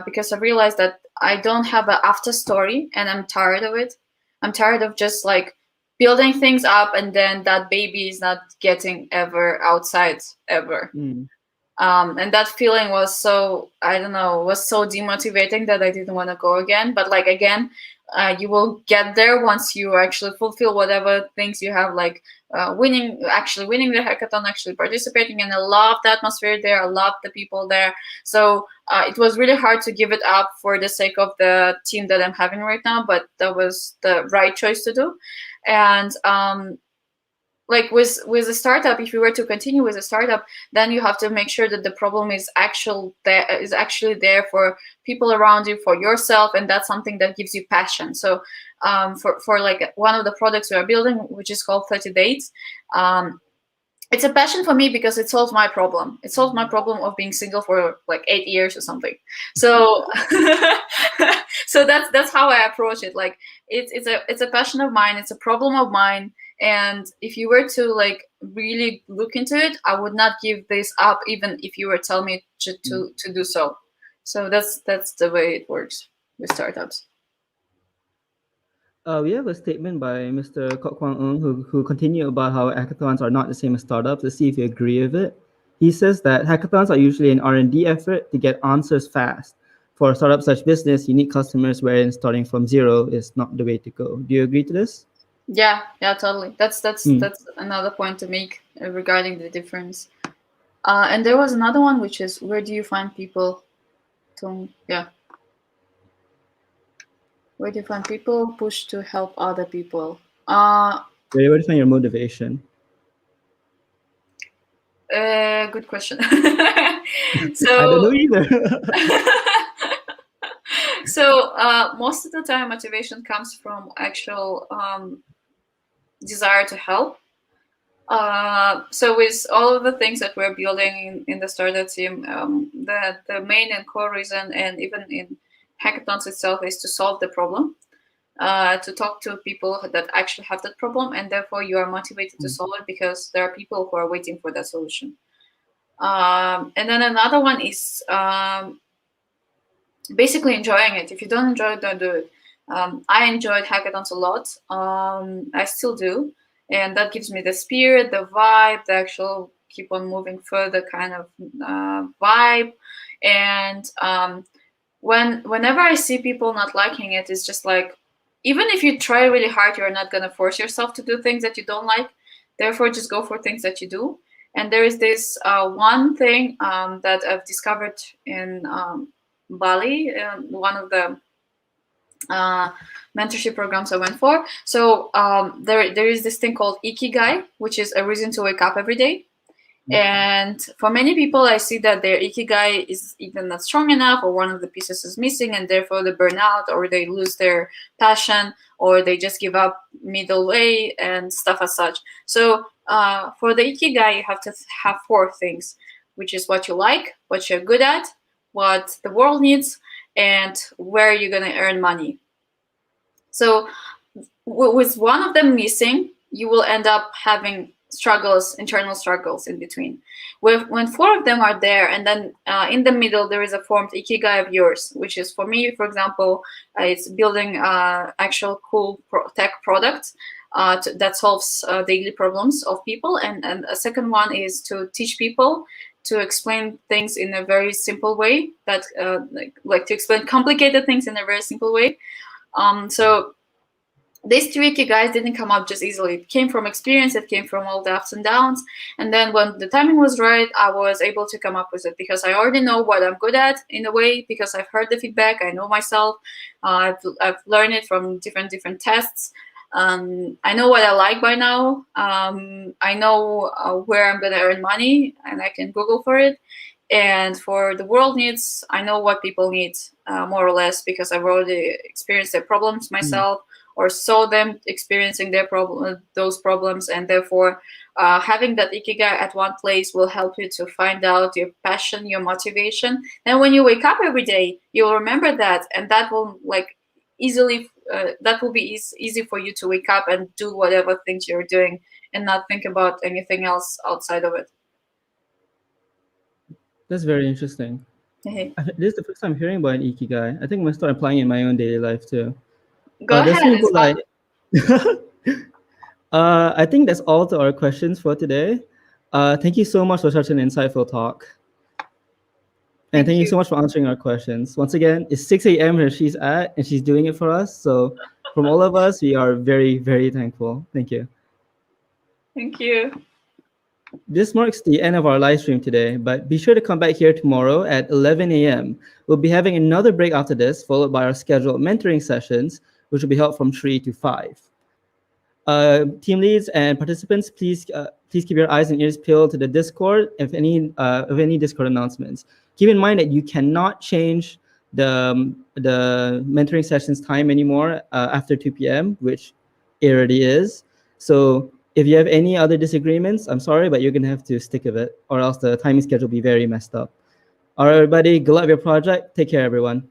because I realized that I don't have an after story and I'm tired of it. I'm tired of just like building things up and then that baby is not getting ever outside ever. And that feeling was so, I don't know, was so demotivating that I didn't want to go again. But like, again, you will get there once you actually fulfill whatever things you have, like winning the hackathon, actually participating. And I love the atmosphere there. I love the people there. So it was really hard to give it up for the sake of the team that I'm having right now, but that was the right choice to do. And like with a startup, if you were to continue with a startup, then you have to make sure that the problem is actually there for people around you, for yourself, and that's something that gives you passion. So for like one of the products we are building, which is called 30 Dates, it's a passion for me because it solves my problem. It solves my problem of being single for like 8 years or something. So so that's how I approach it. Like it's a passion of mine. It's a problem of mine. And if you were to like really look into it, I would not give this up, even if you were telling me to do so. So that's the way it works with startups. We have a statement by Mr. Kok Kwang Eung who continue about how hackathons are not the same as startups. Let's see if you agree with it. He says that hackathons are usually an R&D effort to get answers fast. For a startup such business, you need customers, wherein starting from zero is not the way to go. Do you agree to this? Yeah, totally. That's another point to make regarding the difference. And there was another one, which is, where do you find people to, where do you find people push to help other people? Where do you find your motivation? Good question. So I don't know either. So most of the time, motivation comes from actual desire to help. So with all of the things that we're building in the startup team, the main and core reason, and even in hackathons itself, is to solve the problem, to talk to people that actually have that problem, and therefore you are motivated to solve it because there are people who are waiting for that solution. And then another one is basically enjoying it. If you don't enjoy it, don't do it. I enjoyed hackathons a lot. I still do. And that gives me the spirit, the vibe, the actual keep on moving further kind of vibe. And whenever I see people not liking it, it's just like, even if you try really hard, you're not going to force yourself to do things that you don't like. Therefore, just go for things that you do. And there is this one thing that I've discovered in Bali, one of the mentorship programs I went for. So there is this thing called Ikigai, which is a reason to wake up every day. And for many people, I see that their Ikigai is either not strong enough, or one of the pieces is missing, and therefore they burn out, or they lose their passion, or they just give up middle way and stuff as such. So for the Ikigai, you have to have 4 things, which is what you like, what you're good at, what the world needs, and where you're going to earn money. So with one of them missing, you will end up having struggles, internal struggles in between. When 4 of them are there, and then in the middle there is a formed ikigai of yours, which is, for me, for example, it's building actual cool tech products that solves daily problems of people, and a second one is to teach people to explain things in a very simple way, that like to explain complicated things in a very simple way. So these 3 ikigais didn't come up just easily. It came from experience, it came from all the ups and downs. And then when the timing was right, I was able to come up with it because I already know what I'm good at in a way, because I've heard the feedback, I know myself, I've learned it from different tests. I know what I like by now. I know where I'm gonna earn money, and I can Google for it. And for the world needs, I know what people need, more or less, because I've already experienced their problems myself, or saw them experiencing their those problems, and therefore having that ikigai at one place will help you to find out your passion, your motivation. And when you wake up every day, you'll remember that, and that will easily that will be easy for you to wake up and do whatever things you're doing, and not think about anything else outside of it. That's very interesting. Hey. This is the first time hearing about an ikigai. I think I'm gonna start applying it in my own daily life too. Go ahead. I think that's all to our questions for today. Thank you so much for such an insightful talk. And thank you so much for answering our questions. Once again, it's 6 a.m. where she's at, and she's doing it for us. So from all of us, we are very, very thankful. Thank you. Thank you. This marks the end of our live stream today, but be sure to come back here tomorrow at 11 a.m. We'll be having another break after this, followed by our scheduled mentoring sessions, which will be held from 3 to 5. Team leads and participants, please keep your eyes and ears peeled to the Discord of any Discord announcements. Keep in mind that you cannot change the mentoring sessions time anymore after 2 p.m., which it already is. So if you have any other disagreements, I'm sorry, but you're gonna have to stick with it, or else the timing schedule will be very messed up. All right, everybody, good luck with your project. Take care, everyone.